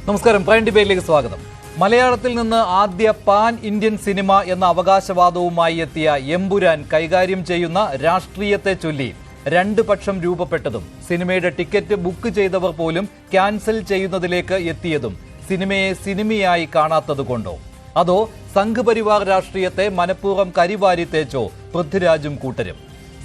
നമസ്കാരം. പ്രൈം ഡിബേറ്റിലേക്ക് സ്വാഗതം. മലയാളത്തിൽ നിന്ന് ആദ്യ പാൻ ഇന്ത്യൻ സിനിമ എന്ന അവകാശവാദവുമായി എത്തിയ എമ്പുരാൻ കൈകാര്യം ചെയ്യുന്ന രാഷ്ട്രീയത്തെ ചൊല്ലി രണ്ട് പക്ഷം രൂപപ്പെട്ടതും സിനിമയുടെ ടിക്കറ്റ് ബുക്ക് ചെയ്തവർ പോലും ക്യാൻസൽ ചെയ്യുന്നതിലേക്ക് എത്തിയതും സിനിമയെ സിനിമയായി കാണാത്തതുകൊണ്ടോ, അതോ സംഘ് പരിവാർ രാഷ്ട്രീയത്തെ മനഃപൂർവ്വം കരിവാരി തേച്ചോ പൃഥ്വിരാജും കൂട്ടരും?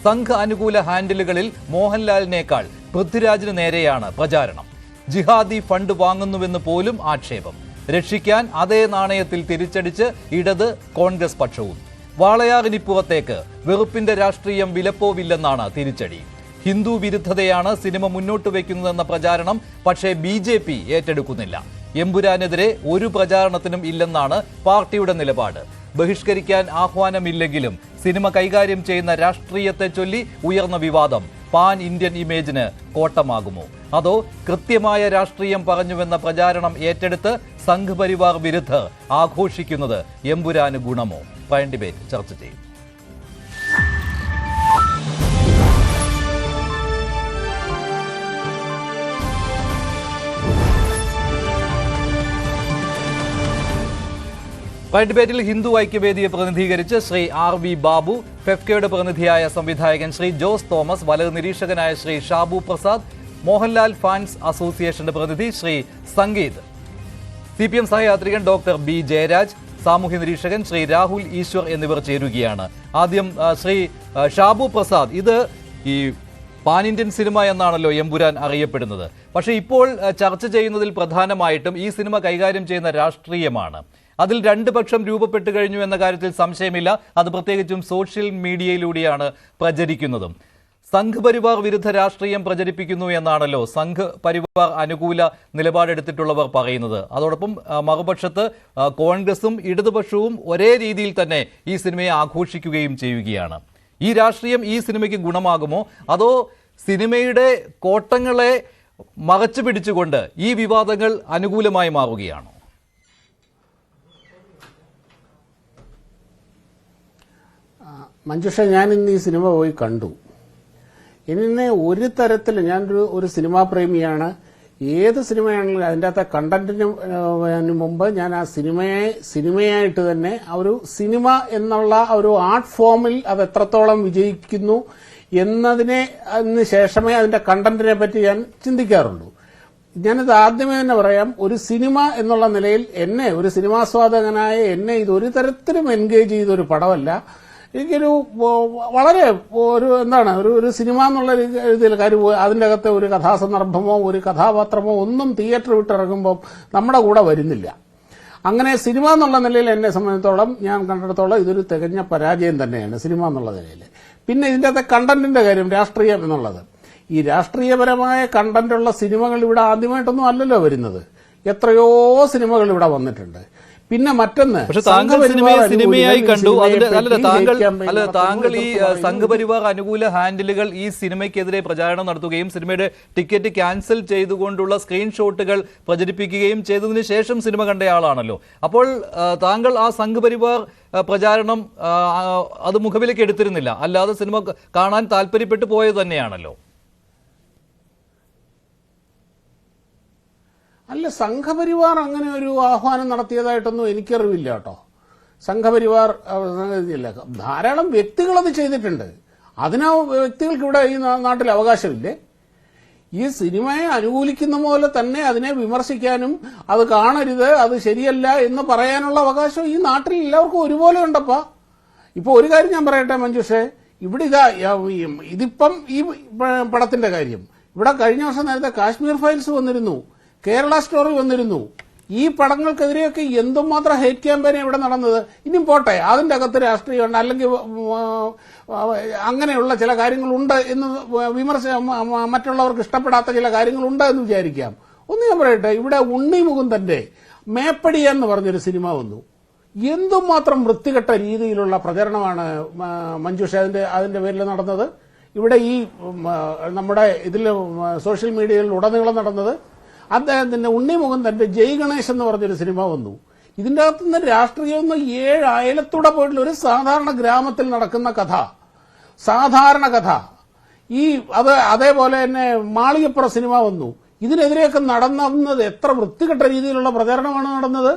സംഘ് അനുകൂല ഹാൻഡിലുകളിൽ മോഹൻലാലിനേക്കാൾ പൃഥ്വിരാജിന് നേരെയാണ് പ്രചാരണം. ജിഹാദി ഫണ്ട് വാങ്ങുന്നുവെന്ന് പോലും ആക്ഷേപം. രക്ഷിക്കാൻ അതേ നാണയത്തിൽ തിരിച്ചടിച്ച് ഇടത് കോൺഗ്രസ് പക്ഷവും. വാളയാറിനിപ്പുറത്തേക്ക് വെറുപ്പിന്റെ രാഷ്ട്രീയം വിലപ്പോവില്ലെന്നാണ് തിരിച്ചടി. ഹിന്ദു വിരുദ്ധതയാണ് സിനിമ മുന്നോട്ട് വയ്ക്കുന്നതെന്ന പ്രചാരണം പക്ഷേ BJP ഏറ്റെടുക്കുന്നില്ല. എമ്പുരാനെതിരെ ഒരു പ്രചാരണത്തിനും ഇല്ലെന്നാണ് പാർട്ടിയുടെ നിലപാട്. ബഹിഷ്കരിക്കാൻ ആഹ്വാനമില്ലെങ്കിലും സിനിമ കൈകാര്യം ചെയ്യുന്ന രാഷ്ട്രീയത്തെ ചൊല്ലി ഉയർന്ന വിവാദം പാൻ ഇന്ത്യൻ ഇമേജിന് കോട്ടമാകുമോ, അതോ കൃത്യമായ രാഷ്ട്രീയം പറഞ്ഞുവെന്ന പ്രചാരണം ഏറ്റെടുത്ത് സംഘ് പരിവാർ വിരുദ്ധർ ആഘോഷിക്കുന്നത് എമ്പുരാന് ഗുണമോ? പ്രൈം ഡിബേറ്റ് ചർച്ച ചെയ്യും. പ്രൈം ഡിബേറ്റിൽ ഹിന്ദു ഐക്യവേദിയെ പ്രതിനിധീകരിച്ച് ശ്രീ RV ബാബു, ഫെഫ്കയുടെ പ്രതിനിധിയായ സംവിധായകൻ ശ്രീ ജോസ് തോമസ്, വലത് നിരീക്ഷകനായ ശ്രീ ഷാബു പ്രസാദ്, മോഹൻലാൽ ഫാൻസ് അസോസിയേഷന്റെ പ്രതിനിധി ശ്രീ സംഗീത്, CPM സഹയാത്രികൻ ഡോക്ടർ B ജയരാജ്, സാമൂഹ്യ നിരീക്ഷകൻ ശ്രീ രാഹുൽ ഈശ്വർ എന്നിവർ ചേരുകയാണ്. ആദ്യം ശ്രീ ഷാബു പ്രസാദ്, ഇത് ഈ പാൻ ഇന്ത്യൻ സിനിമ എന്നാണല്ലോ എമ്പുരാൻ അറിയപ്പെടുന്നത്. പക്ഷേ ഇപ്പോൾ ചർച്ച ചെയ്യുന്നതിൽ പ്രധാനമായിട്ടും ഈ സിനിമ കൈകാര്യം ചെയ്യുന്ന രാഷ്ട്രീയമാണ്. അതിൽ രണ്ട് പക്ഷം രൂപപ്പെട്ടു കഴിഞ്ഞു എന്ന കാര്യത്തിൽ സംശയമില്ല. അത് പ്രത്യേകിച്ചും സോഷ്യൽ മീഡിയയിലൂടെയാണ് പ്രചരിക്കുന്നതും. സംഘ് പരിവാർ വിരുദ്ധ രാഷ്ട്രീയം പ്രചരിപ്പിക്കുന്നു എന്നാണല്ലോ സംഘ് പരിവാർ അനുകൂല നിലപാടെടുത്തിട്ടുള്ളവർ പറയുന്നത്. അതോടൊപ്പം മറുപക്ഷത്ത് കോൺഗ്രസും ഇടതുപക്ഷവും ഒരേ രീതിയിൽ തന്നെ ഈ സിനിമയെ ആഘോഷിക്കുകയും ചെയ്യുകയാണ്. ഈ രാഷ്ട്രീയം ഈ സിനിമയ്ക്ക് ഗുണമാകുമോ, അതോ സിനിമയുടെ കോട്ടങ്ങളെ മറച്ചു പിടിച്ചുകൊണ്ട് ഈ വിവാദങ്ങൾ അനുകൂലമായി മാറുകയാണോ? മഞ്ജുഷ, ഞാൻ ഇന്ന് ഈ സിനിമ പോയി കണ്ടു. എന്നെ ഒരു തരത്തിൽ ഞാനൊരു സിനിമാ പ്രേമിയാണ്. ഏത് സിനിമയാണെങ്കിലും അതിൻ്റെ അകത്തെ കണ്ടന്റിന് മുമ്പ് ഞാൻ ആ സിനിമയായിട്ട് തന്നെ ഒരു സിനിമ എന്നുള്ള ഒരു ആർട്ട് ഫോമിൽ അത് എത്രത്തോളം വിജയിക്കുന്നു എന്നതിന് ശേഷമേ അതിന്റെ കണ്ടന്റിനെ പറ്റി ഞാൻ ചിന്തിക്കാറുള്ളൂ. ഞാനിത് ആദ്യമേ തന്നെ പറയാം, ഒരു സിനിമ എന്നുള്ള നിലയിൽ ഒരു സിനിമാസ്വാദകനായ എന്നെ ഇത് ഒരു തരത്തിലും എൻഗേജ് ചെയ്തൊരു പടമല്ല. എനിക്കൊരു വളരെ ഒരു സിനിമ എന്നുള്ള രീതിയിൽ കാര്യം അതിൻ്റെ അകത്തെ ഒരു കഥാസന്ദർഭമോ ഒരു കഥാപാത്രമോ ഒന്നും തിയേറ്റർ വിട്ടിറങ്ങുമ്പോൾ നമ്മുടെ കൂടെ വരുന്നില്ല. അങ്ങനെ സിനിമ എന്നുള്ള നിലയിൽ എന്നെ സംബന്ധിച്ചിടത്തോളം ഞാൻ കണ്ടിടത്തോളം ഇതൊരു തികഞ്ഞ പരാജയം തന്നെയാണ് സിനിമ എന്നുള്ള നിലയിൽ. പിന്നെ ഇതിൻ്റെ അകത്തെ കണ്ടന്റിന്റെ കാര്യം, രാഷ്ട്രീയം എന്നുള്ളത്, ഈ രാഷ്ട്രീയപരമായ കണ്ടന്റുള്ള സിനിമകൾ ഇവിടെ ആദ്യമായിട്ടൊന്നും അല്ലല്ലോ വരുന്നത്. എത്രയോ സിനിമകൾ ഇവിടെ വന്നിട്ടുണ്ട്. പിന്നെ മറ്റൊന്ന്, സിനിമയായി കണ്ടു. താങ്കൾ ഈ സംഘ് പരിവാർ അനുകൂല ഹാൻഡിലുകൾ ഈ സിനിമയ്ക്കെതിരെ പ്രചാരണം നടത്തുകയും സിനിമയുടെ ടിക്കറ്റ് ക്യാൻസൽ ചെയ്തുകൊണ്ടുള്ള സ്ക്രീൻഷോട്ടുകൾ പ്രചരിപ്പിക്കുകയും ചെയ്തതിനു ശേഷം സിനിമ കണ്ടയാളാണല്ലോ. അപ്പോൾ താങ്കൾ ആ സംഘ് പരിവാർ പ്രചാരണം അത് മുഖവിലേക്ക് എടുത്തിരുന്നില്ല, അല്ലാതെ സിനിമ കാണാൻ താല്പര്യപ്പെട്ടു പോയത് തന്നെയാണല്ലോ. അല്ല, സംഘപരിവാർ അങ്ങനെ ഒരു ആഹ്വാനം നടത്തിയതായിട്ടൊന്നും എനിക്കറിവില്ല കേട്ടോ. സംഘപരിവാർ ഇല്ല, ധാരാളം വ്യക്തികളത് ചെയ്തിട്ടുണ്ട്. അതിനാ വ്യക്തികൾക്ക് ഇവിടെ ഈ നാട്ടിൽ അവകാശമില്ലേ? ഈ സിനിമയെ അനുകൂലിക്കുന്ന പോലെ തന്നെ അതിനെ വിമർശിക്കാനും അത് കാണരുത്, അത് ശരിയല്ല എന്ന് പറയാനുള്ള അവകാശം ഈ നാട്ടിൽ എല്ലാവർക്കും ഒരുപോലെ ഉണ്ടപ്പാ. ഇപ്പൊ ഒരു കാര്യം ഞാൻ പറയട്ടെ മഞ്ജുഷേ, ഇവിടെ ഇതിപ്പം ഈ പടത്തിന്റെ കാര്യം, ഇവിടെ കഴിഞ്ഞ വർഷം നേരത്തെ കാശ്മീർ ഫയൽസ് വന്നിരുന്നു, കേരള സ്റ്റോറി വന്നിരുന്നു. ഈ പടങ്ങൾക്കെതിരെയൊക്കെ എന്തുമാത്രം ഹേറ്റ് ക്യാമ്പയിൻ ഇവിടെ നടന്നത്. ഇനിയും പോട്ടെ, അതിന്റെ അകത്ത് രാഷ്ട്രീയമുണ്ട്, അല്ലെങ്കിൽ അങ്ങനെയുള്ള ചില കാര്യങ്ങളുണ്ട് എന്ന് മറ്റുള്ളവർക്ക് ഇഷ്ടപ്പെടാത്ത ചില കാര്യങ്ങളുണ്ട് എന്ന് വിചാരിക്കാം. ഒന്ന് ഞാൻ പറയട്ടെ, ഇവിടെ ഉണ്ണി മുകുന്ദന്റെ മേപ്പടി എന്ന് പറഞ്ഞൊരു സിനിമ വന്നു. എന്തുമാത്രം വൃത്തികെട്ട രീതിയിലുള്ള പ്രചരണമാണ് മഞ്ജുഷ അതിന്റെ പേരിൽ നടന്നത്. ഇവിടെ ഈ നമ്മുടെ ഇതിൽ സോഷ്യൽ മീഡിയയിൽ ഉടനീളം നടന്നത്. അദ്ദേഹത്തിന്റെ ഉണ്ണി മുകുന്ദന്റെ ജയ് ഗണേഷ് എന്ന് പറഞ്ഞൊരു സിനിമ വന്നു. ഇതിന്റെ അകത്തുനിന്ന് രാഷ്ട്രീയം 7 അയലത്തൂടെ പോയിട്ടുള്ള ഒരു സാധാരണ ഗ്രാമത്തിൽ നടക്കുന്ന കഥ, സാധാരണ കഥ. അതേപോലെ തന്നെ മാളികപ്പുറ സിനിമ വന്നു. ഇതിനെതിരെയൊക്കെ നടന്നത് എത്ര വൃത്തികെട്ട രീതിയിലുള്ള പ്രചരണമാണ് നടന്നത്.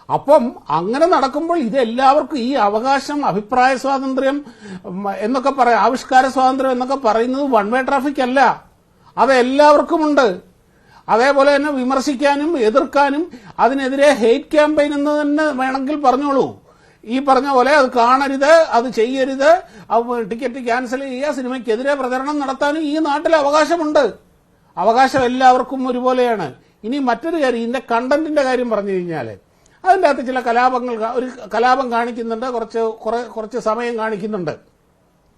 അപ്പം അങ്ങനെ നടക്കുമ്പോൾ ഇതെല്ലാവർക്കും ഈ അവകാശം, അഭിപ്രായ സ്വാതന്ത്ര്യം എന്നൊക്കെ പറയാം, ആവിഷ്കാര സ്വാതന്ത്ര്യം എന്നൊക്കെ പറയുന്നത് വൺ വേ ട്രാഫിക് അല്ല, അത് എല്ലാവർക്കുമുണ്ട്. അതേപോലെ തന്നെ വിമർശിക്കാനും എതിർക്കാനും അതിനെതിരെ ഹെയ്റ്റ് ക്യാമ്പയിൻ എന്ന് തന്നെ വേണമെങ്കിൽ പറഞ്ഞോളൂ. ഈ പറഞ്ഞ പോലെ അത് കാണരുത്, അത് ചെയ്യരുത്, ടിക്കറ്റ് ക്യാൻസൽ ചെയ്യുക, സിനിമയ്ക്കെതിരെ പ്രചരണം നടത്താനും ഈ നാട്ടിൽ അവകാശമുണ്ട്. അവകാശം എല്ലാവർക്കും ഒരുപോലെയാണ്. ഇനി മറ്റൊരു കാര്യം, ഇതിന്റെ കണ്ടന്റിന്റെ കാര്യം പറഞ്ഞു കഴിഞ്ഞാൽ അതിൻ്റെ അകത്ത് ചില കലാപങ്ങൾ, ഒരു കലാപം കാണിക്കുന്നുണ്ട്, കുറച്ച് സമയം കാണിക്കുന്നുണ്ട്,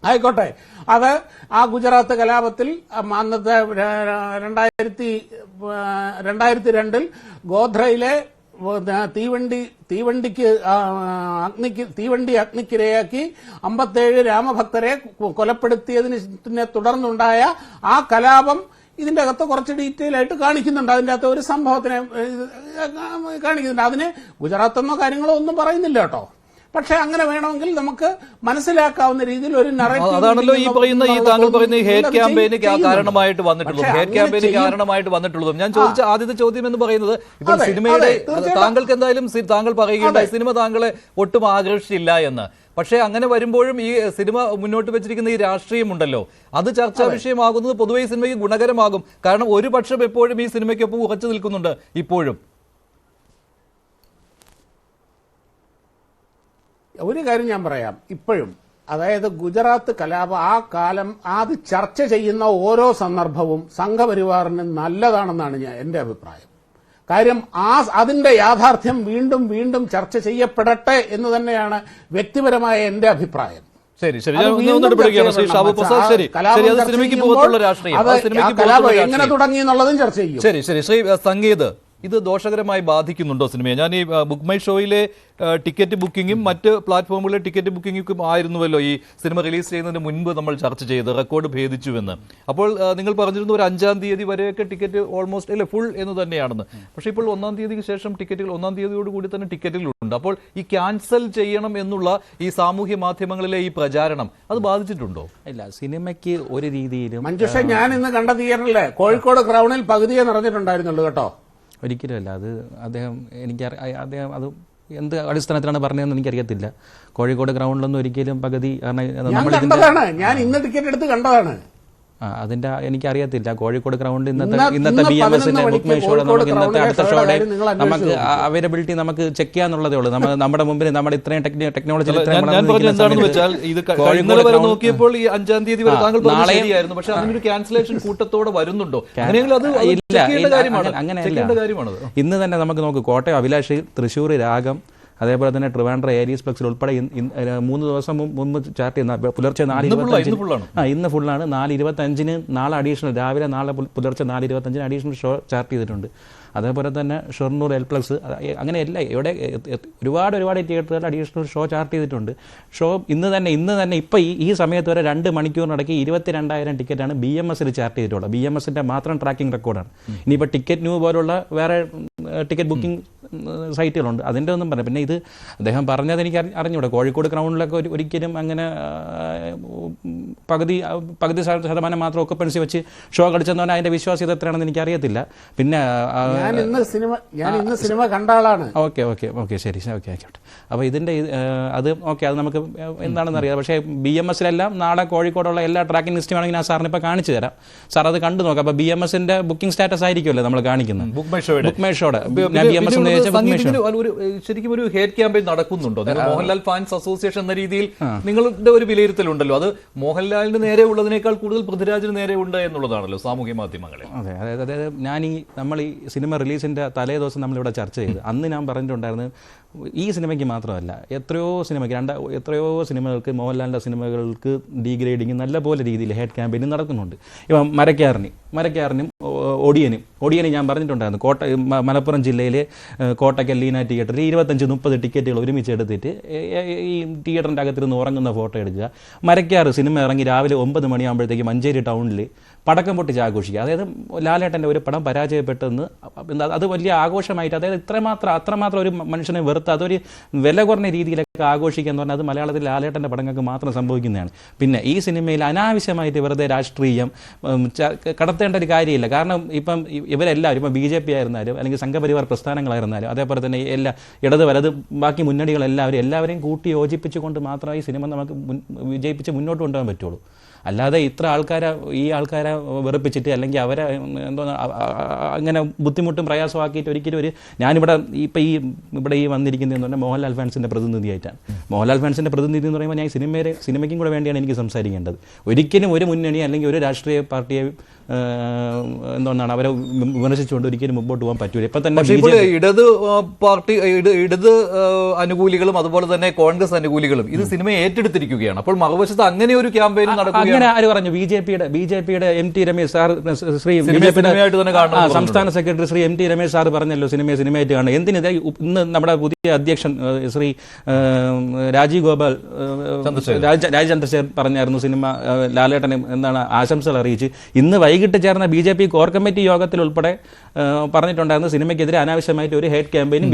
ആയിക്കോട്ടെ. അത് ആ ഗുജറാത്ത് കലാപത്തിൽ അന്നത്തെ 2002 ഗോധ്രയിലെ തീവണ്ടി അഗ്നിക്കിരയാക്കി 57 രാമഭക്തരെ കൊലപ്പെടുത്തിയതിനെ തുടർന്നുണ്ടായ ആ കലാപം ഇതിന്റെ അകത്ത് കുറച്ച് ഡീറ്റെയിൽ ആയിട്ട് കാണിക്കുന്നുണ്ട്. അതിന്റെ അകത്ത് ഒരു സംഭവത്തിനെ കാണിക്കുന്നുണ്ട്. അതിന് ഗുജറാത്തെന്നോ കാര്യങ്ങളോ ഒന്നും പറയുന്നില്ല കേട്ടോ. പക്ഷെ അങ്ങനെ വേണമെങ്കിൽ നമുക്ക് മനസ്സിലാക്കാവുന്ന രീതിയിൽ ഒരു അതാണല്ലോ ഈ പറയുന്ന ഈ താങ്കൾ പറയുന്ന ഹേറ്റ് ക്യാമ്പയിന് കാരണമായിട്ട് വന്നിട്ടുള്ളതും ഞാൻ ചോദിച്ച ആദ്യത്തെ ചോദ്യം എന്ന് പറയുന്നത് ഇപ്പോൾ സിനിമയുടെ താങ്കൾക്ക് എന്തായാലും താങ്കൾ പറയുകയുണ്ടായി സിനിമ താങ്കളെ ഒട്ടും ആകർഷിച്ചില്ല എന്ന്. പക്ഷേ അങ്ങനെ വരുമ്പോഴും ഈ സിനിമ മുന്നോട്ട് വെച്ചിരിക്കുന്ന ഈ രാഷ്ട്രീയമുണ്ടല്ലോ, അത് ചർച്ചാ വിഷയമാകുന്നത് പൊതുവെ ഈ സിനിമയ്ക്ക് ഗുണകരമാകും. കാരണം ഒരു പക്ഷം എപ്പോഴും ഈ സിനിമയ്ക്കൊപ്പം ഉറച്ചു നിൽക്കുന്നുണ്ട് ഇപ്പോഴും. ഒരു കാര്യം ഞാൻ പറയാം, ഇപ്പോഴും അതായത് ഗുജറാത്ത് കലാപം ആ കാലം അത് ചർച്ച ചെയ്യുന്ന ഓരോ സന്ദർഭവും സംഘപരിവാറിന് നല്ലതാണെന്നാണ് എന്റെ അഭിപ്രായം. കാര്യം അതിന്റെ യാഥാർത്ഥ്യം വീണ്ടും വീണ്ടും ചർച്ച ചെയ്യപ്പെടട്ടെ എന്ന് തന്നെയാണ് വ്യക്തിപരമായ എന്റെ അഭിപ്രായം. കലാപം എങ്ങനെ തുടങ്ങി എന്നുള്ളതും ചർച്ച ചെയ്യും. ശരി ശരി ശ്രീ സംഗീത്, ഇത് ദോഷകരമായി ബാധിക്കുന്നുണ്ടോ സിനിമയെ? ഞാൻ ഈ ബുക്ക് മൈ ഷോയിലെ ടിക്കറ്റ് ബുക്കിങ്ങും മറ്റ് പ്ലാറ്റ്ഫോമുകളിലെ ടിക്കറ്റ് ബുക്കിങ്ങും ആയിരുന്നുവല്ലോ ഈ സിനിമ റിലീസ് ചെയ്യുന്നതിന് മുൻപ് നമ്മൾ ചർച്ച ചെയ്ത് റെക്കോർഡ് ഭേദിച്ചുവെന്ന്. അപ്പോൾ നിങ്ങൾ പറഞ്ഞിരുന്നു ഒരു 5-ാം തീയതി വരെയൊക്കെ ടിക്കറ്റ് ഓൾമോസ്റ്റ് അല്ലെ ഫുൾ എന്ന് തന്നെയാണെന്ന്. പക്ഷേ ഇപ്പോൾ 1-ാം തീയതിക്ക് ശേഷം ടിക്കറ്റുകൾ 1-ാം തീയതിയോട് കൂടി തന്നെ ടിക്കറ്റുകളുണ്ട്. അപ്പോൾ ഈ ക്യാൻസൽ ചെയ്യണം എന്നുള്ള ഈ സാമൂഹ്യ മാധ്യമങ്ങളിലെ ഈ പ്രചാരണം അത് ബാധിച്ചിട്ടുണ്ടോ? ഇല്ല, സിനിമയ്ക്ക് ഒരു രീതിയിലും. മഞ്ജുഷ, ഞാൻ ഇന്ന് കണ്ട തിയേറ്ററിലെ കോഴിക്കോട് ക്രൗണിൽ പകുതിയെ നിറഞ്ഞിട്ടുണ്ടായിരുന്നുള്ളൂ കേട്ടോ. ഒരിക്കലുമല്ല. അത് അദ്ദേഹം അത് എന്ത് അടിസ്ഥാനത്തിലാണ് പറഞ്ഞതെന്ന് എനിക്കറിയത്തില്ല. കോഴിക്കോട് ഗ്രൗണ്ടിലൊന്നും ഒരിക്കലും പകുതി ഞാൻ ഇന്ന് ടിക്കറ്റ് എടുത്ത് കണ്ടതാണ്. അതിന്റെ എനിക്കറിയത്തില്ല. കോഴിക്കോട് ഗ്രൗണ്ട് ഇന്നത്തെ BMSന്റെ ബുക്ക് മൈ ഷോയുടെ നമുക്ക് ഇന്നത്തെ അടുത്ത ഷോയുടെ നമുക്ക് അവൈലബിലിറ്റി നമുക്ക് ചെക്ക് ചെയ്യാന്നുള്ളതേ ഉള്ളൂ. നമ്മുടെ മുമ്പിൽ നമ്മുടെ ഇത്രയും ടെക്നോളജി നോക്കിയപ്പോൾ ഈ 5-ാം തീയതി വരെ താങ്കൾ ശരിയായിരുന്നു. പക്ഷെ അതിനൊരു ക്യാൻസലേഷൻ കൂട്ടത്തോടെ വരുന്നുണ്ടോ? അങ്ങനെയല്ല. ഇന്ന് തന്നെ നമുക്ക് നോക്ക്, കോട്ടയം അഭിലാഷ്, തൃശ്ശൂർ രാഗം, അതേപോലെ തന്നെ ട്രിവാൻഡ്രം ഏരീസ് പ്ലക്സിൽ ഉൾപ്പെടെ 3 ദിവസം മുമ്പ് ചാർട്ട് ചെയ്യുന്ന പുലർച്ചെ 4:25 ഇന്ന് ഫുള്ളാണ്. 4:25 നാളെ അഡീഷണൽ, രാവിലെ നാളെ പുലർച്ചെ 4:25 അഡീഷണൽ ഷോ ചാർട്ട് ചെയ്തിട്ടുണ്ട്. അതേപോലെ തന്നെ ഷൊർണൂർ എൽ പ്ലസ്, അങ്ങനെ എല്ലാ ഇവിടെ ഒരുപാട് തിയേറ്ററുകൾ അഡീഷണൽ ഷോ ചാർട്ട് ചെയ്തിട്ടുണ്ട്. ഷോ ഇന്ന് തന്നെ ഇപ്പോൾ ഈ സമയത്ത് വരെ 2 മണിക്കൂറിനിടയ്ക്ക് 22,000 ടിക്കറ്റാണ് BMSൽ ചാർട്ട് ചെയ്തിട്ടുള്ളത്. BMSന്റെ മാത്രം ട്രാക്കിംഗ് റെക്കോർഡാണ്. ഇനിയിപ്പോൾ ടിക്കറ്റ് ന്യൂ പോലുള്ള വേറെ ടിക്കറ്റ് ബുക്കിംഗ് സൈറ്റുകളുണ്ട്, അതിൻ്റെ ഒന്നും പറയാം. പിന്നെ ഇത് അദ്ദേഹം പറഞ്ഞത് എനിക്ക് അറിഞ്ഞൂടെ. കോഴിക്കോട് ഗ്രൗണ്ടിലൊക്കെ ഒരിക്കലും അങ്ങനെ പകുതി ശതമാനം മാത്രം ഒക്കുപ്പൻസി വെച്ച് ഷോ കളിച്ചെന്ന് പറഞ്ഞാൽ അതിന്റെ വിശ്വാസ്യത എത്രയാണെന്ന് എനിക്കറിയത്തില്ല. പിന്നെ ഞാൻ ഇന്ന് സിനിമ കണ്ട ആളാണ്. ഓക്കെ ശരി, ഓക്കെ ആയിക്കോട്ടെ. അപ്പോൾ ഇതിന്റെ അത് ഓക്കെ, അത് നമുക്ക് എന്താണെന്ന് അറിയാം. പക്ഷേ BMSലെല്ലാം നാളെ കോഴിക്കോടുള്ള എല്ലാ ട്രാക്കിംഗ് ലിസ്റ്റും ആണെങ്കിൽ ഞാൻ സാറിന് ഇപ്പോൾ കാണിച്ചു തരാം. സാർ അത് കണ്ടു നോക്കാം. അപ്പോൾ BMSന്റെ ബുക്കിംഗ് സ്റ്റാറ്റസ് ആയിരിക്കുമല്ലോ നമ്മൾ കാണിക്കുന്നത് ബുക്ക് മൈ ഷോയുടെ. ശരിക്കും ഒരു ഹേറ്റ് ക്യാമ്പയിൻ നടക്കുന്നുണ്ടോ? മോഹൻലാൽ ഫാൻസ് അസോസിയേഷൻ എന്ന രീതിയിൽ നിങ്ങളുടെ ഒരു വിലയിരുത്തലുണ്ടല്ലോ, അത് മോഹൻലാലിന് നേരെ ഉള്ളതിനേക്കാൾ കൂടുതൽ പൃഥ്വിരാജിന് നേരെ ഉണ്ട് എന്നുള്ളതാണല്ലോ സാമൂഹ്യ മാധ്യമങ്ങളിൽ. അതെ, അതായത് നമ്മൾ ഈ സിനിമ റിലീസിന്റെ തലേ ദിവസം നമ്മളിവിടെ ചർച്ച ചെയ്ത് അന്ന് ഞാൻ പറഞ്ഞിട്ടുണ്ടായിരുന്നു, ഈ സിനിമയ്ക്ക് മാത്രമല്ല എത്രയോ സിനിമകൾക്ക്, മോഹൻലാലിൻ്റെ സിനിമകൾക്ക് ഡീഗ്രേഡിങ് നല്ലപോലെ രീതിയിൽ ഹേറ്റ് ക്യാമ്പയിൻ നടക്കുന്നുണ്ട്. ഇപ്പം മരക്കാരനും ഒടിയനും ഞാൻ പറഞ്ഞിട്ടുണ്ടായിരുന്നു. മലപ്പുറം ജില്ലയിലെ കോട്ടയ്ക്കൽ ലീന തിയേറ്ററിൽ 25-30 ടിക്കറ്റുകൾ ഒരുമിച്ച് എടുത്തിട്ട് ഈ തിയേറ്ററിൻ്റെ അകത്തിരുന്ന് ഉറങ്ങുന്ന ഫോട്ടോ എടുക്കുക. മരക്കാർ സിനിമ ഇറങ്ങി രാവിലെ 9 മണിയാകുമ്പോഴത്തേക്ക് മഞ്ചേരി ടൗണിൽ പടക്കം പൊട്ടിച്ച് ആഘോഷിക്കുക. അതായത് ലാലേട്ടൻ്റെ ഒരു പടം പരാജയപ്പെട്ടെന്ന് അത് വലിയ ആഘോഷമായിട്ട്, അതായത് അത്രമാത്രം ഒരു മനുഷ്യനെ വെറുത്ത് അതൊരു വില കുറഞ്ഞ രീതിയിലൊക്കെ ആഘോഷിക്കുക എന്ന് പറഞ്ഞാൽ അത് മലയാളത്തിൽ ലാലേട്ടൻ്റെ പടങ്ങൾക്ക് മാത്രം സംഭവിക്കുന്നതാണ്. പിന്നെ ഈ സിനിമയിൽ അനാവശ്യമായിട്ട് വെറുതെ രാഷ്ട്രീയം കടത്തേണ്ട ഒരു കാര്യമില്ല. കാരണം ഇപ്പം ഇവരെല്ലാവരും ഇപ്പോൾ BJP ആയിരുന്നാലും അല്ലെങ്കിൽ സംഘപരിവാർ പ്രസ്ഥാനങ്ങളായിരുന്നാലും അതേപോലെ തന്നെ എല്ലാ ഇടത് വലത് ബാക്കി എല്ലാവരെയും കൂട്ടി യോജിപ്പിച്ചുകൊണ്ട് മാത്രമേ ഈ സിനിമ നമുക്ക് വിജയിപ്പിച്ച് മുന്നോട്ട് കൊണ്ടുപോകാൻ പറ്റുള്ളൂ. അല്ലാതെ ഇത്ര ഈ ആൾക്കാരെ വെറുപ്പിച്ചിട്ട് അല്ലെങ്കിൽ അവരെ എന്തോ അങ്ങനെ ബുദ്ധിമുട്ടും പ്രയാസമാക്കിയിട്ട് ഒരിക്കലും ഞാനിവിടെ ഇവിടെ വന്നിരിക്കുന്നതെന്ന് പറഞ്ഞാൽ മോഹൻലാൽ ഫാൻസിൻ്റെ പ്രതിനിധിയായിട്ടാണ്. മോഹൻലാൽ ഫാൻസിൻ്റെ പ്രതിനിധി എന്ന് പറയുമ്പോൾ ഞാൻ സിനിമയ്ക്കും കൂടെ വേണ്ടിയാണ് എനിക്ക് സംസാരിക്കേണ്ടത്. ഒരിക്കലും ഒരു മുന്നണി അല്ലെങ്കിൽ ഒരു രാഷ്ട്രീയ പാർട്ടിയെ എന്താണ് അവരെ വിമർശിച്ചുകൊണ്ട് ഒരിക്കലും മുമ്പോട്ട് പോകാൻ പറ്റൂല. ഇപ്പം തന്നെ ഇടത് പാർട്ടി ഇടത് അനുകൂലികളും അതുപോലെ തന്നെ കോൺഗ്രസ് അനുകൂലികളും ഇത് സിനിമയെ ഏറ്റെടുത്തിരിക്കുകയാണ്. അപ്പോൾ മറുവശത്ത് അങ്ങനെ ഒരു ക്യാമ്പയിൻ നടക്കുകയാണ്. അങ്ങനെ ആര് പറഞ്ഞു? ബിജെപിയുടെ MT രമേശ് സാർ, സംസ്ഥാന secretary Shri MT Ramesh sir പറഞ്ഞല്ലോ സിനിമയായിട്ട് കാണുന്നത്. എന്തിനാ ഇന്ന് നമ്മുടെ പുതിയ അധ്യക്ഷൻ ശ്രീ രാജീവ് ഗോപാൽ ചന്ദ്രശേഖർ പറഞ്ഞായിരുന്നു സിനിമ ലാലേട്ടന് എന്താണ് ആശംസകൾ അറിയിച്ച്. ഇന്ന് വൈകിട്ട് ചേർന്ന BJP കോർ കമ്മിറ്റി യോഗത്തിൽ ഉൾപ്പെടെ പറഞ്ഞിട്ടുണ്ടായിരുന്നു സിനിമയ്ക്കെതിരെ അനാവശ്യമായിട്ട് ഒരു ഹേറ്റ് ക്യാമ്പയിനും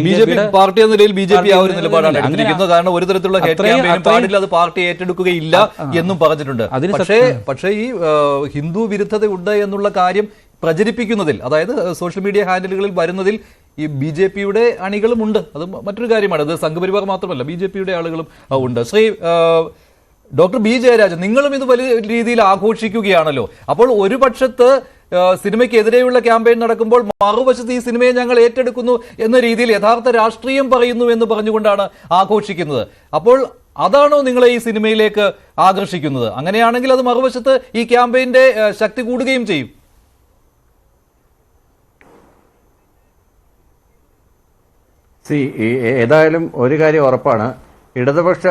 പാർട്ടി എന്ന നിലയിൽ BJP ആ ഒരു നിലപാടാണ് എടുത്തിരിക്കുന്നത്. കാരണം ഒരു തരത്തിലുള്ള ഹേറ്റ് ക്യാമ്പയിനും പാടില്ല, അത് പാർട്ടി ഏറ്റെടുക്കുകയില്ല എന്നും പറഞ്ഞിട്ടുണ്ട്. പക്ഷേ ഈ ഹിന്ദു വിരുദ്ധത ഉണ്ട് എന്നുള്ള കാര്യം പ്രചരിപ്പിക്കുന്നതിൽ, അതായത് സോഷ്യൽ മീഡിയ ഹാൻഡിലുകളിൽ വരുന്നതിൽ ഈ BJPയുടെ അണികളുമുണ്ട്. അത് മറ്റൊരു കാര്യമാണ്. അത് സംഘപരിവാർ മാത്രമല്ല, BJPയുടെ ആളുകളും ഉണ്ട്. Shri doctor B. ജയരാജൻ, നിങ്ങളും ഇത് വലിയ രീതിയിൽ ആഘോഷിക്കുകയാണല്ലോ. അപ്പോൾ ഒരു പക്ഷത്ത് സിനിമയ്ക്കെതിരെയുള്ള ക്യാമ്പയിൻ നടക്കുമ്പോൾ മറുവശത്ത് ഈ സിനിമയെ ഞങ്ങൾ ഏറ്റെടുക്കുന്നു എന്ന രീതിയിൽ യഥാർത്ഥ രാഷ്ട്രീയം പറയുന്നു എന്ന് പറഞ്ഞുകൊണ്ടാണ് ആഘോഷിക്കുന്നത്. അപ്പോൾ അതാണോ നിങ്ങളെ ഈ സിനിമയിലേക്ക് ആകർഷിക്കുന്നത്? അങ്ങനെയാണെങ്കിൽ അത് മറുവശത്ത് ഈ ക്യാമ്പയിന്റെ ശക്തി കൂടുകയും ചെയ്യും. ഏതായാലും ഒരു കാര്യം ഉറപ്പാണ്, ഇടതുപക്ഷ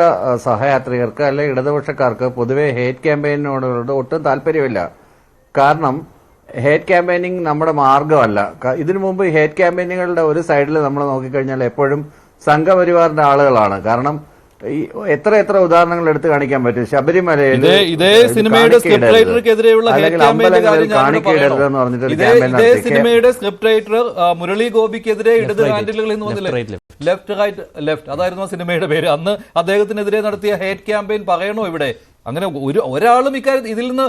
സഹയാത്രികർക്ക് അല്ലെങ്കിൽ ഇടതുപക്ഷക്കാർക്ക് പൊതുവെ ഹേറ്റ് ക്യാമ്പയിനോട് ഒട്ടും താല്പര്യമില്ല. കാരണം ഹേറ്റ് ക്യാമ്പയിനിങ് നമ്മുടെ മാർഗമല്ല. ഇതിനു മുമ്പ് ഹേറ്റ് ക്യാമ്പയിനുകളുടെ ഒരു സൈഡിൽ നമ്മൾ നോക്കിക്കഴിഞ്ഞാൽ എപ്പോഴും സംഘപരിവാറിന്റെ ആളുകളാണ്. കാരണം എത്ര ഉദാഹരണങ്ങൾ എടുത്ത് കാണിക്കാൻ പറ്റും. ശബരിമലയിൽ അല്ലെങ്കിൽ അമ്പലങ്ങളിൽ കാണിക്കയിടരുതെന്ന് പറഞ്ഞിട്ട് സിനിമയുടെ സ്ക്രിപ്റ്റ് റൈറ്റർ മുരളി ഗോപിക്കെതിരെ ഇടത് ഹാൻഡിലുകൾ എന്ന് വന്നില്ല, ലെഫ്റ്റ് റൈറ്റ് ലെഫ്റ്റ് അതായിരുന്നു സിനിമയുടെ പേര്. അന്ന് അദ്ദേഹത്തിനെതിരെ നടത്തിയ ഹേറ്റ് ക്യാമ്പയിൻ പറയണോ ഇവിടെ? അങ്ങനെ ഒരാളും ഇതിൽ നിന്ന്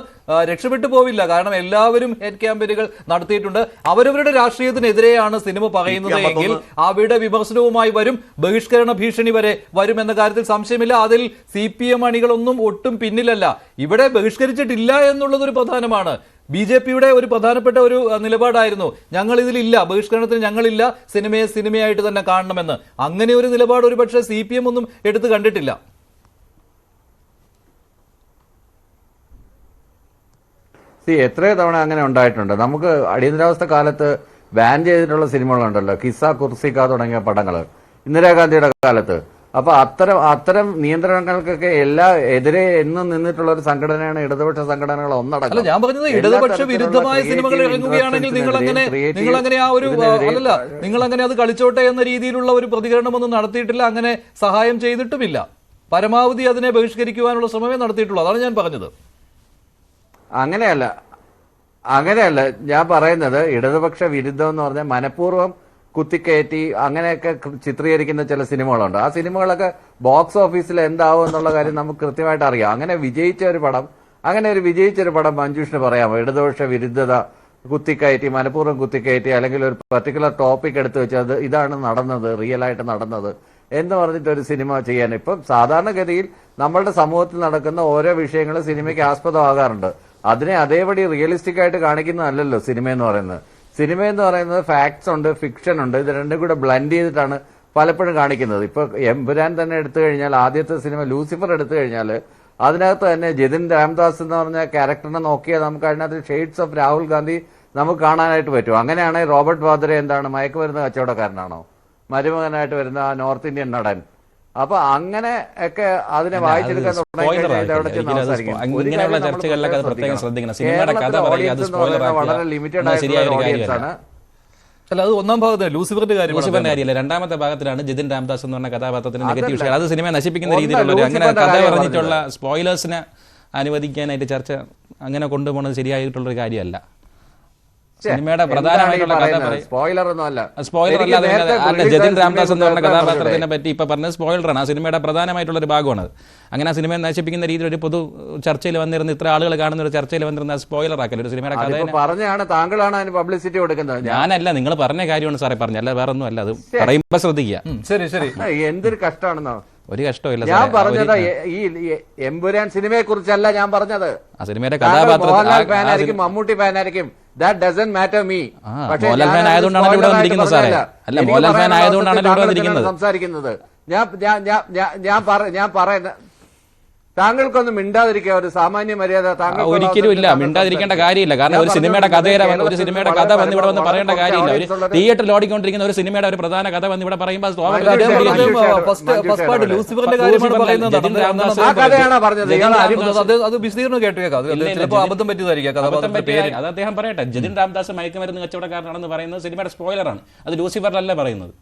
രക്ഷപ്പെട്ടു പോവില്ല. കാരണം എല്ലാവരും ഹേറ്റ് ക്യാമ്പയിനുകൾ നടത്തിയിട്ടുണ്ട്. അവരവരുടെ രാഷ്ട്രീയത്തിനെതിരെയാണ് സിനിമ പറയുന്നത് എങ്കിൽ അവരുടെ വിമർശനവുമായി വരും, ബഹിഷ്കരണ ഭീഷണി വരെ വരും എന്ന കാര്യത്തിൽ സംശയമില്ല. അതിൽ CPM അണികളൊന്നും ഒട്ടും പിന്നിലല്ല. ഇവിടെ ബഹിഷ്കരിച്ചിട്ടില്ല എന്നുള്ളതൊരു പ്രധാനമാണ്. BJPയുടെ ഒരു പ്രധാനപ്പെട്ട ഒരു നിലപാടായിരുന്നു, ഞങ്ങൾ ഇതിലില്ല, ബഹിഷ്കരണത്തിന് ഞങ്ങളില്ല, സിനിമയെ സിനിമയായിട്ട് തന്നെ കാണണമെന്ന്. അങ്ങനെ ഒരു നിലപാട് ഒരു പക്ഷേ CPM ഒന്നും എടുത്തു കണ്ടിട്ടില്ല. എത്രയോ തവണ അങ്ങനെ ഉണ്ടായിട്ടുണ്ട്. നമുക്ക് അടിയന്തരാവസ്ഥ കാലത്ത് ബാൻ ചെയ്തിട്ടുള്ള സിനിമകളുണ്ടല്ലോ, കിസ്സ കുർസിക്ക തുടങ്ങിയ പടങ്ങൾ ഇന്ദിരാഗാന്ധിയുടെ കാലത്ത്. അപ്പൊ അത്തരം നിയന്ത്രണങ്ങൾക്കൊക്കെ എതിരെ എന്നും നിന്നിട്ടുള്ള ഒരു സംഘടനയാണ് ഇടതുപക്ഷ സംഘടനകൾ ഒന്നടങ്കം. ഞാൻ പറഞ്ഞത് ഇടതുപക്ഷ വിരുദ്ധമായ സിനിമകൾ ഇറങ്ങുകയാണെങ്കിൽ നിങ്ങൾ അങ്ങനെ ആ ഒരു അല്ലല്ല, നിങ്ങൾ അങ്ങനെ അത് കളിച്ചോട്ടെ എന്ന രീതിയിലുള്ള ഒരു പ്രതികരണമൊന്നും നടത്തിയിട്ടില്ല, അങ്ങനെ സഹായം ചെയ്തിട്ടുമില്ല. പരമാവധി അതിനെ ബഹിഷ്കരിക്കുവാനുള്ള ശ്രമമേ നടത്തിയിട്ടുള്ളൂ. അതാണ് ഞാൻ പറഞ്ഞത്. അങ്ങനെയല്ല ഞാൻ പറയുന്നത്, ഇടതുപക്ഷ വിരുദ്ധം എന്ന് പറഞ്ഞാൽ മനഃപൂർവ്വം കുത്തിക്കയറ്റി അങ്ങനെയൊക്കെ ചിത്രീകരിക്കുന്ന ചില സിനിമകളുണ്ട്. ആ സിനിമകളൊക്കെ ബോക്സ് ഓഫീസിൽ എന്താവും എന്നുള്ള കാര്യം നമുക്ക് കൃത്യമായിട്ട് അറിയാം. അങ്ങനെ ഒരു വിജയിച്ച ഒരു പടം മഞ്ജുഷിന് പറയാമോ? ഇടതുപക്ഷ വിരുദ്ധത കുത്തിക്കയറ്റി, മനഃപൂർവ്വം കുത്തിക്കയറ്റി, അല്ലെങ്കിൽ ഒരു പർട്ടിക്കുലർ ടോപ്പിക് എടുത്തു വെച്ച് ഇതാണ് നടന്നത്, റിയലായിട്ട് നടന്നത് എന്ന് പറഞ്ഞിട്ട് ഒരു സിനിമ ചെയ്യാൻ. ഇപ്പം സാധാരണഗതിയിൽ നമ്മളുടെ സമൂഹത്തിൽ നടക്കുന്ന ഓരോ വിഷയങ്ങളും സിനിമയ്ക്ക് ആസ്പദമാകാറുണ്ട്. അതിനെ അതേപടി റിയലിസ്റ്റിക് ആയിട്ട് കാണിക്കുന്നതല്ലല്ലോ സിനിമ എന്ന് പറയുന്നത്. സിനിമ എന്ന് പറയുന്നത് ഫാക്ട്സ് ഉണ്ട്, ഫിക്ഷൻ ഉണ്ട്, ഇത് രണ്ടും കൂടെ ബ്ലെൻഡ് ചെയ്തിട്ടാണ് പലപ്പോഴും കാണിക്കുന്നത്. ഇപ്പൊ എമ്പുരാൻ തന്നെ എടുത്തു കഴിഞ്ഞാൽ, ആദ്യത്തെ സിനിമ ലൂസിഫർ എടുത്തു കഴിഞ്ഞാൽ അതിനകത്ത് തന്നെ ജിതിൻ രാംദാസ് എന്ന് പറഞ്ഞ ക്യാരക്ടറിനെ നോക്കിയാൽ നമുക്ക് അതിനകത്ത് ഷെയ്ഡ്സ് ഓഫ് രാഹുൽ ഗാന്ധി നമുക്ക് കാണാനായിട്ട് പറ്റും. അങ്ങനെയാണെങ്കിൽ റോബർട്ട് വാദ്രെ എന്താണ്, മയക്കുമരുന്ന് കച്ചവടക്കാരനാണോ? മരുമകനായിട്ട് വരുന്ന ആ നോർത്ത് ഇന്ത്യൻ നടൻ. അപ്പൊ അങ്ങനെ ഒക്കെ അതിനെ വായിച്ചെടുക്കാൻ വളരെ ലിമിറ്റഡ് ആയിട്ടുള്ള ഓഡിയൻസ് ആണ്. അല്ല, അത് ഒന്നാം ഭാഗത്ത് ലൂസിഫറിന്റെ കാര്യമല്ല. രണ്ടാമത്തെ ഭാഗത്തിലാണ് ജിതിൻ രാംദാസ് എന്ന് പറഞ്ഞ കഥാപാത്രത്തിന് നെഗറ്റീവ് ഷെയർ. അത് സിനിമ നശിപ്പിക്കുന്ന രീതിയിലുള്ള അങ്ങനെ കഥ പറഞ്ഞിട്ടുള്ള സ്പോയിലേഴ്സിനെ അനുവദിക്കാനായിട്ട് ചർച്ച അങ്ങനെ കൊണ്ടുപോകുന്നത് ശരിയായിട്ടുള്ളൊരു കാര്യമല്ല. സിനിമയുടെ പ്രധാനമായിട്ടുള്ള കഥ പറയും. സ്പോയിലർ ഒന്നും അല്ല. സ്പോയിലർ എനിക്ക് അല്ല, നേരത്തെ അല്ല, release ജതിൻ ആയ രാംദാസ് എന്ന് പറഞ്ഞ സിനിമയെ കഥാപാത്രത്തിനെ പറ്റി ഇപ്പൊ പറഞ്ഞത് സ്പോയിലറാണ്. ആ സിനിമയുടെ പ്രധാനമായിട്ടുള്ള ഒരു ഭാഗമാണത്. അങ്ങനെ ആ സിനിമയെ നശിപ്പിക്കുന്ന രീതിയിൽ ഒരു പൊതു ചർച്ചയിൽ വന്നിരുന്ന, ഇത്ര ആളുകൾ കാണുന്ന ഒരു ചർച്ചയിൽ വന്നിരുന്ന സ്പോയിലർ ആക്കല് ഒരു സിനിമയുടെ കഥ പറഞ്ഞാണ്. താങ്കളാണ് അതിന് പബ്ലിസിറ്റി കൊടുക്കുന്നത്. ഞാനല്ല, നിങ്ങൾ പറഞ്ഞ കാര്യമാണ് സാറേ പറഞ്ഞത്, അല്ല വേറെ ഒന്നും അല്ല. അത് പറയുമ്പോ ശ്രദ്ധിക്കുക. ശരി ശരി. എന്തൊരു കഷ്ടമാണെന്നോ. ഒരു കഷ്ടമില്ല. ഞാൻ പറഞ്ഞത് ഈ എമ്പുരാൻ സിനിമയെ കുറിച്ചല്ല ഞാൻ പറഞ്ഞത്. ആ സിനിമയുടെ കഥാപാത്രം Mohanlal ഫാനായിരിക്കും, Mammootty ഫാനായിരിക്കും, that doesn't matter me. പക്ഷേ മോഹൻലാൽ ഫാൻ ആയതുകൊണ്ടാണ് ഇവിടെ വന്നിരിക്കുന്നത് സാറേ. അല്ല, മോഹൻലാൽ ഫാൻ ആയതുകൊണ്ടാണ് ഇവിടെ വന്നിരിക്കുന്നത്. സംസാരിക്കുന്നത് ഞാൻ പറയുന്ന താങ്കൾക്കൊന്നും മിണ്ടാതിരിക്കുക, ഒരു സാമാന്യ മര്യാദ താങ്കൾ ഒരിക്കലും ഇല്ല. മിണ്ടാതിരിക്കേണ്ട കാര്യമില്ല. കാരണം ഒരു സിനിമയുടെ കഥ വന്ന് ഇവിടെ വന്ന് പറയേണ്ട കാര്യമില്ല. ഒരു തിയേറ്ററിൽ ഓടിക്കൊണ്ടിരിക്കുന്ന ഒരു സിനിമയുടെ ഒരു പ്രധാന കഥ വന്ന് ഇവിടെ പറയുമ്പോൾ ലൂസിഫറിന്റെ കാര്യമാണ് പറയുന്നത്. അത് വിശദീകരണം കേട്ടേക്കാം. ചിലപ്പോൾ അബദ്ധം പറ്റിയതായിരിക്കും. അത് അദ്ദേഹം പറയട്ടെ. ജതിൻ രാംദാസ് മയക്കുമരുന്ന് കച്ചവടക്കാരനാണെന്ന് പറയുന്നത് സിനിമയുടെ സ്പോയിലറാണ്. അത് ലൂസിഫറിലല്ല പറയുന്നത്.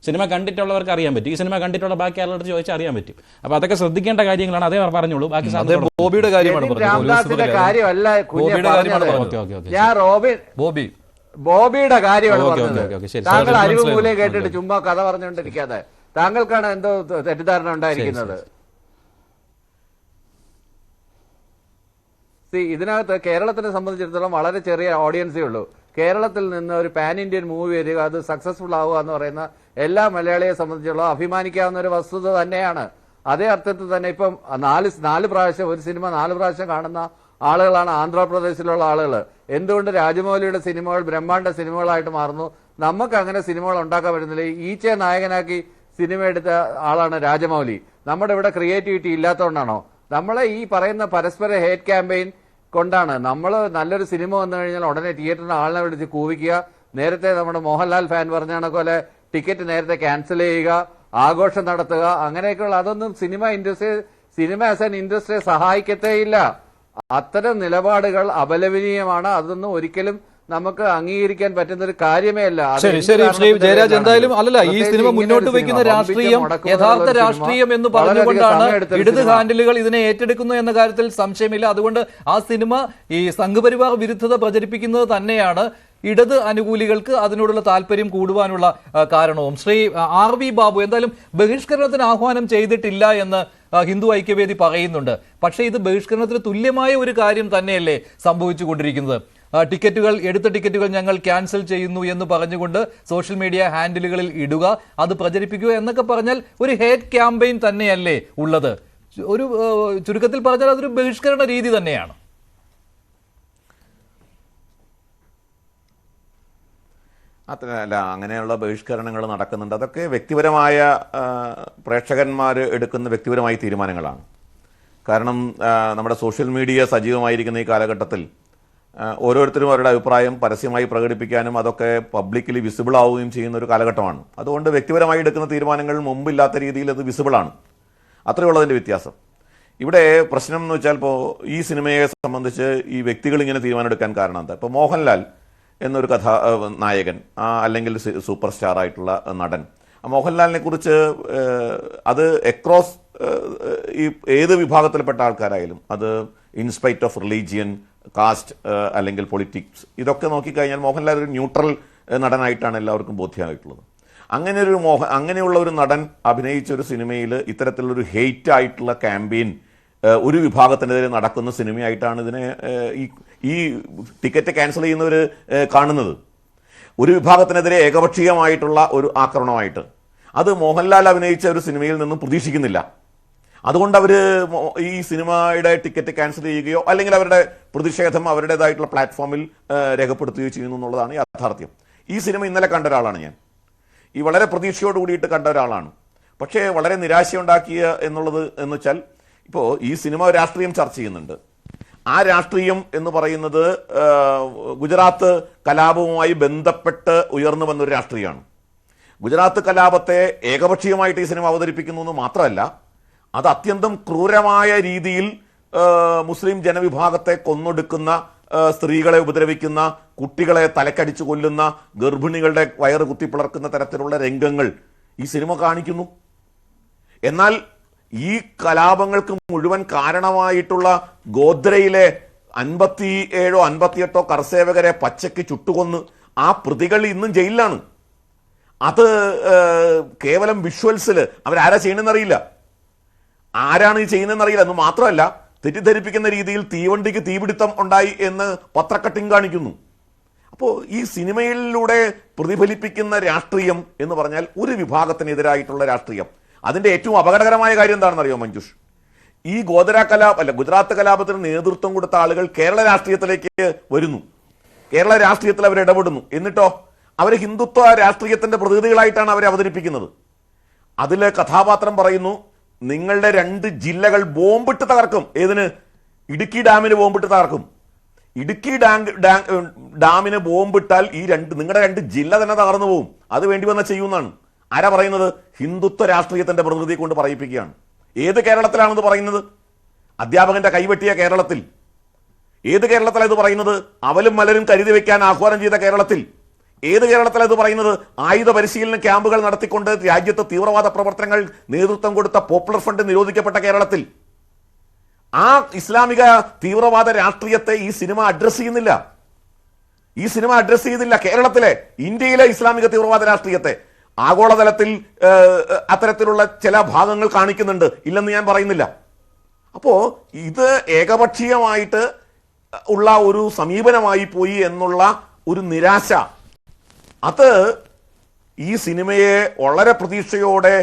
സിനിമ കണ്ടിട്ടുള്ളവർക്ക് അറിയാൻ പറ്റും. ഈ സിനിമ കണ്ടിട്ടുള്ള ബാക്കി ആളുകളോട് ചോദിച്ചാൽ അറിയാൻ പറ്റും. അപ്പൊ അതൊക്കെ ശ്രദ്ധിക്കേണ്ട കാര്യങ്ങളാണ്. അതേ പറഞ്ഞോളൂ. ബാക്കി ബോബിയുടെ കാര്യമാണ് ബോബിയുടെ കാര്യമാണ് പറഞ്ഞത്. താങ്കൾ അരിവ് മൂലം കേട്ടിട്ട് ചുമ്മാ കഥ പറഞ്ഞുകൊണ്ടിരിക്കാതെ താങ്കൾക്കാണ് എന്തോ തെറ്റിദ്ധാരണ ഉണ്ടായിരിക്കുന്നത്. ഇതിനകത്ത് കേരളത്തിനെ സംബന്ധിച്ചിടത്തോളം വളരെ ചെറിയ ഓഡിയൻസേ ഉള്ളൂ. കേരളത്തിൽ നിന്ന് ഒരു പാൻ ഇന്ത്യൻ മൂവി വരിക, അത് സക്സസ്ഫുൾ ആവുക എന്ന് പറയുന്ന എല്ലാ മലയാളിയെ സംബന്ധിച്ചുള്ള അഭിമാനിക്കാവുന്ന ഒരു വസ്തുത തന്നെയാണ്. അതേ അർത്ഥത്തിൽ തന്നെ ഇപ്പം നാല് പ്രാവശ്യം ഒരു സിനിമ 4 പ്രാവശ്യം കാണുന്ന ആളുകളാണ് ആന്ധ്രാപ്രദേശിലുള്ള ആളുകൾ. എന്തുകൊണ്ട് രാജമൗലിയുടെ സിനിമകൾ ബ്രഹ്മാണ്ഡ സിനിമകളായിട്ട് മാറുന്നു? നമുക്ക് അങ്ങനെ സിനിമകൾ ഉണ്ടാക്കാൻ പറ്റുന്നില്ല. ഈച്ചയെ നായകനാക്കി സിനിമ എടുത്ത ആളാണ് രാജമൗലി. നമ്മുടെ ഇവിടെ ക്രിയേറ്റിവിറ്റി ഇല്ലാത്തതുകൊണ്ടാണോ? നമ്മളെ ഈ പറയുന്ന പരസ്പര ഹേറ്റ് ക്യാമ്പയിൻ കൊണ്ടാണ്. നമ്മൾ നല്ലൊരു സിനിമ വന്നു കഴിഞ്ഞാൽ ഉടനെ തിയേറ്ററിന് ആളിനെ വിളിച്ച് കൂവിക്കുക. നേരത്തെ നമ്മുടെ മോഹൻലാൽ ഫാൻ പറഞ്ഞ പോലെ ടിക്കറ്റ് നേരത്തെ ക്യാൻസൽ ചെയ്യുക, ആഘോഷം നടത്തുക, അങ്ങനെയൊക്കെയുള്ള അതൊന്നും സിനിമ ആസ് ആൻ ഇൻഡസ്ട്രിയെ സഹായിക്കത്തേയില്ല. അത്തരം നിലപാടുകൾ അപലപനീയമാണ്. അതൊന്നും ഒരിക്കലും നമുക്ക് അംഗീകരിക്കാൻ പറ്റുന്ന ഒരു കാര്യമേ അല്ല. ശരി ശരി ശ്രീ ജയരാജ്, എന്തായാലും അല്ലല്ല, ഈ സിനിമ മുന്നോട്ട് വയ്ക്കുന്ന രാഷ്ട്രീയം യഥാർത്ഥ രാഷ്ട്രീയം എന്ന് പറഞ്ഞുകൊണ്ടാണ് ഇടത് ഹാൻഡിലുകൾ ഇതിനെ ഏറ്റെടുക്കുന്നു എന്ന കാര്യത്തിൽ സംശയമില്ല. അതുകൊണ്ട് ആ സിനിമ ഈ സംഘപരിവാർ വിരുദ്ധത പ്രചരിപ്പിക്കുന്നത് തന്നെയാണ് ഇടത് അനുകൂലികൾക്ക് അതിനോടുള്ള താല്പര്യം കൂടുവാനുള്ള കാരണവും. ശ്രീ RV ബാബു, എന്തായാലും ബഹിഷ്കരണത്തിന് ആഹ്വാനം ചെയ്തിട്ടില്ല എന്ന് ഹിന്ദു ഐക്യവേദി പറയുന്നുണ്ട്. പക്ഷേ ഇത് ബഹിഷ്കരണത്തിന് തുല്യമായ ഒരു കാര്യം തന്നെയല്ലേ സംഭവിച്ചുകൊണ്ടിരിക്കുന്നത്? എടുത്ത ടിക്കറ്റുകൾ ഞങ്ങൾ ക്യാൻസൽ ചെയ്യുന്നു എന്ന് പറഞ്ഞുകൊണ്ട് സോഷ്യൽ മീഡിയ ഹാൻഡിലുകളിൽ ഇടുക, അത് പ്രചരിപ്പിക്കുക എന്നൊക്കെ പറഞ്ഞാൽ ഒരു ഹേറ്റ് ക്യാമ്പയിൻ തന്നെയല്ലേ ഉള്ളത്? ഒരു ചുരുക്കത്തിൽ പറഞ്ഞാൽ അതൊരു ബഹിഷ്കരണ രീതി തന്നെയാണ്. അല്ല, അങ്ങനെയുള്ള ബഹിഷ്കരണങ്ങൾ നടക്കുന്നുണ്ട്. അതൊക്കെ വ്യക്തിപരമായ പ്രേക്ഷകന്മാർ എടുക്കുന്ന വ്യക്തിപരമായ തീരുമാനങ്ങളാണ്. കാരണം നമ്മുടെ സോഷ്യൽ മീഡിയ സജീവമായിരിക്കുന്ന ഈ കാലഘട്ടത്തിൽ ഓരോരുത്തരും അവരുടെ അഭിപ്രായം പരസ്യമായി പ്രകടിപ്പിക്കാനും അതൊക്കെ പബ്ലിക്കലി വിസിബിൾ ആവുകയും ചെയ്യുന്ന ഒരു കാലഘട്ടമാണ്. അതുകൊണ്ട് വ്യക്തിപരമായി എടുക്കുന്ന തീരുമാനങ്ങൾ മുമ്പില്ലാത്ത രീതിയിൽ അത് വിസിബിളാണ്. അത്രയുള്ളതിൻ്റെ വ്യത്യാസം. ഇവിടെ പ്രശ്നം എന്ന് വെച്ചാൽ, ഇപ്പോൾ ഈ സിനിമയെ സംബന്ധിച്ച് ഈ വ്യക്തികൾ ഇങ്ങനെ തീരുമാനമെടുക്കാൻ കാരണം എന്താ? ഇപ്പോൾ മോഹൻലാൽ എന്നൊരു നായകൻ, അല്ലെങ്കിൽ സൂപ്പർ സ്റ്റാർ ആയിട്ടുള്ള നടൻ, മോഹൻലാലിനെ കുറിച്ച് അത് അക്രോസ് ഈ ഏത് വിഭാഗത്തിൽപ്പെട്ട ആൾക്കാരായാലും, അത് ഇൻസ്പൈറ്റ് ഓഫ് റിലീജിയൻ, കാസ്റ്റ് അല്ലെങ്കിൽ പൊളിറ്റിക്സ്, ഇതൊക്കെ നോക്കിക്കഴിഞ്ഞാൽ മോഹൻലാൽ ഒരു ന്യൂട്രൽ നടനായിട്ടാണ് എല്ലാവർക്കും ബോധ്യമായിട്ടുള്ളത്. അങ്ങനെയുള്ള ഒരു നടൻ അഭിനയിച്ച ഒരു സിനിമയിൽ ഇത്തരത്തിലുള്ളൊരു ഹെയ്റ്റ് ആയിട്ടുള്ള ക്യാമ്പയിൻ ഒരു വിഭാഗത്തിനെതിരെ നടക്കുന്ന സിനിമയായിട്ടാണ് ഇതിനെ ഈ ടിക്കറ്റ് ക്യാൻസൽ ചെയ്യുന്നവർ കാണുന്നത്. ഒരു വിഭാഗത്തിനെതിരെ ഏകപക്ഷീയമായിട്ടുള്ള ഒരു ആക്രമണമായിട്ട് അത് മോഹൻലാൽ അഭിനയിച്ച ഒരു സിനിമയിൽ നിന്നും പ്രതീക്ഷിക്കുന്നില്ല. അതുകൊണ്ട് അവർ ഈ സിനിമയുടെ ടിക്കറ്റ് ക്യാൻസൽ ചെയ്യുകയോ അല്ലെങ്കിൽ അവരുടെ പ്രതിഷേധം അവരുടേതായിട്ടുള്ള പ്ലാറ്റ്ഫോമിൽ രേഖപ്പെടുത്തുകയോ ചെയ്യുന്നു എന്നുള്ളതാണ് യാഥാർത്ഥ്യം. ഈ സിനിമ ഇന്നലെ കണ്ട ഒരാളാണ് ഞാൻ. ഈ വളരെ പ്രതീക്ഷയോട് കൂടിയിട്ട് കണ്ട ഒരാളാണ്. പക്ഷേ വളരെ നിരാശയുണ്ടാക്കിയ എന്നുള്ളത് എന്ന് വെച്ചാൽ, ഇപ്പോൾ ഈ സിനിമ രാഷ്ട്രീയം ചർച്ച ചെയ്യുന്നുണ്ട്. ആ രാഷ്ട്രീയം എന്ന് പറയുന്നത് ഗുജറാത്ത് കലാപവുമായി ബന്ധപ്പെട്ട് ഉയർന്നു വന്നൊരു രാഷ്ട്രീയമാണ്. ഗുജറാത്ത് കലാപത്തെ ഏകപക്ഷീയമായിട്ട് ഈ സിനിമ അവതരിപ്പിക്കുന്നു എന്ന് മാത്രമല്ല, അത് അത്യന്തം ക്രൂരമായ രീതിയിൽ മുസ്ലിം ജനവിഭാഗത്തെ കൊന്നൊടുക്കുന്ന, സ്ത്രീകളെ ഉപദ്രവിക്കുന്ന, കുട്ടികളെ തലക്കടിച്ചു കൊല്ലുന്ന, ഗർഭിണികളുടെ വയറ് കുത്തിപ്പിളർക്കുന്ന തരത്തിലുള്ള രംഗങ്ങൾ ഈ സിനിമ കാണിക്കുന്നു. എന്നാൽ ഈ കലാപങ്ങൾക്ക് മുഴുവൻ കാരണമായിട്ടുള്ള ഗോദ്രയിലെ 57 58 കർസേവകരെ പച്ചയ്ക്ക് ചുട്ടുകൊന്ന് ആ പ്രതികൾ ഇന്നും ജയിലിലാണ്. അത് കേവലം വിഷ്വൽസിൽ അവരാരാ ചെയ്യണമെന്നറിയില്ല, ആരാണ് ഈ ചെയ്യുന്നതെന്നറിയില്ല എന്ന് മാത്രമല്ല, തെറ്റിദ്ധരിപ്പിക്കുന്ന രീതിയിൽ തീവണ്ടിക്ക് തീപിടുത്തം ഉണ്ടായി എന്ന് പത്രക്കട്ടിങ് കാണിക്കുന്നു. അപ്പോൾ ഈ സിനിമയിലൂടെ പ്രതിഫലിപ്പിക്കുന്ന രാഷ്ട്രീയം എന്ന് പറഞ്ഞാൽ ഒരു വിഭാഗത്തിനെതിരായിട്ടുള്ള രാഷ്ട്രീയം. അതിന്റെ ഏറ്റവും അപകടകരമായ കാര്യം എന്താണെന്നറിയോ മഞ്ജുഷ്? ഈ ഗുജറാത്ത് കലാപത്തിന് നേതൃത്വം കൊടുത്ത ആളുകൾ കേരള രാഷ്ട്രീയത്തിലേക്ക് വരുന്നു, കേരള രാഷ്ട്രീയത്തിൽ അവർ ഇടപെടുന്നു. എന്നിട്ടോ അവർ ഹിന്ദുത്വ രാഷ്ട്രീയത്തിന്റെ പ്രതിനിധികളായിട്ടാണ് അവരെ അവതരിപ്പിക്കുന്നത്. അതിലെ കഥാപാത്രം പറയുന്നു, നിങ്ങളുടെ 2 ജില്ലകൾ ബോംബിട്ട് തകർക്കും. ഏതിന്? ഇടുക്കി ഡാമിന് ബോംബിട്ട് തകർക്കും. ഇടുക്കി ഡാമിന് ബോംബിട്ടാൽ നിങ്ങളുടെ 2 ജില്ല തന്നെ തകർന്നു പോകും. അത് വേണ്ടി വന്ന ചെയ്യുന്നതാണ്. ആരാ പറയുന്നത്? ഹിന്ദുത്വ രാഷ്ട്രീയത്തിന്റെ പ്രതിനിധിയെ കൊണ്ട് പറയിപ്പിക്കുകയാണ്. ഏത് കേരളത്തിലാണെന്ന് പറയുന്നത്? അധ്യാപകന്റെ കൈവെട്ടിയ കേരളത്തിൽ. ഏത് കേരളത്തിലാണ് ഇത് പറയുന്നത്? അവലും മലരും കരുതി വെക്കാൻ ആഹ്വാനം ചെയ്ത കേരളത്തിൽ. ഏത് കേരളത്തിലാണ് ഇത് പറയുന്നത്? ആയുധ പരിശീലന ക്യാമ്പുകൾ നടത്തിക്കൊണ്ട് രാജ്യത്ത് തീവ്രവാദ പ്രവർത്തനങ്ങൾ നേതൃത്വം കൊടുത്ത പോപ്പുലർ ഫ്രണ്ട് നിരോധിക്കപ്പെട്ട കേരളത്തിൽ. ആ ഇസ്ലാമിക തീവ്രവാദ രാഷ്ട്രീയത്തെ ഈ സിനിമ അഡ്രസ് ചെയ്യുന്നില്ല. ഈ സിനിമ അഡ്രസ് ചെയ്തില്ല കേരളത്തിലെ, ഇന്ത്യയിലെ ഇസ്ലാമിക തീവ്രവാദ രാഷ്ട്രീയത്തെ. ആഗോളതലത്തിൽ അത്തരത്തിലുള്ള ചില ഭാഗങ്ങൾ കാണിക്കുന്നുണ്ട്, ഇല്ലെന്ന് ഞാൻ പറയുന്നില്ല. അപ്പോ ഇത് ഏകപക്ഷീയമായിട്ട് ഉള്ള ഒരു സമീപനമായി പോയി എന്നുള്ള ഒരു നിരാശ, അത് ഈ സിനിമയെ വളരെ പ്രതീക്ഷയോടെ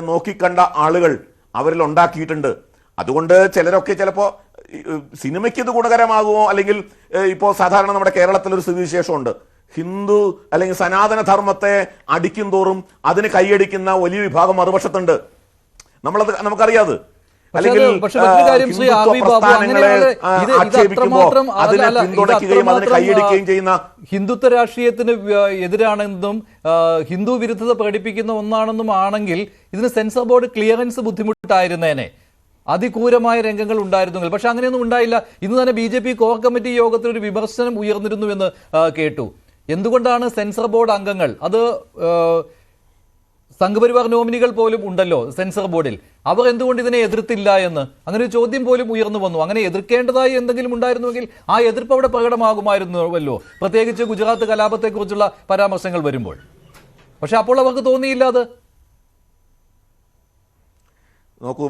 നോക്കിക്കണ്ട ആളുകൾ അവരിൽ ഉണ്ടാക്കിയിട്ടുണ്ട്. അതുകൊണ്ട് ചിലരൊക്കെ ചിലപ്പോൾ സിനിമയ്ക്ക് ഇത് ഗുണകരമാകുമോ, അല്ലെങ്കിൽ ഇപ്പോൾ സാധാരണ നമ്മുടെ കേരളത്തിലൊരു സ്ഥിതിവിശേഷമുണ്ട്, ഹിന്ദു അല്ലെങ്കിൽ സനാതന ധർമ്മത്തെ അടിക്കും തോറും അതിന് കൈയടിക്കുന്ന വലിയ വിഭാഗം മറുപക്ഷത്തുണ്ട്. നമുക്കറിയാതെ അല്ലെങ്കിൽ ഹിന്ദുത്വ രാഷ്ട്രീയത്തിന് എതിരാണെന്നും ഹിന്ദു വിരുദ്ധത പ്രകടിപ്പിക്കുന്ന ഒന്നാണെന്നും ആണെങ്കിൽ ഇതിന് സെൻസർ ബോർഡ് ക്ലിയറൻസ് ബുദ്ധിമുട്ടായിരുന്നേനെ, അതിക്രൂരമായ രംഗങ്ങൾ ഉണ്ടായിരുന്നെങ്കിൽ. പക്ഷെ അങ്ങനെയൊന്നും ഉണ്ടായില്ല. ഇന്ന് തന്നെ BJP കോർ കമ്മിറ്റി യോഗത്തിൽ ഒരു വിമർശനം ഉയർന്നിരുന്നു എന്ന് കേട്ടു. എന്തുകൊണ്ടാണ് സെൻസർ ബോർഡ് അംഗങ്ങൾ, അത് സംഘപരിവാർ നോമിനികൾ പോലും ഉണ്ടല്ലോ സെൻസർ ബോർഡിൽ, അവർ എന്തുകൊണ്ട് ഇതിനെ എതിർത്തില്ല എന്ന് അങ്ങനെ ഒരു ചോദ്യം പോലും ഉയർന്നു വന്നു. അങ്ങനെ എതിർക്കേണ്ടതായി എന്തെങ്കിലും ഉണ്ടായിരുന്നുവെങ്കിൽ ആ എതിർപ്പ് അവിടെ പ്രകടമാകുമായിരുന്നുവല്ലോ, പ്രത്യേകിച്ച് ഗുജറാത്ത് കലാപത്തെക്കുറിച്ചുള്ള പരാമർശങ്ങൾ വരുമ്പോൾ. പക്ഷെ അപ്പോൾ അവർക്ക് തോന്നിയില്ല അത്. നോക്കൂ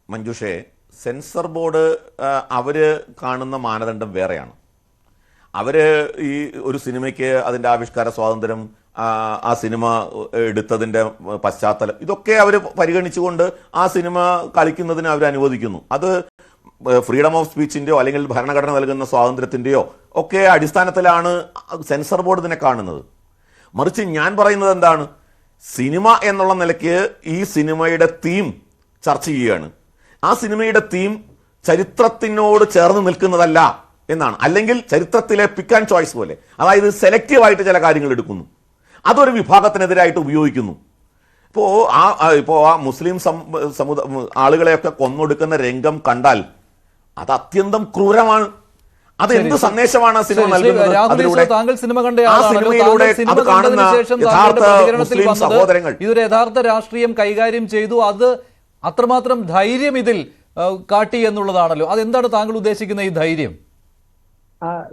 മഞ്ജുഷേ, സെൻസർ ബോർഡ് അവര് കാണുന്ന മാനദണ്ഡം വേറെയാണ്. അവര് ഈ ഒരു സിനിമയ്ക്ക് അതിന്റെ ആവിഷ്കാര സ്വാതന്ത്ര്യം, ആ സിനിമ എടുത്തതിന്റെ പശ്ചാത്തലം, ഇതൊക്കെ അവർ പരിഗണിച്ചുകൊണ്ട് ആ സിനിമ കളിക്കുന്നതിന് അവർ അനുവദിക്കുന്നു. അത് ഫ്രീഡം ഓഫ് സ്പീച്ചിന്റെയോ അല്ലെങ്കിൽ ഭരണഘടന നൽകുന്ന സ്വാതന്ത്ര്യത്തിന്റെയോ ഒക്കെ അടിസ്ഥാനത്തിലാണ് സെൻസർ ബോർഡ് ഇതിനെ കാണുന്നത്. മറിച്ച് ഞാൻ പറയുന്നത് എന്താണ്, സിനിമ എന്നുള്ള നിലയ്ക്ക് ഈ സിനിമയുടെ തീം ചർച്ച ചെയ്യുകയാണ്. ആ സിനിമയുടെ തീം ചരിത്രത്തിനോട് ചേർന്ന് നിൽക്കുന്നതല്ല എന്നാണ്. അല്ലെങ്കിൽ ചരിത്രത്തിലെ പിക്ക് ആൻഡ് ചോയ്സ് പോലെ, അതായത് സെലക്റ്റീവായിട്ട് ചില കാര്യങ്ങൾ എടുക്കുന്നു, അതൊരു വിഭാഗത്തിനെതിരായിട്ട് ഉപയോഗിക്കുന്നു. ഇപ്പോൾ ആ മുസ്ലിം ആളുകളെയൊക്കെ കൊന്നൊടുക്കുന്ന രംഗം കണ്ടാൽ അത് അത്യന്തം ക്രൂരമാണ്. അത് എന്ത് സന്ദേശമാണ് സിനിമ നൽകുന്നത്? അത് കാണുന്ന യഥാർത്ഥ മുസ്ലിം സഹോദരങ്ങൾ ഇതൊരു യഥാർത്ഥ രാഷ്ട്രീയം കൈകാര്യം ചെയ്തു, അത് അത്രമാത്രം ധൈര്യം ഇതിൽ കാട്ടി എന്നുള്ളതാണല്ലോ. അതെന്താണ് താങ്കൾ ഉദ്ദേശിക്കുന്ന ഈ ധൈര്യം?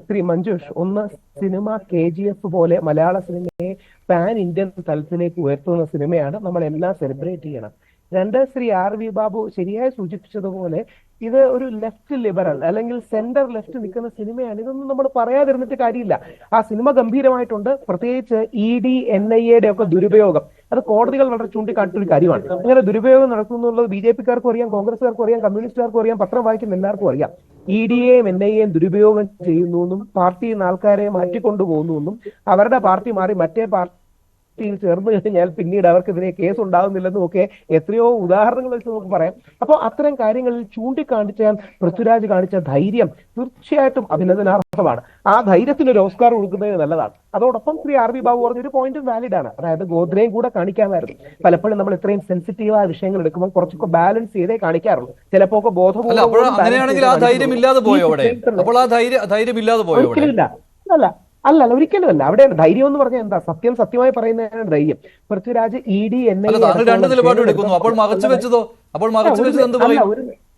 ശ്രീ മഞ്ജുഷ്, ഒന്ന്, സിനിമ KGF പോലെ മലയാള സിനിമയെ പാൻ ഇന്ത്യൻ തലത്തിലേക്ക് ഉയർത്തുന്ന സിനിമയാണ്, നമ്മൾ എല്ലാം സെലിബ്രേറ്റ് ചെയ്യണം. 2, ശ്രീ RV ബാബു ശരിയായി സൂചിപ്പിച്ചതുപോലെ ഇത് ഒരു ലെഫ്റ്റ് ലിബറൽ അല്ലെങ്കിൽ സെന്റർ ലെഫ്റ്റ് നിൽക്കുന്ന സിനിമയാണ്. ഇതൊന്നും നമ്മൾ പറയാതിരുന്നിട്ട് കാര്യമില്ല. ആ സിനിമ ഗംഭീരമായിട്ടുണ്ട്. പ്രത്യേകിച്ച് ED NIA ഒക്കെ ദുരുപയോഗം, അത് കോടതികൾ വളരെ ചൂണ്ടിക്കാട്ടിയൊരു കാര്യമാണ്. അങ്ങനെ ദുരുപയോഗം നടക്കുന്നുള്ളത് BJP-ക്കാർക്കും അറിയാം, കോൺഗ്രസ്സുകാർക്കും അറിയാം, കമ്മ്യൂണിസ്റ്റുകാർക്കും അറിയാം, പത്രം വായിക്കുന്ന എല്ലാവർക്കും അറിയാം. ED-യെയും NIA-യും ദുരുപയോഗം ചെയ്യുന്നു എന്നും പാർട്ടിയിൽ നിന്ന് ആൾക്കാരെ മാറ്റിക്കൊണ്ടുപോകുന്നു എന്നും അവരുടെ പാർട്ടി മാറി മറ്റേ പാർട്ടിയിൽ ചേർന്ന് കഴിഞ്ഞാൽ പിന്നീട് അവർക്കെതിരെ കേസ് ഉണ്ടാകുന്നില്ലെന്നും ഒക്കെ എത്രയോ ഉദാഹരണങ്ങൾ വെച്ച് നമുക്ക് പറയാം. അപ്പോൾ അത്തരം കാര്യങ്ങളിൽ ചൂണ്ടിക്കാണിച്ചാൽ പൃഥ്വിരാജ് കാണിച്ച ധൈര്യം തീർച്ചയായിട്ടും അഭിനന്ദനാർഹമാണ്. ആ ധൈര്യത്തിന് ഒരു ഓസ്കാർ കൊടുക്കുന്നത് നല്ലതാണ്. അതോടൊപ്പം ശ്രീ RV ബാബു പറഞ്ഞൊരു പോയിന്റും വാലിഡ് ആണ്. അതായത് ഗോദ്രയും കൂടെ കാണിക്കാമായിരുന്നു. പലപ്പോഴും നമ്മൾ ഇത്രയും സെൻസിറ്റീവായ വിഷയങ്ങൾ എടുക്കുമ്പോൾ കുറച്ചൊക്കെ ബാലൻസ് ചെയ്തേ കാണിക്കാറുള്ളൂ. ചിലപ്പോ ബോധപൂർവ്വം അല്ല ഒരിക്കലും അല്ല. അവിടെ ധൈര്യം എന്ന് പറഞ്ഞാൽ എന്താ? സത്യമായി പറയുന്നതാണ് ധൈര്യം. പൃഥ്വിരാജ് ED NIA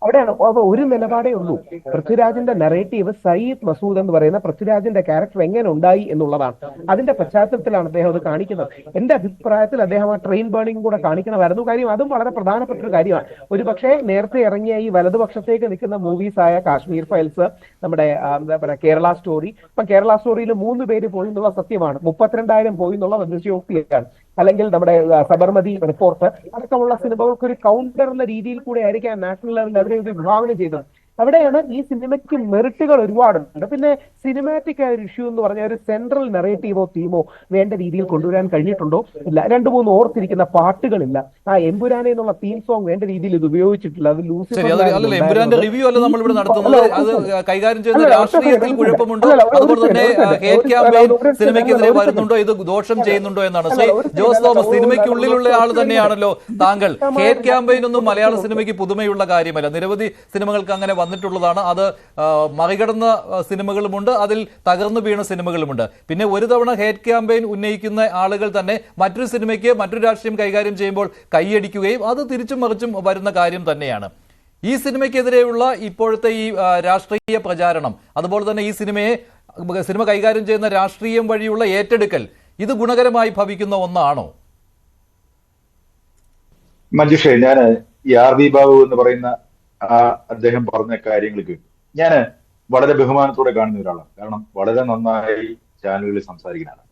അവിടെയാണ് അപ്പൊ ഒരു നിലപാടേ ഉള്ളൂ. പൃഥ്വിരാജിന്റെ നെറേറ്റീവ് സയ്യിദ് മസൂദ് എന്ന് പറയുന്ന പൃഥ്വിരാജിന്റെ ക്യാരക്ടർ എങ്ങനെ ഉണ്ടായി എന്നുള്ളതാണ്. അതിന്റെ പശ്ചാത്തലത്തിലാണ് അദ്ദേഹം അത് കാണിക്കുന്നത്. എന്റെ അഭിപ്രായത്തിൽ അദ്ദേഹം ആ ട്രെയിൻ ബേണിംഗ് കൂടെ കാണിക്കണമായിരുന്നു. കാര്യം അതും വളരെ പ്രധാനപ്പെട്ട ഒരു കാര്യമാണ്. ഒരു പക്ഷേ നേരത്തെ ഇറങ്ങിയ ഈ വലതുപക്ഷത്തേക്ക് നിൽക്കുന്ന മൂവീസ് ആയ കാശ്മീർ ഫയൽസ്, നമ്മുടെ എന്താ പറയുക കേരള സ്റ്റോറി, ഇപ്പൊ കേരള സ്റ്റോറിയിൽ 3 പേര് പോയി എന്നുള്ള സത്യമാണ്, 32,000 പോയി എന്നുള്ള അതിശയോക്തിയാണ്. അല്ലെങ്കിൽ നമ്മുടെ സബർമതി റിപ്പോർട്ട് അടക്കമുള്ള സിനിമകൾക്ക് ഒരു കൗണ്ടർ എന്ന രീതിയിൽ കൂടെ ആയിരിക്കാം നാഷണൽ ലെവലിൽ അവരെ ഇത് വിഭാവനം ചെയ്തത്. അവിടെയാണ് ഈ സിനിമയ്ക്ക് മെറിറ്റുകൾ ഒരുപാടുണ്ട്. പിന്നെ സിനിമാറ്റിക് ആയ ഒരു ഇഷ്യൂ എന്ന് പറഞ്ഞാൽ ഒരു സെൻട്രൽ നെറേറ്റീവോ തീമോ വേണ്ട രീതിയിൽ കൊണ്ടുവരാൻ കഴിഞ്ഞിട്ടുണ്ടോ ഇല്ല. 2-3 ഓർത്തിരിക്കുന്ന പാട്ടുകളില്ല. ആ എമ്പുരാനെ എന്നുള്ള തീം സോങ് വേണ്ട രീതിയിൽ ഇത് ഉപയോഗിച്ചിട്ടില്ല. അത് എമ്പുരാന്റെ റിവ്യൂ അല്ല നമ്മൾ ഇവിടെ നടത്തുന്നത്. അത് കൈകാര്യം ചെയ്യുന്ന രാഷ്ട്രീയത്തിൽ കുഴപ്പമുണ്ടോ, അതുപോലെ തന്നെ ഹേറ്റ് ക്യാമ്പയിൻ സിനിമയ്ക്കെതിരെ വരുന്നുണ്ടോ, ഇത് ദോഷം ചെയ്യുന്നുണ്ടോ എന്നാണ്. ശ്രീ ജോസ് തോമസ്, സിനിമയ്ക്കുള്ളിലുള്ള ആൾ തന്നെയാണല്ലോ താങ്കൾ. ഹേറ്റ് ക്യാമ്പയിൻ ഒന്നും മലയാള സിനിമയ്ക്ക് പുതുമയുള്ള കാര്യമല്ല. നിരവധി സിനിമകൾക്ക് അങ്ങനെ വന്നിട്ടുള്ളതാണ്. അത് മറികടന്ന സിനിമകളുമുണ്ട്, അതിൽ തകർന്നു വീണ സിനിമകളുമുണ്ട്. പിന്നെ ഒരു തവണ ഹേറ്റ് ക്യാമ്പയിൻ ഉന്നയിക്കുന്ന ആളുകൾ തന്നെ മറ്റൊരു സിനിമയ്ക്ക് മറ്റൊരു രാഷ്ട്രീയം കൈകാര്യം ചെയ്യുമ്പോൾ കൈയടിക്കുകയും അത് തിരിച്ചും മറിച്ചും വരുന്ന കാര്യം തന്നെയാണ്. ഈ സിനിമയ്ക്കെതിരെയുള്ള ഇപ്പോഴത്തെ ഈ രാഷ്ട്രീയ പ്രചാരണം, അതുപോലെ തന്നെ ഈ സിനിമ കൈകാര്യം ചെയ്യുന്ന രാഷ്ട്രീയം വഴിയുള്ള ഏറ്റെടുക്കൽ, ഇത് ഗുണകരമായി ഭവിക്കുന്ന ഒന്നാണോ? മഞ്ജുഷേ, ഞാൻ ഈ RV ബാബു എന്ന് പറയുന്ന അദ്ദേഹം പറഞ്ഞ കാര്യങ്ങൾ കേട്ടു. ഞാൻ വളരെ ബഹുമാനത്തോടെ കാണുന്ന ഒരാളാണ്. കാരണം വളരെ നന്നായി ചാനലുകളിൽ സംസാരിക്കുന്നതാണ്.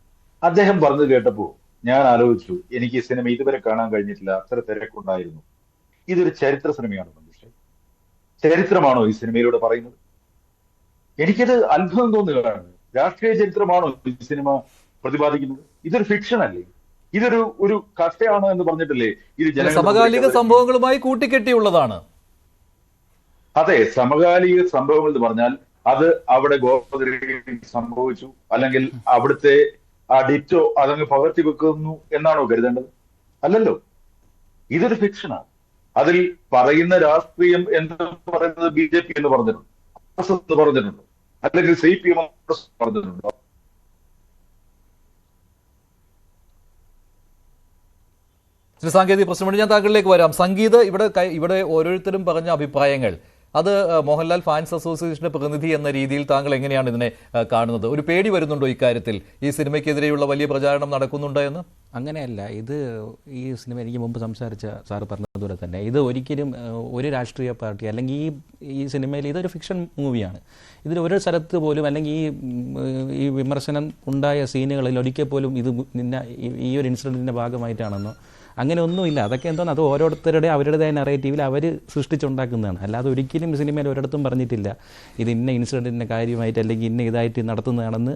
അദ്ദേഹം പറഞ്ഞത് കേട്ടപ്പോൾ ഞാൻ ആലോചിച്ചു, എനിക്ക് ഈ സിനിമ ഇതുവരെ കാണാൻ കഴിഞ്ഞിട്ടില്ല, അത്ര തിരക്കുണ്ടായിരുന്നു. ഇതൊരു ചരിത്ര സിനിമയാണോ മഞ്ജുഷേ? ചരിത്രമാണോ ഈ സിനിമയിലൂടെ പറയുന്നത്? എനിക്കത് അത്ഭുതം തോന്നുകയാണ്. രാഷ്ട്രീയ ചരിത്രമാണോ ഈ സിനിമ പ്രതിപാദിക്കുന്നത്? ഇതൊരു ഫിക്ഷൻ അല്ലേ? ഇതൊരു കഥയാണോ എന്ന് പറഞ്ഞിട്ടല്ലേ ഇത് സമകാലിക സംഭവങ്ങളുമായി കൂട്ടിക്കെട്ടിയുള്ളതാണ്. അതെ, സമകാലിക സംഭവങ്ങൾ എന്ന് പറഞ്ഞാൽ അത് അവിടെ ഗോപകുലത്തിൽ സംഭവിച്ചു, അല്ലെങ്കിൽ അവിടുത്തെ ആ ഡിറ്റോ അതങ്ങ് പകർത്തി വെക്കുന്നു എന്നാണോ കരുതേണ്ടത്? അല്ലല്ലോ, ഇതൊരു ഫിക്ഷനാണ്. അതിൽ പറയുന്ന രാഷ്ട്രീയം എന്ന് പറയുന്നത് BJP എന്ന് പറഞ്ഞിട്ടുണ്ട്, എന്ന് പറഞ്ഞിട്ടുണ്ടോ, അല്ലെങ്കിൽ CPM പറഞ്ഞിട്ടുണ്ടോ? സാങ്കേതിക പ്രശ്നമുണ്ട്. ഞാൻ താങ്കളിലേക്ക് വരാം. സംഗീത്, ഇവിടെ ഓരോരുത്തരും പറഞ്ഞ അഭിപ്രായങ്ങൾ, അത് മോഹൻലാൽ ഫാൻസ് അസോസിയേഷന്റെ പ്രതിനിധി എന്ന രീതിയിൽ താങ്കൾ എങ്ങനെയാണ് ഇതിനെ കാണുന്നത്? ഒരു പേടി വരുന്നുണ്ടോ ഇക്കാര്യത്തിൽ, ഈ സിനിമയ്ക്കെതിരെയുള്ള വലിയ പ്രചാരണം നടക്കുന്നുണ്ടോ എന്ന്? അങ്ങനെയല്ല. ഈ സിനിമ എനിക്ക് മുമ്പ് സംസാരിച്ച സാറ് പറഞ്ഞതുപോലെ തന്നെ ഇത് ഒരിക്കലും ഒരു രാഷ്ട്രീയ പാർട്ടി അല്ലെങ്കിൽ ഈ സിനിമയിൽ ഇതൊരു ഫിക്ഷൻ മൂവിയാണ്. ഇതിൽ ഒരു സ്ഥലത്ത് പോലും അല്ലെങ്കിൽ ഈ വിമർശനം ഉണ്ടായ സീനുകളിൽ ഒരിക്കൽ പോലും ഇത് ഈ ഒരു ഇൻസിഡൻറ്റിൻ്റെ ഭാഗമായിട്ടാണെന്നോ അങ്ങനെ ഒന്നുമില്ല. അതൊക്കെ എന്തോന്ന്, അത് ഓരോരുത്തരുടെ അവരുടേതായ നറേറ്റീവിൽ അവർ സൃഷ്ടിച്ചുണ്ടാക്കുന്നതാണ്. അല്ലാതെ ഒരിക്കലും സിനിമയിൽ ഒരിടത്തും പറഞ്ഞിട്ടില്ല ഇത് ഇന്ന ഇൻസിഡൻറ്റിൻ്റെ കാര്യമായിട്ട് അല്ലെങ്കിൽ ഇന്ന ഇതായിട്ട് നടത്തുന്നതാണെന്ന്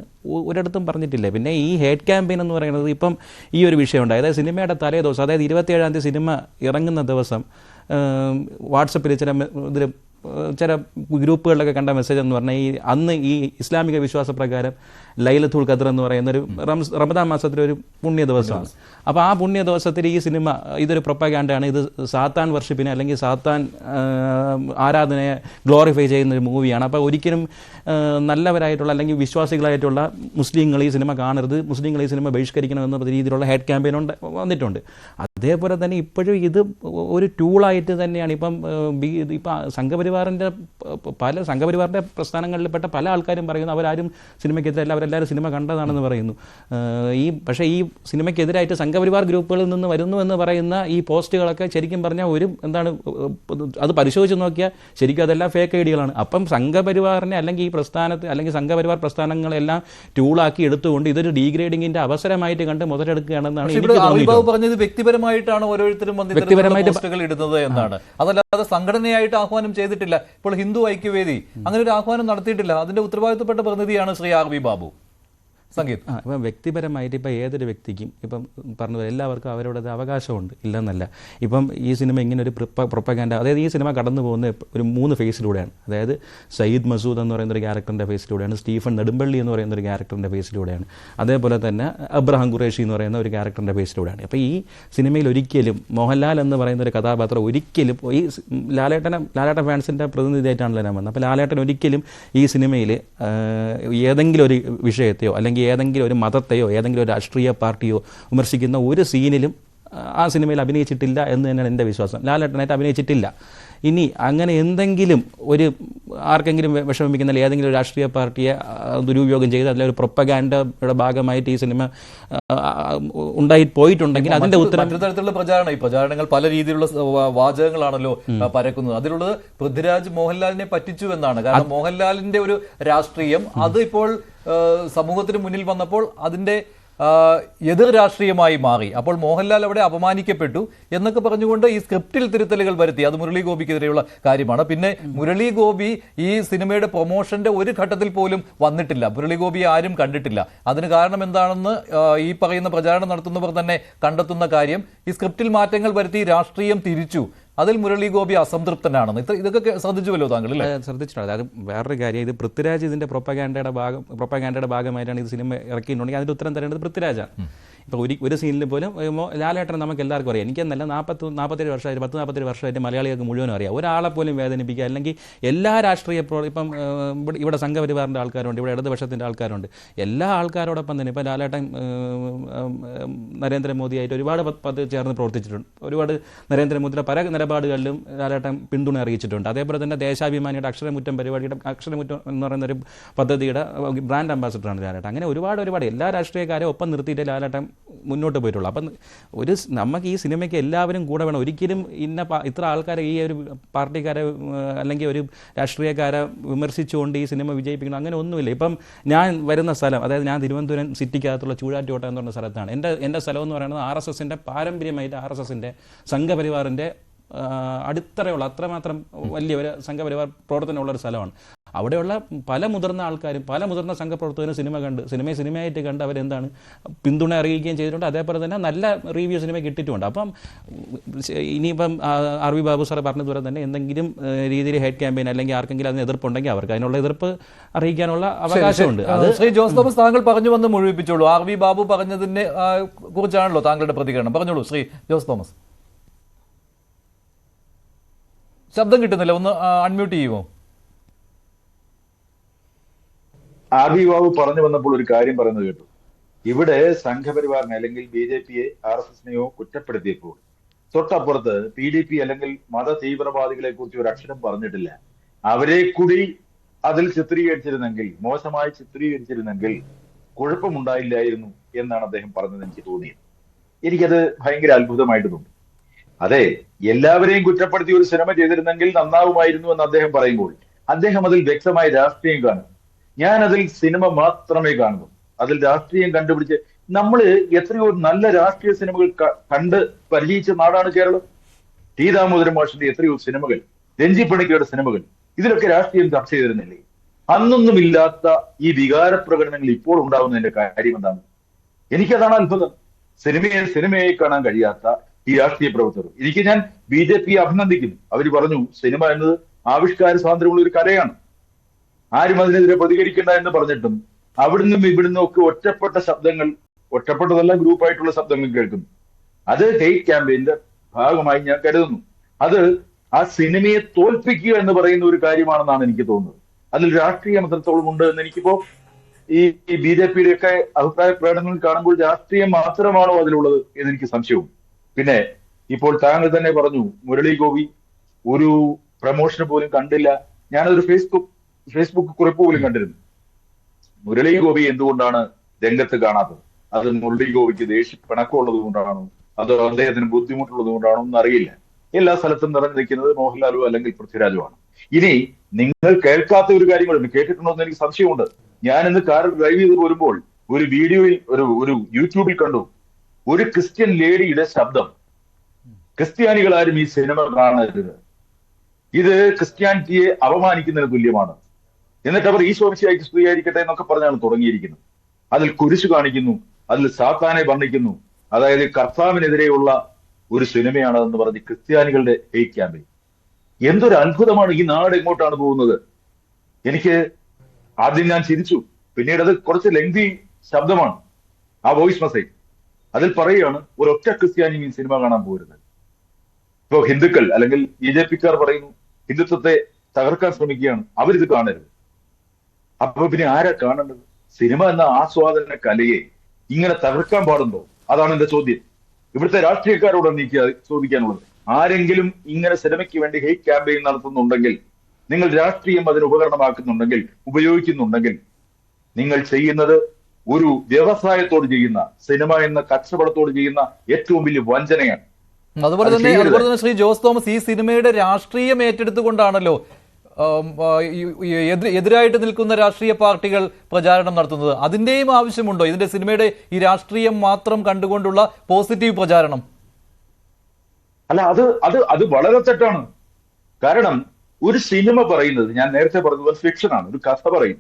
ഒരിടത്തും പറഞ്ഞിട്ടില്ല. പിന്നെ ഈ ഹേറ്റ് ക്യാമ്പയിൻ എന്ന് പറയുന്നത് ഇപ്പം ഈ ഒരു വിഷയമുണ്ട്. അതായത് സിനിമയുടെ തലേ ദിവസം, അതായത് 27-ാം തീയതി സിനിമ ഇറങ്ങുന്ന ദിവസം വാട്സപ്പിൽ ചില ഗ്രൂപ്പുകളിലൊക്കെ കണ്ട മെസ്സേജ് എന്ന് പറഞ്ഞാൽ അന്ന് ഈ ഇസ്ലാമിക വിശ്വാസപ്രകാരം ലൈലത്തുൽ ഖദ്ർ എന്ന് പറയുന്ന ഒരു റമദാൻ മാസത്തിലൊരു പുണ്യ ദിവസമാണ്. അപ്പോൾ ആ പുണ്യ ദിവസത്തിൽ ഈ സിനിമ ഇതൊരു പ്രൊപ്പഗാൻഡയാണ്, ഇത് സാത്താൻ വർഷിപ്പിനെ അല്ലെങ്കിൽ സാത്താൻ ആരാധനയെ ഗ്ലോറിഫൈ ചെയ്യുന്ന ഒരു മൂവിയാണ്. അപ്പോൾ ഒരിക്കലും നല്ലവരായിട്ടുള്ള അല്ലെങ്കിൽ വിശ്വാസികളായിട്ടുള്ള മുസ്ലിങ്ങൾ ഈ സിനിമ കാണരുത്, മുസ്ലിങ്ങൾ ഈ സിനിമ ബഹിഷ്കരിക്കണമെന്ന രീതിയിലുള്ള ഹേറ്റ് ക്യാമ്പയിൻ വന്നിട്ടുണ്ട്. അതേപോലെ തന്നെ ഇപ്പോഴും ഇത് ഒരു ടൂളായിട്ട് തന്നെയാണ് ഇപ്പം സംഘപരിവാറിൻ്റെ പ്രസ്ഥാനങ്ങളിൽപ്പെട്ട പല ആൾക്കാരും പറയുന്നു അവരാരും സിനിമയ്ക്കെതിരല്ല, അവരെല്ലാവരും സിനിമ കണ്ടതാണെന്ന് പറയുന്നു. പക്ഷേ ഈ സിനിമയ്ക്കെതിരായിട്ട് സംഘപരിവാർ ഗ്രൂപ്പുകളിൽ നിന്ന് വരുന്നു എന്ന് പറയുന്ന ഈ പോസ്റ്റുകളൊക്കെ ശരിക്കും പറഞ്ഞാൽ അത് പരിശോധിച്ച് നോക്കിയാൽ ശരിക്കും അതെല്ലാം ഫേക്ക് ഐഡിയകളാണ്. അപ്പം സംഘപരിവാറിനെ അല്ലെങ്കിൽ ഈ പ്രസ്ഥാനത്തെ അല്ലെങ്കിൽ സംഘപരിവാർ പ്രസ്ഥാനങ്ങളെല്ലാം ടൂളാക്കി എടുത്തുകൊണ്ട് ഇതൊരു ഡീഗ്രേഡിങ്ങിന്റെ അവസരമായിട്ട് കണ്ട് മുതലെടുക്കുകയാണെന്നാണ് എനിക്ക് പറഞ്ഞത്. വ്യക്തിപരമായിട്ടാണ് ഓരോരുത്തരും പോസ്റ്റുകൾ ഇടുന്നത് എന്നാണ്, അതല്ലാതെ സംഘടനയായിട്ട് ആഹ്വാനം ചെയ്തിട്ടില്ല. ഇപ്പോൾ ഹിന്ദു ഐക്യവേദി അങ്ങനെ ഒരു ആഹ്വാനം നടത്തിയിട്ടില്ല. അതിന്റെ ഉത്തരവാദിത്തപ്പെട്ട പ്രതിനിധിയാണ് ശ്രീ RV ബാബു. സംഗീത്, ഇപ്പം വ്യക്തിപരമായിട്ട് ഇപ്പം ഏതൊരു വ്യക്തിക്കും ഇപ്പം പറഞ്ഞത് എല്ലാവർക്കും അവരുടെ അവകാശമുണ്ട്, ഇല്ലെന്നല്ല. ഇപ്പം ഈ സിനിമ ഇങ്ങനെ ഒരു പ്രൊപ്പഗാൻഡ, അതായത് ഈ സിനിമ കടന്നു പോകുന്ന ഒരു 3 ഫേസിലൂടെയാണ്. അതായത് സയ്യിദ് മസൂദ് എന്ന് പറയുന്ന ഒരു ക്യാരക്ടറിൻ്റെ ഫേസിലൂടെയാണ്, സ്റ്റീഫൻ നെടുമ്പള്ളി എന്ന് പറയുന്ന ഒരു ക്യാരക്ടറിൻ്റെ ഫേസിലൂടെയാണ്, അതേപോലെ തന്നെ അബ്രഹാം ഖുറേഷി എന്ന് പറയുന്ന ഒരു ക്യാരക്ടറിൻ്റെ ഫേസിലൂടെയാണ്. അപ്പോൾ ഈ സിനിമയിൽ ഒരിക്കലും മോഹൻലാൽ എന്ന് പറയുന്ന ഒരു കഥാപാത്രം ഒരിക്കലും ഈ ലാലേട്ടൻ ഫാൻസിൻ്റെ പ്രതിനിധിയായിട്ടാണല്ലോ ഞാൻ വന്നത്. അപ്പോൾ ലാലേട്ടൻ ഒരിക്കലും ഈ സിനിമയിൽ ഏതെങ്കിലും ഒരു വിഷയത്തെയോ അല്ലെങ്കിൽ ഏതെങ്കിലും ഒരു മതത്തെയോ ഏതെങ്കിലും ഒരു രാഷ്ട്രീയ പാർട്ടിയോ വിമർശിക്കുന്ന ഒരു സീനിലും ആ സിനിമയിൽ അഭിനയിച്ചിട്ടില്ല എന്ന് തന്നെയാണ് എൻ്റെ വിശ്വാസം. ലാലേട്ടനായിട്ട് അഭിനയിച്ചിട്ടില്ല. ഇനി അങ്ങനെ എന്തെങ്കിലും ഒരു ആർക്കെങ്കിലും വിഷമിപ്പിക്കുന്ന ഏതെങ്കിലും രാഷ്ട്രീയ പാർട്ടിയെ ദുരുപയോഗം ചെയ്ത് അതിലൊരു പ്രൊപ്പഗാൻഡയുടെ ഭാഗമായിട്ട് ഈ സിനിമ ഉണ്ടായി പോയിട്ടുണ്ടെങ്കിൽ അതിന്റെ ഉത്തരം മറ്റൊരു തരത്തിലുള്ള പ്രചാരണം. ഈ പ്രചാരണങ്ങൾ പല രീതിയിലുള്ള വാചകങ്ങളാണല്ലോ പരക്കുന്നത്. അതിലുള്ളത് പൃഥ്വിരാജ് മോഹൻലാലിനെ പറ്റിച്ചു എന്നാണ്. കാരണം മോഹൻലാലിന്റെ ഒരു രാഷ്ട്രീയം അത് ഇപ്പോൾ സമൂഹത്തിന് മുന്നിൽ വന്നപ്പോൾ അതിന്റെ എതിർ രാഷ്ട്രീയമായി മാറി. അപ്പോൾ മോഹൻലാൽ അവിടെ അപമാനിക്കപ്പെട്ടു എന്നൊക്കെ പറഞ്ഞുകൊണ്ട് ഈ സ്ക്രിപ്റ്റിൽ തിരുത്തലുകൾ വരുത്തി. അത് മുരളി ഗോപിക്കെതിരെയുള്ള കാര്യമാണ്. പിന്നെ മുരളി ഗോപി ഈ സിനിമയുടെ പ്രൊമോഷന്റെ ഒരു ഘട്ടത്തിൽ പോലും വന്നിട്ടില്ല. മുരളി ഗോപിയെ ആരും കണ്ടിട്ടില്ല. അതിന് കാരണം എന്താണെന്ന് ഈ പറയുന്ന പ്രചാരണം നടത്തുന്നവർ തന്നെ കണ്ടെത്തുന്ന കാര്യം, ഈ സ്ക്രിപ്റ്റിൽ മാറ്റങ്ങൾ വരുത്തി രാഷ്ട്രീയം തിരിച്ചു. അതിൽ മുരളി ഗോപി അസംതൃപ്തനാണെന്ന്. ഇതൊക്കെ ശ്രദ്ധിച്ചുവല്ലോ താങ്കൾ അല്ലേ? ശ്രദ്ധിച്ചിട്ടുണ്ട്. അത് വേറൊരു കാര്യം. ഇത് പൃഥ്വിരാജ് ഇതിന്റെ പ്രൊപ്പഗാൻഡയുടെ ഭാഗമായിട്ടാണ് ഇത് സിനിമ ഇറക്കിയിട്ടുണ്ടെങ്കിൽ അതിന്റെ ഉത്തരം തരേണ്ടത് പൃഥ്വിരാജാണ്. ഇപ്പോൾ ഒരു സീനിൽ പോലും ലാലേട്ടൻ നമുക്ക് എല്ലാവർക്കും അറിയാം. എനിക്കെന്നല്ല 47 വർഷമായിട്ട് 40-41 വർഷമായിട്ട് മലയാളികൾക്ക് മുഴുവനും അറിയാം. ഒരാളെ പോലും വേദനിപ്പിക്കുക അല്ലെങ്കിൽ എല്ലാ രാഷ്ട്രീയ ഇപ്പം ഇവിടെ സംഘപരിവാറിൻ്റെ ആൾക്കാരുണ്ട്, ഇവിടെ ഇടതുപക്ഷത്തിൻ്റെ ആൾക്കാരുണ്ട്. എല്ലാ ആൾക്കാരോടൊപ്പം തന്നെ ഇപ്പം ലാലേട്ടൻ നരേന്ദ്രമോദിയായിട്ട് ഒരുപാട് ചേർന്ന് പ്രവർത്തിച്ചിട്ടുണ്ട്. ഒരുപാട് നരേന്ദ്രമോദിയുടെ പല നിലപാടുകളിലും ലാലേട്ടൻ പിന്തുണ അറിയിച്ചിട്ടുണ്ട്. അതേപോലെ തന്നെ ദേശാഭിമാനിയുടെ അക്ഷരമുറ്റം പരിപാടിയുടെ അക്ഷരമുറ്റം എന്ന് പറയുന്ന ഒരു പദ്ധതിയുടെ ബ്രാൻഡ് അംബാസിഡറാണ് ലാലേട്ടൻ. അങ്ങനെ ഒരുപാട് എല്ലാ രാഷ്ട്രീയക്കാരെയും ഒപ്പം നിർത്തിയിട്ട് ലാലേട്ടൻ മുന്നോട്ട് പോയിട്ടുള്ളൂ. അപ്പം നമുക്ക് ഈ സിനിമയ്ക്ക് എല്ലാവരും കൂടെ വേണം. ഒരിക്കലും ഇത്ര ആൾക്കാരെ ഈ ഒരു പാർട്ടിക്കാരെ അല്ലെങ്കിൽ ഒരു രാഷ്ട്രീയക്കാരെ വിമർശിച്ചുകൊണ്ട് ഈ സിനിമ വിജയിപ്പിക്കണം അങ്ങനെ ഒന്നുമില്ല. ഇപ്പം ഞാൻ വരുന്ന സ്ഥലം, അതായത് ഞാൻ തിരുവനന്തപുരം സിറ്റിക്കകത്തുള്ള ചൂഴാറ്റുകോട്ട എന്ന് പറഞ്ഞ സ്ഥലത്താണ്. എൻ്റെ സ്ഥലം എന്ന് പറയുന്നത് RSSൻ്റെ പാരമ്പര്യമായിട്ട് RSSൻ്റെ സംഘപരിവാറിൻ്റെ അടിത്തറയുള്ള അത്രമാത്രം വലിയ ഒരു സംഘപരിവാർ പ്രവർത്തനമുള്ള ഒരു സ്ഥലമാണ്. അവിടെയുള്ള പല മുതിർന്ന ആൾക്കാരും പല മുതിർന്ന സംഘപ്രവർത്തകരും സിനിമയായിട്ട് കണ്ട് അവരെന്താണ് പിന്തുണ അറിയിക്കുകയും ചെയ്തിട്ടുണ്ട്. അതേപോലെ തന്നെ നല്ല റിവ്യൂ സിനിമ കിട്ടിയിട്ടുമുണ്ട്. അപ്പം ഇനിയിപ്പം RV ബാബു സാർ പറഞ്ഞതുപോലെ തന്നെ എന്തെങ്കിലും രീതിയിൽ ഹെഡ് ക്യാമ്പയിൻ അല്ലെങ്കിൽ ആർക്കെങ്കിലും അതിന് എതിർപ്പുണ്ടെങ്കിൽ അവർക്ക് അതിനുള്ള എതിർപ്പ് അറിയിക്കാനുള്ള അവകാശമുണ്ട്. അത് ശ്രീ ജോസ് തോമസ് താങ്കൾ പറഞ്ഞു വന്ന് മുഴുവിപ്പിച്ചോളൂ. RV ബാബു പറഞ്ഞതിനെ കുറിച്ചാണല്ലോ താങ്കളുടെ പ്രതികരണം. പറഞ്ഞോളൂ ശ്രീ ജോസ് തോമസ്. ശബ്ദം കിട്ടുന്നില്ല, ഒന്ന് അൺമ്യൂട്ട് ചെയ്യുമോ? RV ബാബു പറഞ്ഞു വന്നപ്പോൾ ഒരു കാര്യം പറയുന്നത് കേട്ടു. ഇവിടെ സംഘപരിവാറിനെ അല്ലെങ്കിൽ BJPയെ RSSനെയോ കുറ്റപ്പെടുത്തിയപ്പോൾ തൊട്ടപ്പുറത്ത് PDP അല്ലെങ്കിൽ മത തീവ്രവാദികളെ കുറിച്ച് ഒരു അക്ഷരം പറഞ്ഞിട്ടില്ല. അവരെ കൂടി അതിൽ ചിത്രീകരിച്ചിരുന്നെങ്കിൽ, മോശമായി ചിത്രീകരിച്ചിരുന്നെങ്കിൽ കുഴപ്പമുണ്ടായില്ലായിരുന്നു എന്നാണ് അദ്ദേഹം പറഞ്ഞത് എനിക്ക് തോന്നിയത്. എനിക്കത് ഭയങ്കര അത്ഭുതമായിട്ട് തോന്നി. അതെ, എല്ലാവരെയും കുറ്റപ്പെടുത്തി ഒരു സിനിമ ചെയ്തിരുന്നെങ്കിൽ നന്നാവുമായിരുന്നു എന്ന് അദ്ദേഹം പറയുമ്പോൾ അദ്ദേഹം അതിൽ വ്യക്തമായ രാഷ്ട്രീയം കാണും. ഞാൻ അതിൽ സിനിമ മാത്രമേ കാണുന്നു. അതിൽ രാഷ്ട്രീയം കണ്ടുപിടിച്ച് നമ്മൾ എത്രയോ നല്ല രാഷ്ട്രീയ സിനിമകൾ കണ്ട് പരിചയിച്ച നാടാണ് കേരളം. ടി ദാമോദരൻ മാഷിന്റെ എത്രയോ സിനിമകൾ, രഞ്ജി പണിക്കരുടെ സിനിമകൾ, ഇതിലൊക്കെ രാഷ്ട്രീയം ചർച്ച ചെയ്തിരുന്നില്ലേ? അന്നൊന്നുമില്ലാത്ത ഈ വികാര പ്രകടനങ്ങൾ ഇപ്പോൾ ഉണ്ടാകുന്നതിന്റെ കാര്യം എന്താണ്? എനിക്കതാണ് അത്ഭുതം. സിനിമയെ കാണാൻ കഴിയാത്ത ഈ രാഷ്ട്രീയ പ്രവർത്തകർ. ഞാൻ BJP അഭിനന്ദിക്കുന്നു. അവർ പറഞ്ഞു സിനിമ എന്നത് ആവിഷ്കാര സ്വാതന്ത്ര്യമുള്ള ഒരു കലയാണ്, ആരും അതിനെതിരെ പ്രതികരിക്കേണ്ട എന്ന് പറഞ്ഞിട്ടും അവിടുന്നും ഇവിടുന്നും ഒക്കെ ഒറ്റപ്പെട്ടതല്ല ഗ്രൂപ്പായിട്ടുള്ള ശബ്ദങ്ങൾ കേൾക്കുന്നു. അത് ഹെയ്റ്റ് ക്യാമ്പയിന്റെ ഭാഗമായി ഞാൻ കരുതുന്നു. അത് ആ സിനിമയെ തോൽപ്പിക്കുക എന്ന് പറയുന്ന ഒരു കാര്യമാണെന്നാണ് എനിക്ക് തോന്നുന്നത്. അതിൽ രാഷ്ട്രീയം എത്രത്തോളം ഉണ്ട് എന്ന് എനിക്കിപ്പോ ഈ BJPയുടെ ഒക്കെ അഭിപ്രായ പ്രകടനങ്ങൾ കാണുമ്പോൾ രാഷ്ട്രീയം മാത്രമാണോ അതിലുള്ളത് എന്നെനിക്ക് സംശയവും. പിന്നെ ഇപ്പോൾ താങ്കൾ തന്നെ പറഞ്ഞു മുരളി ഗോപി ഒരു പ്രമോഷന് പോലും കണ്ടില്ല. ഞാനതൊരു ഫേസ്ബുക്ക് കുറിപ്പ് പോലും കണ്ടിരുന്നു. മുരളി ഗോപി എന്തുകൊണ്ടാണ് രംഗത്ത് കാണാത്തത്? അത് മുരളി ഗോപിക്ക് പിണക്കമുള്ളത് കൊണ്ടാണോ അതോ അദ്ദേഹത്തിന് ബുദ്ധിമുട്ടുള്ളത് കൊണ്ടാണോ എന്ന് അറിയില്ല. എല്ലാ സ്ഥലത്തും നിറഞ്ഞു നിൽക്കുന്നത് മോഹൻലാലോ അല്ലെങ്കിൽ പൃഥ്വിരാജോ ആണ്. ഇനി നിങ്ങൾ കേൾക്കാത്ത ഒരു കാര്യം കൂടെ കേട്ടിട്ടുണ്ടോ എന്ന് എനിക്ക് സംശയമുണ്ട്. ഞാൻ ഇന്ന് കാറിൽ ഡ്രൈവ് ചെയ്ത് പോരുമ്പോൾ ഒരു വീഡിയോയിൽ ഒരു യൂട്യൂബിൽ കണ്ടു ഒരു ക്രിസ്ത്യൻ ലേഡിയുടെ ശബ്ദം. ക്രിസ്ത്യാനികൾ ആരും ഈ സിനിമ കാണരുത്, ഇത് ക്രിസ്ത്യാനിറ്റിയെ അപമാനിക്കുന്നതിന് തുല്യമാണ്, എന്നിട്ട് അവർ ഈശോമിശിഹായ്ക്ക് സ്തുതിയായിരിക്കട്ടെ എന്നൊക്കെ പറഞ്ഞാണ് തുടങ്ങിയിരിക്കുന്നത്. അതിൽ കുരിശു കാണിക്കുന്നു, അതിൽ സാത്താനെ വർണ്ണിക്കുന്നു. അതായത് കർത്താവിനെതിരെയുള്ള ഒരു സിനിമയാണ് എന്ന് പറഞ്ഞ് ക്രിസ്ത്യാനികളുടെ ഹെയ്റ്റ് ക്യാമ്പയിൻ. എന്തൊരു അത്ഭുതമാണ്! ഈ നാട് എങ്ങോട്ടാണ് പോകുന്നത്? എനിക്ക് ആദ്യം ഞാൻ ചിരിച്ചു, പിന്നീട് അത് കുറച്ച് ലെങ്തി ശബ്ദമാണ് ആ വോയിസ് മെസ്സേജ്. അതിൽ പറയുകയാണ് ഒരൊറ്റ ക്രിസ്ത്യാനി ഈ സിനിമ കാണാൻ പോരുന്നത്. ഇപ്പോ ഹിന്ദുക്കൾ അല്ലെങ്കിൽ BJPക്കാർ പറയുന്നു ഹിന്ദുത്വത്തെ തകർക്കാൻ ശ്രമിക്കുകയാണ്, അവരിത് കാണരുത്. അപ്പൊ പിന്നെ ആരാ കാണേണ്ടത്? സിനിമ എന്ന ആസ്വാദന കലയെ ഇങ്ങനെ തകർക്കാൻ പാടുണ്ടോ? അതാണ് എന്റെ ചോദ്യം. ഇവിടുത്തെ രാഷ്ട്രീയക്കാരോടാണ് എനിക്ക് ചോദിക്കാനുള്ളത്. ആരെങ്കിലും ഇങ്ങനെ സിനിമയ്ക്ക് വേണ്ടി ഹെയ്റ്റ് ക്യാമ്പയിൻ നടത്തുന്നുണ്ടെങ്കിൽ, നിങ്ങൾ രാഷ്ട്രീയം അതിന് ഉപകരണമാക്കുന്നുണ്ടെങ്കിൽ, ഉപയോഗിക്കുന്നുണ്ടെങ്കിൽ, നിങ്ങൾ ചെയ്യുന്നത് ഒരു വ്യവസായത്തോട് ചെയ്യുന്ന, സിനിമ എന്ന കച്ചവടത്തോട് ചെയ്യുന്ന ഏറ്റവും വലിയ വഞ്ചനയാണ്. അതുപോലെ തന്നെ ശ്രീ ജോസ് തോമസ്, ഈ സിനിമയുടെ രാഷ്ട്രീയം ഏറ്റെടുത്തുകൊണ്ടാണല്ലോ എതിരായിട്ട് നിൽക്കുന്ന രാഷ്ട്രീയ പാർട്ടികൾ പ്രചാരണം നടത്തുന്നത്. അതിന്റെയും ആവശ്യമുണ്ടോ ഇതിന്റെ സിനിമയുടെ ഈ രാഷ്ട്രീയം മാത്രം കണ്ടുകൊണ്ടുള്ള പോസിറ്റീവ് പ്രചാരണം? അല്ല, അത് വളരെ തെറ്റാണ്. കാരണം ഒരു സിനിമ പറയുന്നത്, ഞാൻ നേരത്തെ പറഞ്ഞത് ഫിക്ഷനാണ്, ഒരു കഥ പറയും.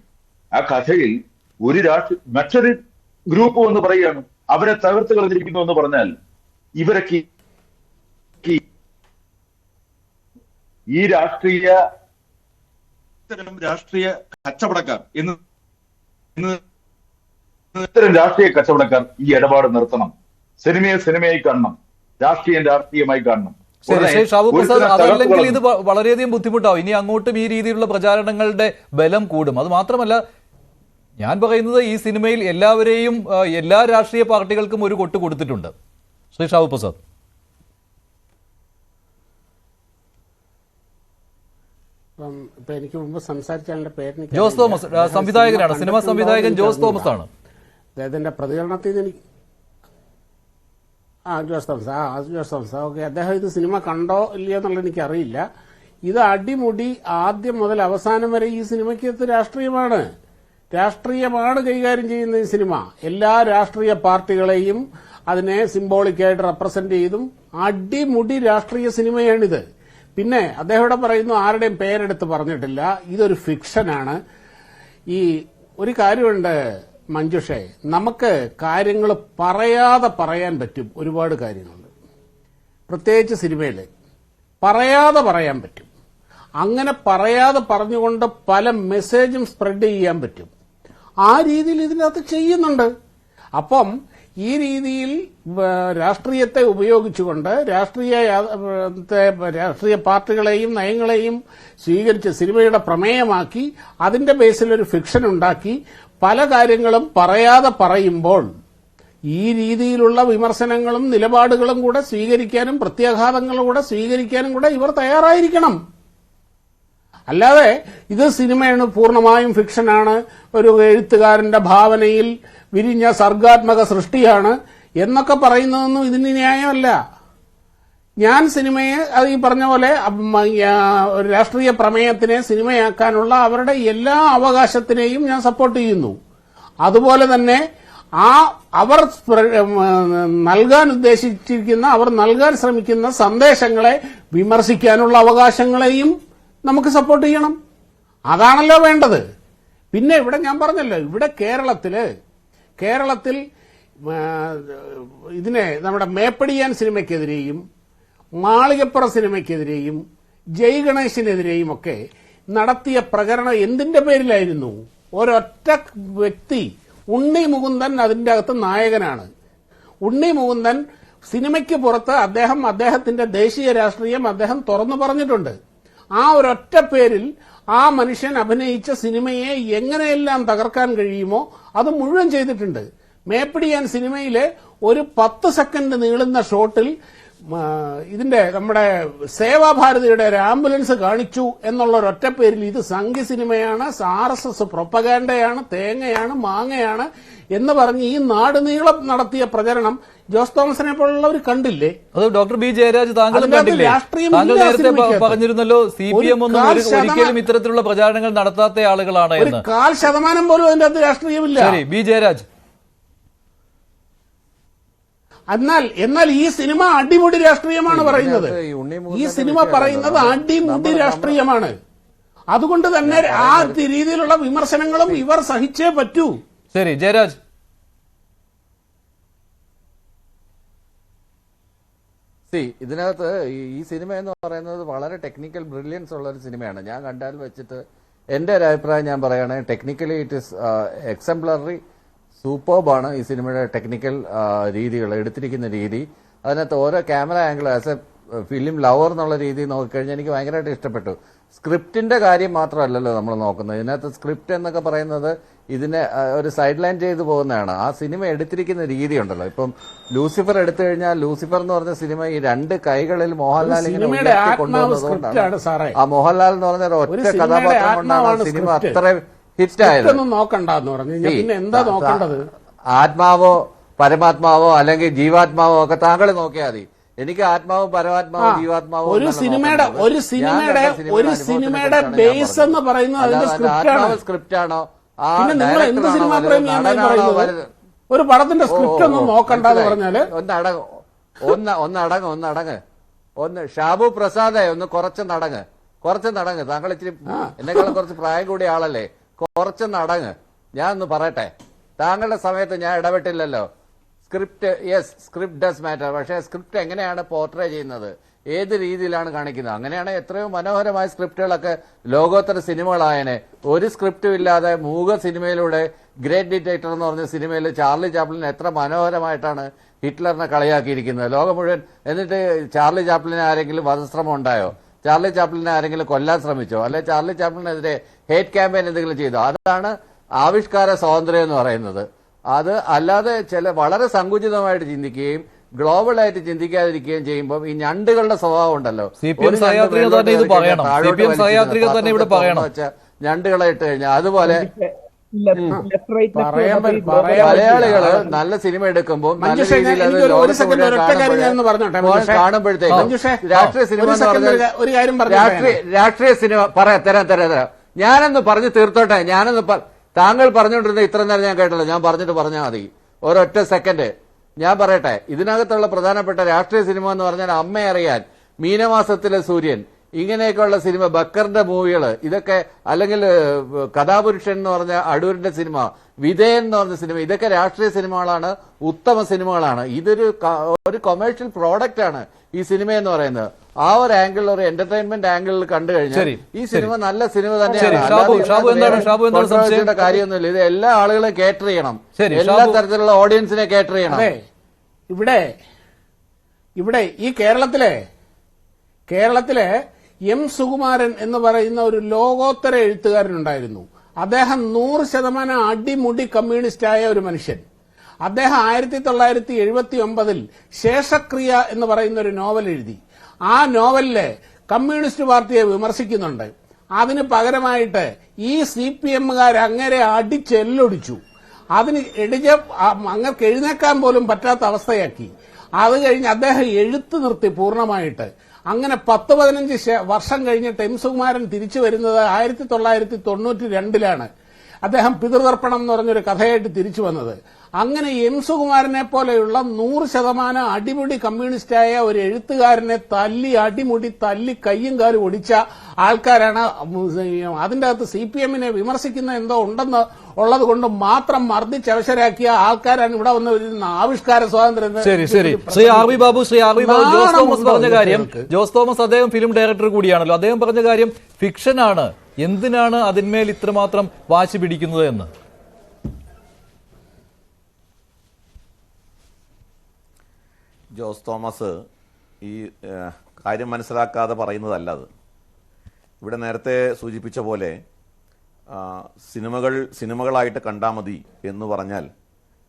ആ കഥയിൽ ഒരു മറ്റൊരു ഗ്രൂപ്പ് എന്ന് പറയുകയാണ്, അവരെ തകർത്ത് കളഞ്ഞിരിക്കുന്നു എന്ന് പറഞ്ഞാൽ ഇവരൊക്കെ ഈ രാഷ്ട്രീയ കച്ചവടക്കാർ ഇത്തരം രാഷ്ട്രീയ കച്ചവടക്കാർ ഈ ഇടപാട് നിർത്തണം. സിനിമയെ സിനിമയായി കാണണം, രാഷ്ട്രീയം രാഷ്ട്രീയമായി കാണണം. ശ്രീ ഷാബു പ്രസാദ്, അതല്ലെങ്കിൽ ഇത് വളരെയധികം ബുദ്ധിമുട്ടാവും. ഇനി അങ്ങോട്ടും ഈ രീതിയിലുള്ള പ്രചാരണങ്ങളുടെ ബലം കൂടും. അത് മാത്രമല്ല, ഞാൻ പറയുന്നത് ഈ സിനിമയിൽ എല്ലാവരെയും, എല്ലാ രാഷ്ട്രീയ പാർട്ടികൾക്കും ഒരു കൊട്ട് കൊടുത്തിട്ടുണ്ട്. ശ്രീ ഷാബു പ്രസാദ്. ഇപ്പൊ എനിക്ക് മുമ്പ് സംസാരിച്ച പേര് ജോസ് തോമസ്, സംവിധായകനാണ്, സിനിമാ സംവിധായകൻ ജോസ് തോമസ് ആണ്. അദ്ദേഹത്തിന്റെ പ്രതികരണത്തിൽ നിന്ന് എനിക്ക് ജോസ് തോമസ് ഓക്കെ, അദ്ദേഹം ഇത് സിനിമ കണ്ടോ ഇല്ലയോ എന്നുള്ളത് എനിക്കറിയില്ല. ഇത് അടിമുടി ആദ്യം മുതൽ അവസാനം വരെ ഈ സിനിമയ്ക്കകത്ത് രാഷ്ട്രീയമാണ് കൈകാര്യം ചെയ്യുന്ന ഈ സിനിമ. എല്ലാ രാഷ്ട്രീയ പാർട്ടികളെയും അതിനെ സിംബോളിക്കായിട്ട് റെപ്രസെന്റ് ചെയ്തും അടിമുടി രാഷ്ട്രീയ സിനിമയാണിത്. പിന്നെ അദ്ദേഹം ഇവിടെ പറയുന്നു, ആരുടെയും പേരെടുത്ത് പറഞ്ഞിട്ടില്ല, ഇതൊരു ഫിക്ഷനാണ്. ഈ ഒരു കാര്യമുണ്ട് മഞ്ജുഷേ, നമുക്ക് കാര്യങ്ങൾ പറയാതെ പറയാൻ പറ്റും. ഒരുപാട് കാര്യങ്ങളുണ്ട്, പ്രത്യേകിച്ച് സിനിമയിൽ പറയാതെ പറയാൻ പറ്റും. അങ്ങനെ പറയാതെ പറഞ്ഞുകൊണ്ട് പല മെസ്സേജും സ്പ്രെഡ് ചെയ്യാൻ പറ്റും. ആ രീതിയിൽ ഇതിനകത്ത് ചെയ്യുന്നുണ്ട്. അപ്പം ഈ രീതിയിൽ രാഷ്ട്രീയത്തെ ഉപയോഗിച്ചുകൊണ്ട് രാഷ്ട്രീയ പാർട്ടികളെയും നയങ്ങളെയും സ്വീകരിച്ച് സിനിമയുടെ പ്രമേയമാക്കി അതിന്റെ ബേസിൽ ഒരു ഫിക്ഷൻ ഉണ്ടാക്കി പല കാര്യങ്ങളും പറയാതെ പറയുമ്പോൾ ഈ രീതിയിലുള്ള വിമർശനങ്ങളും നിലപാടുകളും കൂടെ സ്വീകരിക്കാനും പ്രത്യാഘാതങ്ങളും കൂടെ സ്വീകരിക്കാനും കൂടെ ഇവർ തയ്യാറായിരിക്കണം. അല്ലാതെ ഇത് സിനിമയാണ്, പൂർണ്ണമായും ഫിക്ഷനാണ്, ഒരു എഴുത്തുകാരന്റെ ഭാവനയിൽ വിരിഞ്ഞ സർഗാത്മക സൃഷ്ടിയാണ് എന്നൊക്കെ പറയുന്നതൊന്നും ഇതിന് ന്യായമല്ല. ഞാൻ സിനിമയെ അത് ഈ പറഞ്ഞ പോലെ രാഷ്ട്രീയ പ്രമേയത്തിനെ സിനിമയാക്കാനുള്ള അവരുടെ എല്ലാ അവകാശത്തിനെയും ഞാൻ സപ്പോർട്ട് ചെയ്യുന്നു. അതുപോലെ തന്നെ അവർ നൽകാൻ ഉദ്ദേശിച്ചിരിക്കുന്ന, അവർ നൽകാൻ ശ്രമിക്കുന്ന സന്ദേശങ്ങളെ വിമർശിക്കാനുള്ള അവകാശങ്ങളെയും നമുക്ക് സപ്പോർട്ട് ചെയ്യണം. അതാണല്ലോ വേണ്ടത്. പിന്നെ ഇവിടെ ഞാൻ പറഞ്ഞല്ലോ, ഇവിടെ കേരളത്തിൽ ഇതിനെ നമ്മുടെ മേപ്പടിയാൻ സിനിമയ്ക്കെതിരെയും മാളികപ്പുറ സിനിമയ്ക്കെതിരെയും ജയ് ഗണേശിനെതിരെയും ഒക്കെ നടത്തിയ പ്രകരണം എന്തിന്റെ പേരിലായിരുന്നു? ഒരൊറ്റ വ്യക്തി, ഉണ്ണി മുകുന്ദൻ അതിന്റെ അകത്ത് നായകനാണ്. ഉണ്ണി മുകുന്ദൻ സിനിമയ്ക്ക് പുറത്ത് അദ്ദേഹത്തിന്റെ ദേശീയ രാഷ്ട്രീയം അദ്ദേഹം തുറന്നു പറഞ്ഞിട്ടുണ്ട്. ആ ഒരൊറ്റ പേരിൽ ആ മനുഷ്യൻ അഭിനയിച്ച സിനിമയെ എങ്ങനെയെല്ലാം തകർക്കാൻ കഴിയുമോ അത് മുഴുവൻ ചെയ്തിട്ടുണ്ട്. മേപ്പടിയാൻ സിനിമയിലെ ഒരു 10 സെക്കൻഡ് നീളുന്ന ഷോട്ടിൽ ഇതിന്റെ നമ്മുടെ സേവാഭാരതിയുടെ ഒരു ആംബുലൻസ് കാണിച്ചു എന്നുള്ള ഒരൊറ്റ പേരിൽ ഇത് സംഘി സിനിമയാണ്, RSS പ്രൊപ്പഗാൻഡയാണ്, തേങ്ങയാണ്, മാങ്ങയാണ് എന്ന് പറഞ്ഞ് ഈ നാട് നീളം നടത്തിയ പ്രചരണം ജോസ് തോമസിനെ പോലുള്ളവർ കണ്ടില്ലേ? അത് ഡോക്ടർ ബി ജയരാജ് താങ്കൾ കണ്ടില്ലേ? താങ്കൾ നേരത്തെ പറഞ്ഞിരുന്നല്ലോ CPM ഒന്നും ഒരിക്കലും ഇത്തരത്തിലുള്ള പ്രചാരണങ്ങൾ നടത്താത്ത ആളുകളാണ് എന്ന്. 1% പോലും അതിന്റെ അകത്ത് രാഷ്ട്രീയമില്ല. ശരി, ബി ജയരാജ്. എന്നാൽ ഈ സിനിമ അടിമുടി രാഷ്ട്രീയമാണ് പറയുന്നത്. ഈ സിനിമ പറയുന്നത് അടിമുടി രാഷ്ട്രീയമാണ്. അതുകൊണ്ട് തന്നെ ആ രീതിയിലുള്ള വിമർശനങ്ങളും ഇവർ സഹിച്ചേ പറ്റൂ. ശരി, ജയരാജ്. ഇതിനകത്ത് ഈ സിനിമ എന്ന് പറയുന്നത് വളരെ ടെക്നിക്കൽ ബ്രില്യൻസ് ഉള്ള ഒരു സിനിമയാണ്. ഞാൻ കണ്ടാൽ വെച്ചിട്ട് എന്റെ ഒരു അഭിപ്രായം ഞാൻ പറയുകയാണെങ്കിൽ ടെക്നിക്കലി ഇറ്റ് ഇസ് എക്സംപ്ലറി, സൂപ്പർബാണ് ഈ സിനിമയുടെ ടെക്നിക്കൽ രീതികൾ, എടുത്തിരിക്കുന്ന രീതി. അതിനകത്ത് ഓരോ camera angle as A film lover എന്നുള്ള രീതി നോക്കിക്കഴിഞ്ഞാൽ എനിക്ക് ഭയങ്കരമായിട്ട് ഇഷ്ടപ്പെട്ടു. സ്ക്രിപ്റ്റിന്റെ കാര്യം മാത്രമല്ലല്ലോ നമ്മൾ നോക്കുന്നത്. ഇതിനകത്ത് സ്ക്രിപ്റ്റ് എന്നൊക്കെ പറയുന്നത് ഇതിനെ ഒരു സൈഡ് ലൈൻ ചെയ്തു പോകുന്നതാണ്. ആ സിനിമ എടുത്തിരിക്കുന്ന രീതി ഉണ്ടല്ലോ. ഇപ്പം ലൂസിഫർ എടുത്തു കഴിഞ്ഞാൽ ലൂസിഫർ എന്ന് പറഞ്ഞ സിനിമ ഈ രണ്ട് കൈകളിൽ മോഹൻലാൽ ഇങ്ങനെ കൊണ്ടുവന്നതുകൊണ്ടാണ് ആ മോഹൻലാൽ എന്ന് പറഞ്ഞ ഒറ്റ കഥാപാത്രം കൊണ്ടാണ് സിനിമ അത്ര ഹിറ്റായത്. ആത്മാവോ പരമാത്മാവോ അല്ലെങ്കിൽ ജീവാത്മാവോ ഒക്കെ താങ്കൾ നോക്കിയാൽ മതി. എനിക്ക് ആത്മാവും പരമാത്മാവും ജീവാത്മാവും ബേസ് എന്ന് പറയുന്നത് ആത്മാവ് സ്ക്രിപ്റ്റ് ആണോ ഒരു പടത്തിന്റെ സ്ക്രിപ്റ്റ് ഒന്നും നോക്കണ്ടെന്ന് പറഞ്ഞാല് ഒന്ന് ഷാബു പ്രസാദേ ഒന്ന് കുറച്ച് നടങ്ങ് താങ്കൾ ഇച്ചിരി എന്നെക്കാളും കുറച്ച് പ്രായം കൂടിയ ആളല്ലേ, കുറച്ച് നടങ്ങ്. ഞാൻ ഒന്ന് പറയട്ടെ, താങ്കളുടെ സമയത്ത് ഞാൻ ഇടപെട്ടില്ലല്ലോ. Script yes, script does matter. പക്ഷേ സ്ക്രിപ്റ്റ് എങ്ങനെയാണ് പോർട്രേ ചെയ്യുന്നത്, ഏത് രീതിയിലാണ് കാണിക്കുന്നത്, അങ്ങനെയാണ് എത്രയോ മനോഹരമായ സ്ക്രിപ്റ്റുകളൊക്കെ ലോകോത്തര സിനിമകളായനെ. ഒരു സ്ക്രിപ്റ്റും ഇല്ലാതെ മൂക സിനിമയിലൂടെ ഗ്രേറ്റ് ഡിറ്റക്ടർ എന്ന് പറഞ്ഞ സിനിമയിൽ ചാർലി ചാപ്ലിൻ എത്ര മനോഹരമായിട്ടാണ് ഹിറ്റ്ലറിനെ കളിയാക്കിയിരിക്കുന്നത് ലോകം മുഴുവൻ. എന്നിട്ട് ചാർലി ചാപ്ലിന് ആരെങ്കിലും വധശ്രമം ഉണ്ടായോ? ചാർലി ചാപ്ലിനെ ആരെങ്കിലും കൊല്ലാൻ ശ്രമിച്ചോ? അല്ലെ ചാർലി ചാപ്ലിനെതിരെ ഹേറ്റ് ക്യാമ്പയിൻ എന്തെങ്കിലും ചെയ്തോ? അതാണ് ആവിഷ്കാര സ്വാതന്ത്ര്യം എന്ന് പറയുന്നത്. അത് അല്ലാതെ ചില വളരെ സങ്കുചിതമായിട്ട് ചിന്തിക്കുകയും ഗ്ലോബലായിട്ട് ചിന്തിക്കാതിരിക്കുകയും ചെയ്യുമ്പോൾ ഈ ഞണ്ടുകളുടെ സ്വഭാവം ഉണ്ടല്ലോ. ഞണ്ടുകളെ ഇട്ട് കഴിഞ്ഞാൽ അതുപോലെ മലയാളികള് നല്ല സിനിമ എടുക്കുമ്പോൾ നല്ല രീതിയിൽ അത് കാണുമ്പോഴത്തേക്കും രാഷ്ട്രീയ സിനിമ എന്ന് പറഞ്ഞാൽ രാഷ്ട്രീയ സിനിമ തരാം ഞാനൊന്ന് പറഞ്ഞു തീർത്തോട്ടെ. താങ്കൾ പറഞ്ഞുകൊണ്ടിരുന്ന ഇത്ര നേരം ഞാൻ കേട്ടല്ലോ. ഞാൻ പറഞ്ഞിട്ട് പറഞ്ഞാൽ മതി ഒരൊറ്റ സെക്കൻഡ്. ഞാൻ പറയട്ടെ, ഇതിനകത്തുള്ള പ്രധാനപ്പെട്ട രാഷ്ട്രീയ സിനിമ എന്ന് പറഞ്ഞാൽ അമ്മ അറിയാൻ, മീനമാസത്തിലെ സൂര്യൻ, ഇങ്ങനെയൊക്കെയുള്ള സിനിമ, ബക്കറിന്റെ മൂവികൾ, ഇതൊക്കെ, അല്ലെങ്കിൽ കഥാപുരുഷൻ എന്ന് പറഞ്ഞ അടൂരിന്റെ സിനിമ, വിധേയൻ എന്ന് പറഞ്ഞ സിനിമ, ഇതൊക്കെ രാഷ്ട്രീയ സിനിമകളാണ്, ഉത്തമ സിനിമകളാണ്. ഇതൊരു കൊമേഴ്ഷ്യൽ പ്രോഡക്റ്റ് ആണ് ഈ സിനിമ എന്ന് പറയുന്നത്. ആ ഒരു ആംഗിൾ, ഒരു എന്റർടൈൻമെന്റ് ആംഗിളിൽ കണ്ടു കഴിഞ്ഞാൽ ഈ സിനിമ നല്ല സിനിമ തന്നെയാണ്. കാര്യമൊന്നുമില്ല. ഇത് എല്ലാ ആളുകളെയും കേറ്റർ ചെയ്യണം, എല്ലാ തരത്തിലുള്ള ഓഡിയൻസിനെ കേറ്റർ ചെയ്യണം. ഇവിടെ ഈ കേരളത്തിലെ എം സുകുമാരൻ എന്ന് പറയുന്ന ഒരു ലോകോത്തര എഴുത്തുകാരനുണ്ടായിരുന്നു. അദ്ദേഹം 100% അടിമുടി കമ്മ്യൂണിസ്റ്റായ ഒരു മനുഷ്യൻ. അദ്ദേഹം 1979 ശേഷക്രിയ എന്ന് പറയുന്ന ഒരു നോവൽ എഴുതി. ആ നോവലില് കമ്മ്യൂണിസ്റ്റ് പാർട്ടിയെ വിമർശിക്കുന്നുണ്ട്. അതിന് പകരമായിട്ട് ഈ CPM-കാർ അങ്ങനെ അടിച്ചെല്ലൊടിച്ചു. അതിന് അങ്ങർക്ക് എഴുന്നേക്കാൻ പോലും പറ്റാത്ത അവസ്ഥയാക്കി. അത് കഴിഞ്ഞ് അദ്ദേഹം എഴുത്ത് നിർത്തി പൂർണ്ണമായിട്ട്. അങ്ങനെ 10-15 വർഷം കഴിഞ്ഞിട്ട് എം സുകുമാരൻ തിരിച്ചു വരുന്നത് 1992 അദ്ദേഹം പിതൃതർപ്പണം എന്ന് പറഞ്ഞൊരു കഥയായിട്ട് തിരിച്ചു വന്നത്. അങ്ങനെ എം സുകുമാരനെ പോലെയുള്ള 100% അടിമുടി കമ്മ്യൂണിസ്റ്റായ ഒരു എഴുത്തുകാരനെ തല്ലി കയ്യും കാലും ഒടിച്ച ആൾക്കാരാണ്. അതിന്റെ അകത്ത് CPM-നെ വിമർശിക്കുന്ന എന്തോ ഉണ്ടെന്ന് ഉള്ളത് കൊണ്ട് മാത്രം മർദ്ദിച്ചവശരാക്കിയ ആൾക്കാരാണ് ഇവിടെ വന്ന് ആവിഷ്കാര സ്വാതന്ത്ര്യം. ശരി, ശ്രീ ആർ വി ബാബു ജോസ് തോമസ് പറഞ്ഞ കാര്യം, ജോസ് തോമസ് അദ്ദേഹം ഫിലിം ഡയറക്ടർ കൂടിയാണല്ലോ, അദ്ദേഹം പറഞ്ഞ കാര്യം ഫിക്ഷനാണ്, എന്തിനാണ് അതിന്മേൽ ഇത്രമാത്രം വാശി പിടിക്കുന്നത് എന്ന്. ജോസ് തോമസ് ഈ കാര്യം മനസ്സിലാക്കാതെ പറയുന്നതല്ല അത്. ഇവിടെ നേരത്തെ സൂചിപ്പിച്ച പോലെ സിനിമകളായിട്ട് കണ്ടാൽ മതി എന്ന് പറഞ്ഞാൽ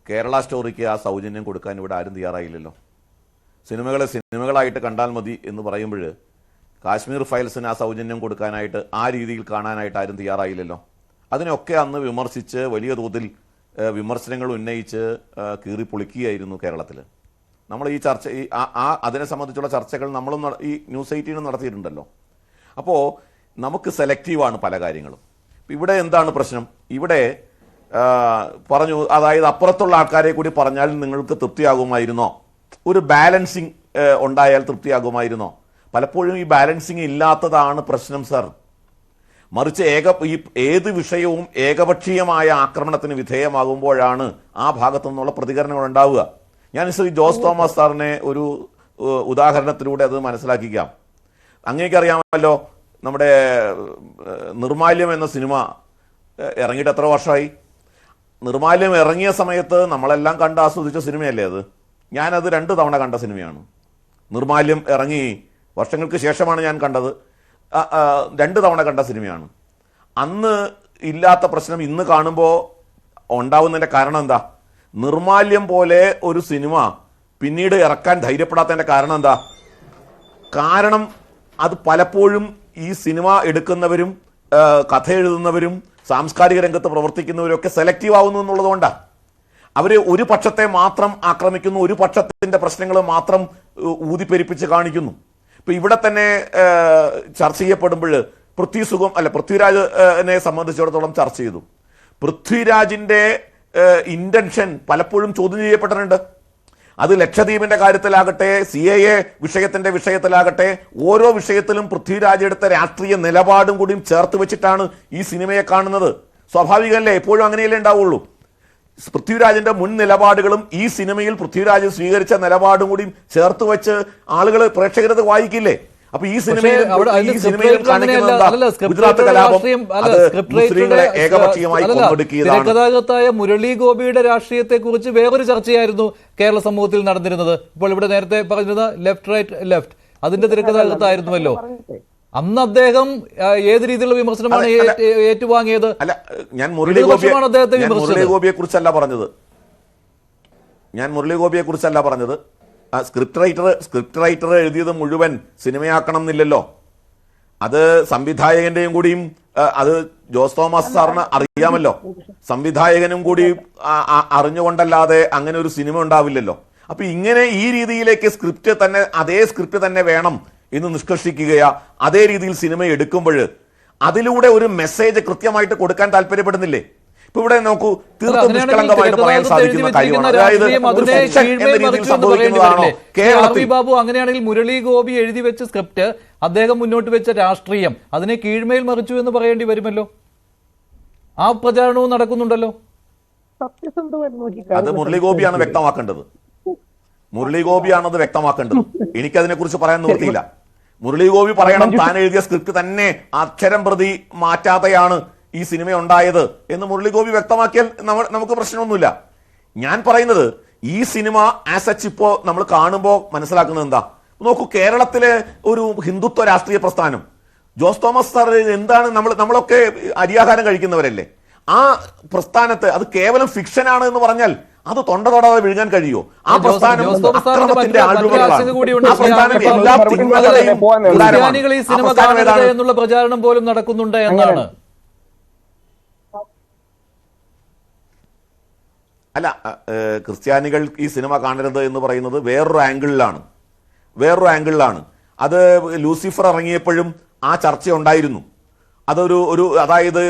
കേരള സ്റ്റോറിക്ക് ആ സൗജന്യം കൊടുക്കാൻ ഇവിടെ ആരും തയ്യാറായില്ലല്ലോ. സിനിമകളായിട്ട് കണ്ടാൽ മതി എന്ന് പറയുമ്പോൾ കാശ്മീർ ഫയൽസിന് ആ സൗജന്യം കൊടുക്കാനായിട്ട്, ആ രീതിയിൽ കാണാനായിട്ട് ആരും തയ്യാറായില്ലല്ലോ. അതിനൊക്കെ അന്ന് വിമർശിച്ച് വലിയ തോതിൽ വിമർശനങ്ങൾ ഉന്നയിച്ച് കീറിപ്പൊളിക്കുകയായിരുന്നു കേരളത്തിൽ. നമ്മൾ ഈ ചർച്ച അതിനെ സംബന്ധിച്ചുള്ള ചർച്ചകൾ നമ്മളും ഈ ന്യൂസ് 18 നടത്തിയിട്ടുണ്ടല്ലോ. അപ്പോൾ നമുക്ക് സെലക്റ്റീവാണ് പല കാര്യങ്ങളും. ഇവിടെ എന്താണ് പ്രശ്നം? ഇവിടെ പറഞ്ഞു, അതായത് അപ്പുറത്തുള്ള ആൾക്കാരെ കൂടി പറഞ്ഞാൽ നിങ്ങൾക്ക് തൃപ്തിയാകുമായിരുന്നോ, ഒരു ബാലൻസിങ് ഉണ്ടായാൽ തൃപ്തിയാകുമായിരുന്നോ? പലപ്പോഴും ഈ ബാലൻസിങ് ഇല്ലാത്തതാണ് പ്രശ്നം സർ. മറിച്ച് ഏത് വിഷയവും ഏകപക്ഷീയമായ ആക്രമണത്തിന് വിധേയമാകുമ്പോഴാണ് ആ ഭാഗത്തു നിന്നുള്ള പ്രതികരണങ്ങൾ ഉണ്ടാവുക. ഞാൻ ശ്രീ ജോസ് തോമസ് സാറിനെ ഒരു ഉദാഹരണത്തിലൂടെ അത് മനസ്സിലാക്കിക്കാം. അങ്ങേക്കറിയാമല്ലോ, നമ്മുടെ നിർമാല്യം എന്ന സിനിമ ഇറങ്ങിയിട്ട് എത്ര വർഷമായി? നിർമാല്യം ഇറങ്ങിയ സമയത്ത് നമ്മളെല്ലാം കണ്ട് ആസ്വദിച്ച സിനിമയല്ലേ അത്? ഞാനത് 2 തവണ കണ്ട സിനിമയാണ്. നിർമാല്യം ഇറങ്ങി വർഷങ്ങൾക്ക് ശേഷമാണ് ഞാൻ കണ്ടത്. 2 തവണ കണ്ട സിനിമയാണ്. അന്ന് ഇല്ലാത്ത പ്രശ്നം ഇന്ന് കാണുമ്പോൾ ഉണ്ടാവുന്നതിന്റെ കാരണം എന്താ? നിർമാല്യം പോലെ ഒരു സിനിമ പിന്നീട് ഇറക്കാൻ ധൈര്യപ്പെടാത്തതിന്റെ കാരണം എന്താ? കാരണം അത് പലപ്പോഴും ഈ സിനിമ എടുക്കുന്നവരും കഥ എഴുതുന്നവരും സാംസ്കാരിക രംഗത്ത് പ്രവർത്തിക്കുന്നവരും ഒക്കെ സെലക്റ്റീവ് ആവുന്നു എന്നുള്ളതുകൊണ്ടാണ്. അവർ ഒരു പക്ഷത്തെ മാത്രം ആക്രമിക്കുന്നു, ഒരു പക്ഷത്തിന്റെ പ്രശ്നങ്ങൾ മാത്രം ഊതിപ്പെരിപ്പിച്ച് കാണിക്കുന്നു. ഇപ്പൊ ഇവിടെ തന്നെ ചർച്ച ചെയ്യപ്പെടുമ്പോൾ പൃഥ്വിരാജിനെ സംബന്ധിച്ചിടത്തോളം ചർച്ച ചെയ്തു. പൃഥ്വിരാജിന്റെ ഇന്റൻഷൻ പലപ്പോഴും ചോദ്യം ചെയ്യപ്പെട്ടിട്ടുണ്ട്. അത് ലക്ഷദ്വീപിന്റെ കാര്യത്തിലാകട്ടെ, CAA വിഷയത്തിലാകട്ടെ, ഓരോ വിഷയത്തിലും പൃഥ്വിരാജ് എടുത്ത രാഷ്ട്രീയ നിലപാടും കൂടിയും ചേർത്ത് വെച്ചിട്ടാണ് ഈ സിനിമയെ കാണുന്നത്. സ്വാഭാവികമല്ലേ? എപ്പോഴും അങ്ങനെയല്ലേ ഉണ്ടാവുള്ളൂ. പൃഥ്വിരാജിന്റെ മുൻ നിലപാടുകളും ഈ സിനിമയിൽ പൃഥ്വിരാജ് സ്വീകരിച്ച നിലപാടും കൂടിയും ചേർത്ത് വെച്ച് ആളുകൾ പ്രേക്ഷകരത് വായിക്കില്ലേ? അപ്പൊ ഈ സിനിമയിൽ ഗുജറാത്ത് കലാപം മുസ്ലിങ്ങളെ ഏകപക്ഷീയമായി കൊന്നൊടുക്കിയതാണ്. ഗതാഗതത്തായ മുരളി ഗോപിയുടെ രാഷ്ട്രീയത്തെ കുറിച്ച് വേറൊരു ചർച്ചയായിരുന്നു കേരള സമൂഹത്തിൽ നടന്നിരുന്നത്. ഇപ്പോൾ ഇവിടെ നേരത്തെ പറഞ്ഞത് ലെഫ്റ്റ് റൈറ്റ് ലെഫ്റ്റ്, അതിന്റെ തിരക്കഥാകൃത്തായിരുന്നുവല്ലോ. അന്ന് അദ്ദേഹം ഏത് രീതിയിലുള്ള വിമർശനമാണ് ഏറ്റുവാങ്ങിയത്? അല്ല, ഞാൻ മുരളി ഗോപിയെ കുറിച്ചല്ല പറഞ്ഞത്. സ്ക്രിപ്റ്റ് റൈറ്റർ എഴുതിയത് മുഴുവൻ സിനിമയാക്കണം എന്നില്ലല്ലോ. അത് സംവിധായകന്റെയും കൂടിയും, അത് ജോസ് തോമസ് സാറിന് അറിയാമല്ലോ, സംവിധായകനും കൂടി അറിഞ്ഞുകൊണ്ടല്ലാതെ അങ്ങനെ ഒരു സിനിമ ഉണ്ടാവില്ലല്ലോ. അപ്പൊ ഇങ്ങനെ ഈ രീതിയിലേക്ക് അതേ സ്ക്രിപ്റ്റ് തന്നെ വേണം എന്ന് നിഷ്കർഷിക്കുകയാ, അതേ രീതിയിൽ സിനിമ എടുക്കുമ്പോൾ അതിലൂടെ ഒരു മെസ്സേജ് കൃത്യമായിട്ട് കൊടുക്കാൻ താല്പര്യപ്പെടുന്നില്ലേ? ഇപ്പൊ ഇവിടെ നോക്കൂ, തീർത്തും നിഷ്കളങ്കമായിട്ട് പറയാൻ സാധിക്കുന്ന കാര്യമാണ്. അതായത് സംഭവിക്കുന്നതാണോ കേരളത്തിൽ? ബാബു, അങ്ങനെയാണെങ്കിൽ മുരളി ഗോപി എഴുതി വെച്ച സ്ക്രിപ്റ്റ്, അദ്ദേഹം മുന്നോട്ട് വെച്ച രാഷ്ട്രീയം, അതിനെ കീഴ്മേൽ മറിച്ചു എന്ന് പറയേണ്ടി വരുമല്ലോ. ആ പ്രചാരണവും നടക്കുന്നുണ്ടല്ലോ. അത് മുരളി ഗോപിയാണ് വ്യക്തമാക്കേണ്ടത്. എനിക്കതിനെ കുറിച്ച് പറയാൻ നിവൃത്തിയില്ല. മുരളി ഗോപി പറയണം, താൻ എഴുതിയ സ്ക്രിപ്റ്റ് തന്നെ അക്ഷരം പ്രതി മാറ്റാതെയാണ് ഈ സിനിമ ഉണ്ടായത് എന്ന് മുരളി ഗോപി വ്യക്തമാക്കിയാൽ നമുക്ക് പ്രശ്നമൊന്നുമില്ല. ഞാൻ പറയുന്നത് ഈ സിനിമ ആസ് സച്ച് ഇപ്പോ നമ്മൾ കാണുമ്പോൾ മനസ്സിലാക്കുന്നത് എന്താ? നോക്കൂ, കേരളത്തിലെ ഒരു ഹിന്ദുത്വ രാഷ്ട്രീയ പ്രസ്ഥാനം, ജോസ് തോമസ് സാർ എന്താണ്, നമ്മളൊക്കെ അരിയാഹാരം കഴിക്കുന്നവരല്ലേ? ആ പ്രസ്ഥാനത്ത് അത് കേവലം ഫിക്ഷനാണ് എന്ന് പറഞ്ഞാൽ അത് തൊണ്ട തൊടാതെ വിഴുങ്ങാൻ കഴിയുമോ? ആ പ്രസ്ഥാനം അക്രമത്തിന്റെ എന്നുള്ള പ്രചാരണം പോലും നടക്കുന്നുണ്ട് എന്നാണ്. അല്ല, ക്രിസ്ത്യാനികൾ ഈ സിനിമ കാണരുത് എന്ന് പറയുന്നത് വേറൊരു ആംഗിളിലാണ്. അത് ലൂസിഫർ ഇറങ്ങിയപ്പോഴും ആ ചർച്ച ഉണ്ടായിരുന്നു. അതായത്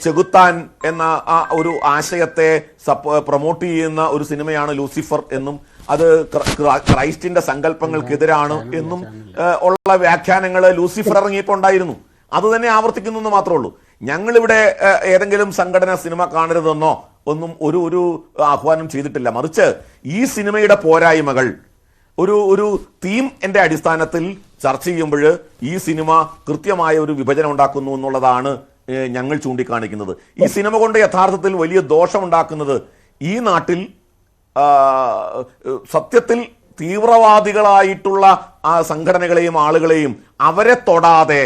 ചെകുത്താൻ എന്ന ആ ഒരു ആശയത്തെ പ്രൊമോട്ട് ചെയ്യുന്ന ഒരു സിനിമയാണ് ലൂസിഫർ എന്നും അത് ക്രൈസ്റ്റിന്റെ സങ്കല്പങ്ങൾക്കെതിരാണ് എന്നും ഉള്ള വ്യാഖ്യാനങ്ങൾ ലൂസിഫർ ഇറങ്ങിയപ്പോൾ ഉണ്ടായിരുന്നു. അത് തന്നെ ആവർത്തിക്കുന്നു എന്ന് മാത്രമേ ഉള്ളൂ. ഞങ്ങളിവിടെ ഏതെങ്കിലും സംഘടന സിനിമ കാണരുതെന്നോ ഒന്നും ഒരു ആഹ്വാനം ചെയ്തിട്ടില്ല. മറിച്ച് ഈ സിനിമയുടെ പോരായ്മകൾ ഒരു തീം എന്റെ അടിസ്ഥാനത്തിൽ ചർച്ച ചെയ്യുമ്പോൾ ഈ സിനിമ കൃത്യമായ ഒരു വിഭജനം ഉണ്ടാക്കുന്നു എന്നുള്ളതാണ് ഞങ്ങൾ ചൂണ്ടിക്കാണിക്കുന്നത്. ഈ സിനിമ കൊണ്ട് യഥാർത്ഥത്തിൽ വലിയ ദോഷമുണ്ടാക്കുന്നത് ഈ നാട്ടിൽ സത്യത്തിൽ തീവ്രവാദികളായിട്ടുള്ള ആ സംഘടനകളെയും ആളുകളെയും അവരെ തൊടാതെ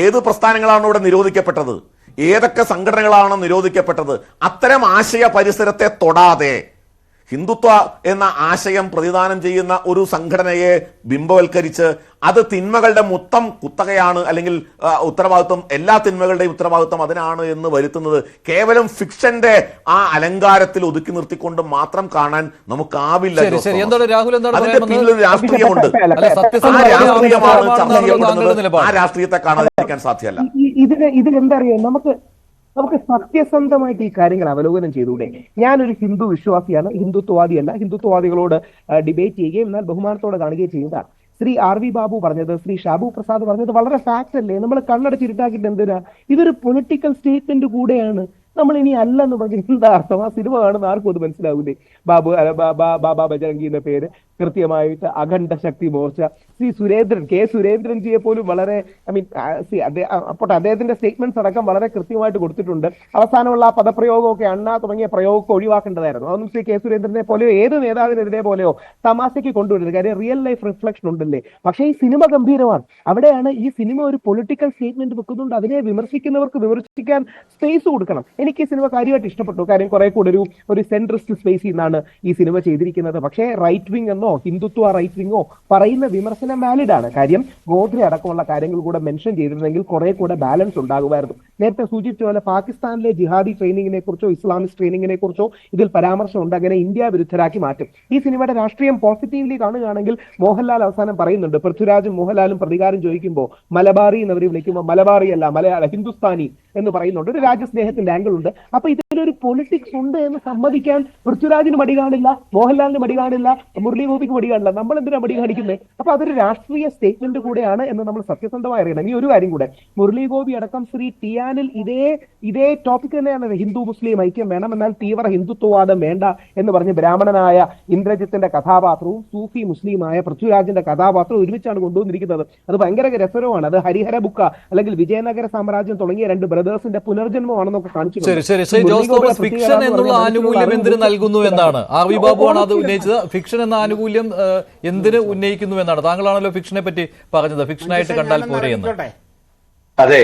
ഏത് പ്രസ്ഥാനങ്ങളാണ് ഇവിടെ നിരോധിക്കപ്പെട്ടത്, ഏതൊക്കെ സംഘടനകളാണ് നിരോധിക്കപ്പെട്ടത്, അത്തരം ആശയ പരിസരത്തെ തൊടാതെ ഹിന്ദുത്വ എന്ന ആശയം പ്രതിദാനം ചെയ്യുന്ന ഒരു സംഘടനയെ ബിംബവൽക്കരിച്ച് അത് തിന്മകളുടെ മൊത്തം കുത്തകയാണ്, അല്ലെങ്കിൽ ഉത്തരവാദിത്വം, എല്ലാ തിന്മകളുടെയും ഉത്തരവാദിത്വം അതിനാണ് എന്ന് വരുത്തുന്നത് കേവലം ഫിക്ഷന്റെ ആ അലങ്കാരത്തിൽ ഒതുക്കി നിർത്തിക്കൊണ്ട് മാത്രം കാണാൻ നമുക്കാവില്ല. അതിന്റെ പിന്നിലൊരു രാഷ്ട്രീയമുണ്ട്. ആ രാഷ്ട്രീയമാണ് ചർച്ച ചെയ്യപ്പെടുന്നത്. ആ രാഷ്ട്രീയത്തെ കാണാതിരിക്കാൻ സാധ്യമല്ല. ഇതിലെന്തറിയാം, നമുക്ക് സത്യസന്ധമായിട്ട് ഈ കാര്യങ്ങൾ അവലോകനം ചെയ്തുകൂടെ? ഞാനൊരു ഹിന്ദു വിശ്വാസിയാണ്, ഹിന്ദുത്വവാദിയല്ല. ഹിന്ദുത്വവാദികളോട് ഡിബേറ്റ് ചെയ്യുകയും എന്നാൽ ബഹുമാനത്തോടെ കാണുകയും ചെയ്യുന്നതാണ്. ശ്രീ RV ബാബു പറഞ്ഞത്, ശ്രീ ഷാബു പ്രസാദ് പറഞ്ഞത് വളരെ ഫാക്ട് അല്ലേ? നമ്മൾ കണ്ണടച്ചിരുട്ടാക്കിയിട്ട് എന്തിനാ? ഇതൊരു പൊളിറ്റിക്കൽ സ്റ്റേറ്റ്മെന്റ് കൂടെയാണ്. നമ്മൾ ഇനി അല്ലെന്ന് പറഞ്ഞാൽ എന്താ അർത്ഥം? ആ സിനിമ കാണുന്ന ആർക്കും അത് മനസ്സിലാവില്ലേ? ബാബാ ബജരംഗി എന്ന പേര് കൃത്യമായിട്ട് അഖണ്ഡ ശക്തി മോർച്ച, ശ്രീ കെ സുരേന്ദ്രൻജിയെ പോലും വളരെ അപ്പോൾ അദ്ദേഹത്തിന്റെ സ്റ്റേറ്റ്മെന്റ്സ് അടക്കം വളരെ കൃത്യമായിട്ട് കൊടുത്തിട്ടുണ്ട്. അവസാനമുള്ള ആ പദപ്രയോഗമൊക്കെ അണ്ണ തുടങ്ങിയ പ്രയോഗമൊക്കെ ഒഴിവാക്കേണ്ടതായിരുന്നു. അതൊന്നും ശ്രീ കെ സുരേന്ദ്രനെ പോലെയോ ഏത് നേതാവിനെതിരെ പോലെയോ തമാശയ്ക്ക് കൊണ്ടുവരുന്നത്. കാര്യം റിയൽ ലൈഫ് റിഫ്ലക്ഷൻ ഉണ്ടല്ലേ. പക്ഷേ ഈ സിനിമ ഗംഭീരമാണ്. അവിടെയാണ് ഈ സിനിമ ഒരു പൊളിറ്റിക്കൽ സ്റ്റേറ്റ്മെന്റ് വെക്കുന്നുണ്ട്. അതിനെ വിമർശിക്കുന്നവർക്ക് വിമർശിക്കാൻ സ്പേസ് കൊടുക്കണം. എനിക്ക് ഈ സിനിമ കാര്യമായിട്ട് ഇഷ്ടപ്പെട്ടു. കാര്യം കുറെ കൂടെ ഒരു സെൻട്രിസ്റ്റ് സ്പേസിൽ നിന്നാണ് ഈ സിനിമ ചെയ്തിരിക്കുന്നത്. പക്ഷേ റൈറ്റ് വിങ് എന്നോ ഹിന്ദുത്വ റൈറ്റ് വിങ്ങോ പറയുന്ന വിമർശനം വാലിഡ് ആണ്. കാര്യം ഗോദ്രെ അടക്കമുള്ള കാര്യങ്ങൾ കൂടെ മെൻഷൻ ചെയ്തിരുന്നെങ്കിൽ കുറെ കൂടെ ബാലൻസ് ഉണ്ടാകുമായിരുന്നു. നേരത്തെ സൂചിപ്പിച്ച പോലെ പാകിസ്ഥാനിലെ ജിഹാദി ട്രെയിനിങ്ങിനെ കുറിച്ചോ ഇസ്ലാമിക് ട്രെയിനിങ്ങിനെ കുറിച്ചോ ഇതിൽ പരാമർശമുണ്ട്. അങ്ങനെ ഇന്ത്യ വിരുദ്ധരാക്കി മാറ്റും. ഈ സിനിമയുടെ രാഷ്ട്രീയം പോസിറ്റീവ്ലി കാണുകയാണെങ്കിൽ മോഹൻലാൽ അവസാനം പറയുന്നുണ്ട്, പൃഥ്വിരാജും മോഹൻലാലും പ്രതികാരം ചോദിക്കുമ്പോൾ മലബാറി എന്നവർ വിളിക്കുമ്പോൾ മലബാറി അല്ല മലയാള ഹിന്ദുസ്ഥാനി എന്ന് പറയുന്നുണ്ട്. ഒരു രാജ്യസ്നേഹത്തിന്റെ ആംഗിൾ ഉണ്ട്. അപ്പൊ ഇതിലൊരു പൊളിറ്റിക്സ് ഉണ്ട് എന്ന് സമ്മതിക്കാൻ പൃഥ്വിരാജിന് മടി കാണില്ല, മോഹൻലാലിന് മടി കാണില്ല, മുരളി ഗോപിക്ക് മടി കാണില്ല. നമ്മൾ എന്തിനാ മടി കാണിക്കുന്നത്? അപ്പൊ അതൊരു രാഷ്ട്രീയ സ്റ്റേറ്റ്മെന്റ് കൂടെയാണ് എന്ന് നമ്മൾ സത്യസന്ധമായി അറിയണം. ഇനി ഒരു കാര്യം കൂടെ, മുരളി ഗോപി അടക്കം ശ്രീ ടിയാനിൽ ഇതേ ടോപ്പിക് തന്നെയാണ്. ഹിന്ദു മുസ്ലിം ഐക്യം വേണം, എന്നാൽ തീവ്ര ഹിന്ദുത്വവാദം വേണ്ട എന്ന് പറഞ്ഞ് ബ്രാഹ്മണനായ ഇന്ദ്രജിത്തിന്റെ കഥാപാത്രവും സൂഫി മുസ്ലിമായ പൃഥ്വിരാജിന്റെ കഥാപാത്രവും ഒരുമിച്ചാണ് കൊണ്ടുവന്നിരിക്കുന്നത്. അത് ഭയങ്കര രസകരമാണ്. അത് ഹരിഹര ബുക്ക അല്ലെങ്കിൽ വിജയനഗര സാമ്രാജ്യം തുടങ്ങിയ രണ്ട് ബ്രദേഴ്സിന്റെ പുനർജന്മമാണെന്നൊക്കെ കാണിച്ചു. ഫിക്ഷൻ എന്നുള്ള ആനുകൂല്യം എന്തിന് നൽകുന്നു എന്നാണ് ആർ.വി. ബാബുവാണ് അത് ഉന്നയിച്ചത്. ഫിക്ഷൻ എന്ന ആനുകൂല്യം എന്തിന് ഉന്നയിക്കുന്നു എന്നാണ്. താങ്കളാണല്ലോ ഫിക്ഷനെ പറ്റി പറഞ്ഞത്, ഫിക്ഷനായിട്ട് കണ്ടാൽ പോരെ എന്ന്. അതെ,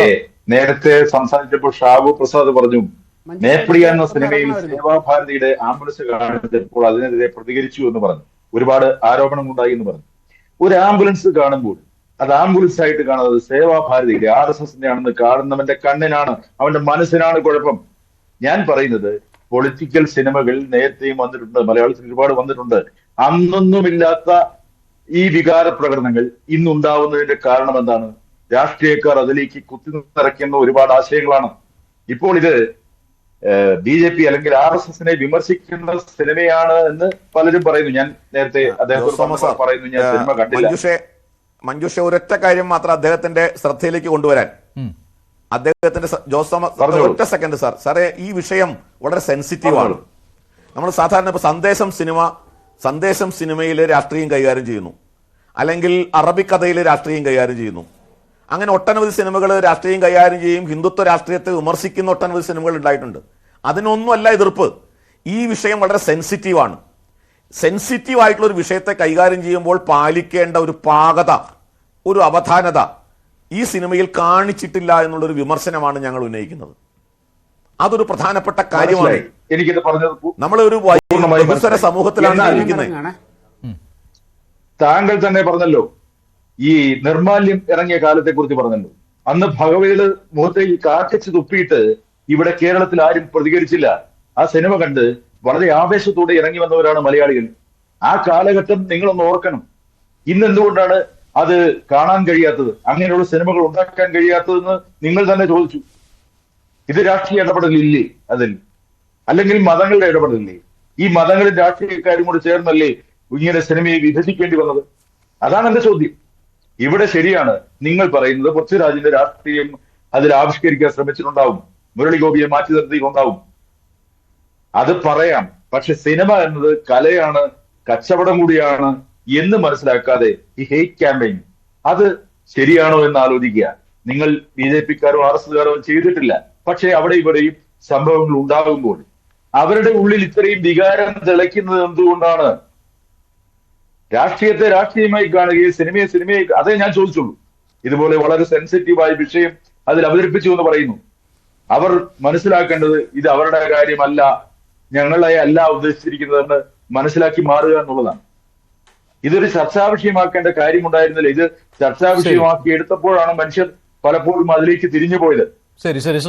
നേരത്തെ സംസാരിച്ചപ്പോൾ ഷാബു പ്രസാദ് പറഞ്ഞു മേപ്പിളിയ എന്ന സിനിമയിൽ സേവാഭാരതിയുടെ ആംബുലൻസ് കാണിച്ചപ്പോൾ അതിനെതിരെ പ്രതികരിച്ചു എന്ന് പറഞ്ഞു, ഒരുപാട് ആരോപണങ്ങളുണ്ടായി എന്ന് പറഞ്ഞു. ഒരു ആംബുലൻസ് കാണുമ്പോൾ അത് ആംബുലൻസ് ആയിട്ട് കാണുന്നത് സേവാഭാരതിയുടെ RSSന്റെ ആണെന്ന് കാണുന്നവന്റെ കണ്ണിനാണ്, അവന്റെ മനസ്സിനാണ് കുഴപ്പം. ഞാൻ പറയുന്നത് പൊളിറ്റിക്കൽ സിനിമകൾ നേരത്തെയും വന്നിട്ടുണ്ട്, മലയാളത്തിൽ ഒരുപാട് വന്നിട്ടുണ്ട്. അന്നൊന്നുമില്ലാത്ത ഈ വികാര പ്രകടനങ്ങൾ ഇന്നുണ്ടാവുന്നതിന്റെ കാരണം എന്താണ്? രാഷ്ട്രീയക്കാർ അതിലേക്ക് കുത്തി നിറയ്ക്കുന്ന ഒരുപാട് ആശയങ്ങളാണ്. ഇപ്പോൾ ഇത് BJP അല്ലെങ്കിൽ RSSനെ വിമർശിക്കുന്ന സിനിമയാണ് എന്ന് പലരും പറയുന്നു. ഞാൻ നേരത്തെ അദ്ദേഹത്തോട് പറയുന്നു, ഞാൻ സിനിമ കണ്ടില്ല. മഞ്ജുഷ ഒരൊറ്റ കാര്യം മാത്രം അദ്ദേഹത്തിന്റെ ശ്രദ്ധയിലേക്ക് കൊണ്ടുവരാൻ, അദ്ദേഹത്തിന്റെ ഒറ്റ സെക്കൻഡ് സാറേ, ഈ വിഷയം വളരെ സെൻസിറ്റീവ് ആണ്. നമ്മൾ സാധാരണ ഇപ്പൊ സന്ദേശം സിനിമയിൽ രാഷ്ട്രീയം കൈകാര്യം ചെയ്യുന്നു, അല്ലെങ്കിൽ അറബിക്കഥയിൽ രാഷ്ട്രീയം കൈകാര്യം ചെയ്യുന്നു. അങ്ങനെ ഒട്ടനവധി സിനിമകൾ രാഷ്ട്രീയം കൈകാര്യം ചെയ്യും, ഹിന്ദുത്വ രാഷ്ട്രീയത്തെ വിമർശിക്കുന്ന ഒട്ടനവധി സിനിമകൾ ഉണ്ടായിട്ടുണ്ട്. അതിനൊന്നുമല്ല എതിർപ്പ്. ഈ വിഷയം വളരെ സെൻസിറ്റീവാണ്. സെൻസിറ്റീവ് ആയിട്ടുള്ള ഒരു വിഷയത്തെ കൈകാര്യം ചെയ്യുമ്പോൾ പാലിക്കേണ്ട ഒരു പാകത, ഒരു അവധാനത ഈ സിനിമയിൽ കാണിച്ചിട്ടില്ല എന്നുള്ളൊരു വിമർശനമാണ് ഞങ്ങൾ ഉന്നയിക്കുന്നത്. അതൊരു പ്രധാനപ്പെട്ട കാര്യമാണ്. എനിക്കിത് പറഞ്ഞത് നമ്മളൊരു ബഹുസ്വര സമൂഹത്തിലാണ് ജീവിക്കുന്നത്. താങ്കൾ തന്നെ പറഞ്ഞല്ലോ, ഈ നിർമാല്യം ഇറങ്ങിയ കാലത്തെ കുറിച്ച് പറഞ്ഞല്ലോ. അന്ന് ഭഗവതിയുടെ മുഖത്തേക്ക് കാക്കച്ച് തുപ്പിയിട്ട് ഇവിടെ കേരളത്തിൽ ആരും പ്രതികരിച്ചില്ല. ആ സിനിമ കണ്ട് വളരെ ആവേശത്തോടെ ഇറങ്ങി വന്നവരാണ് മലയാളികൾ. ആ കാലഘട്ടം നിങ്ങളൊന്ന് ഓർക്കണം. ഇന്ന് എന്തുകൊണ്ടാണ് അത് കാണാൻ കഴിയാത്തത്, അങ്ങനെയുള്ള സിനിമകൾ ഉണ്ടാക്കാൻ കഴിയാത്തതെന്ന് നിങ്ങൾ തന്നെ ചോദിച്ചു. ഇത് രാഷ്ട്രീയ ഇടപെടലില്ലേ അതിൽ? അല്ലെങ്കിൽ മതങ്ങളുടെ ഇടപെടലില്ലേ? ഈ മതങ്ങളും രാഷ്ട്രീയക്കാരും കൂടി ചേർന്നല്ലേ ഇങ്ങനെ സിനിമയെ വിഭജിക്കേണ്ടി വന്നത്? അതാണ് എന്റെ ചോദ്യം. ഇവിടെ ശരിയാണ് നിങ്ങൾ പറയുന്നത്, പൃഥ്വിരാജിന്റെ രാഷ്ട്രീയം അതിൽ ആവിഷ്കരിക്കാൻ ശ്രമിച്ചിട്ടുണ്ടാവും, മുരളി ഗോപിയെ മാറ്റി നിർത്തിയിട്ടുണ്ടാവും. അത് പറയാം. പക്ഷെ സിനിമ എന്നത് കലയാണ്, കച്ചവടം കൂടിയാണ് എന്ന് മനസ്സിലാക്കാതെ ഈ ഹെയ്റ്റ് ക്യാമ്പയിൻ അത് ശരിയാണോ എന്ന് ആലോചിക്കുക. നിങ്ങൾ BJP-ക്കാരോ RSSകാരോ ചെയ്തിട്ടില്ല. പക്ഷെ അവിടെ ഇവിടെയും സംഭവങ്ങൾ ഉണ്ടാകുമ്പോൾ അവരുടെ ഉള്ളിൽ ഇത്രയും വികാരം തിളയ്ക്കുന്നത് എന്തുകൊണ്ടാണ്? രാഷ്ട്രീയത്തെ രാഷ്ട്രീയമായി കാണുകയും സിനിമയെ അതേ ഞാൻ ചോദിച്ചുള്ളൂ. ഇതുപോലെ വളരെ സെൻസിറ്റീവായ വിഷയം അതിൽ അവതരിപ്പിച്ചു എന്ന് പറയുന്നു. അവർ മനസ്സിലാക്കേണ്ടത് ഇത് അവരുടെ കാര്യമല്ല, ഞങ്ങളെ അല്ല ഉദ്ദേശിച്ചിരിക്കുന്നതെന്ന് മനസ്സിലാക്കി മാറുക എന്നുള്ളതാണ്. ഇതൊരു ചർച്ചാ വിഷയമാക്കേണ്ട കാര്യമുണ്ടായിരുന്നില്ല. ഇത് ചർച്ചാ വിഷയമാക്കി എടുത്തപ്പോഴാണ് മനുഷ്യർ പലപ്പോഴും അതിലേക്ക് തിരിഞ്ഞു പോയത്. ശരി ശ്രീ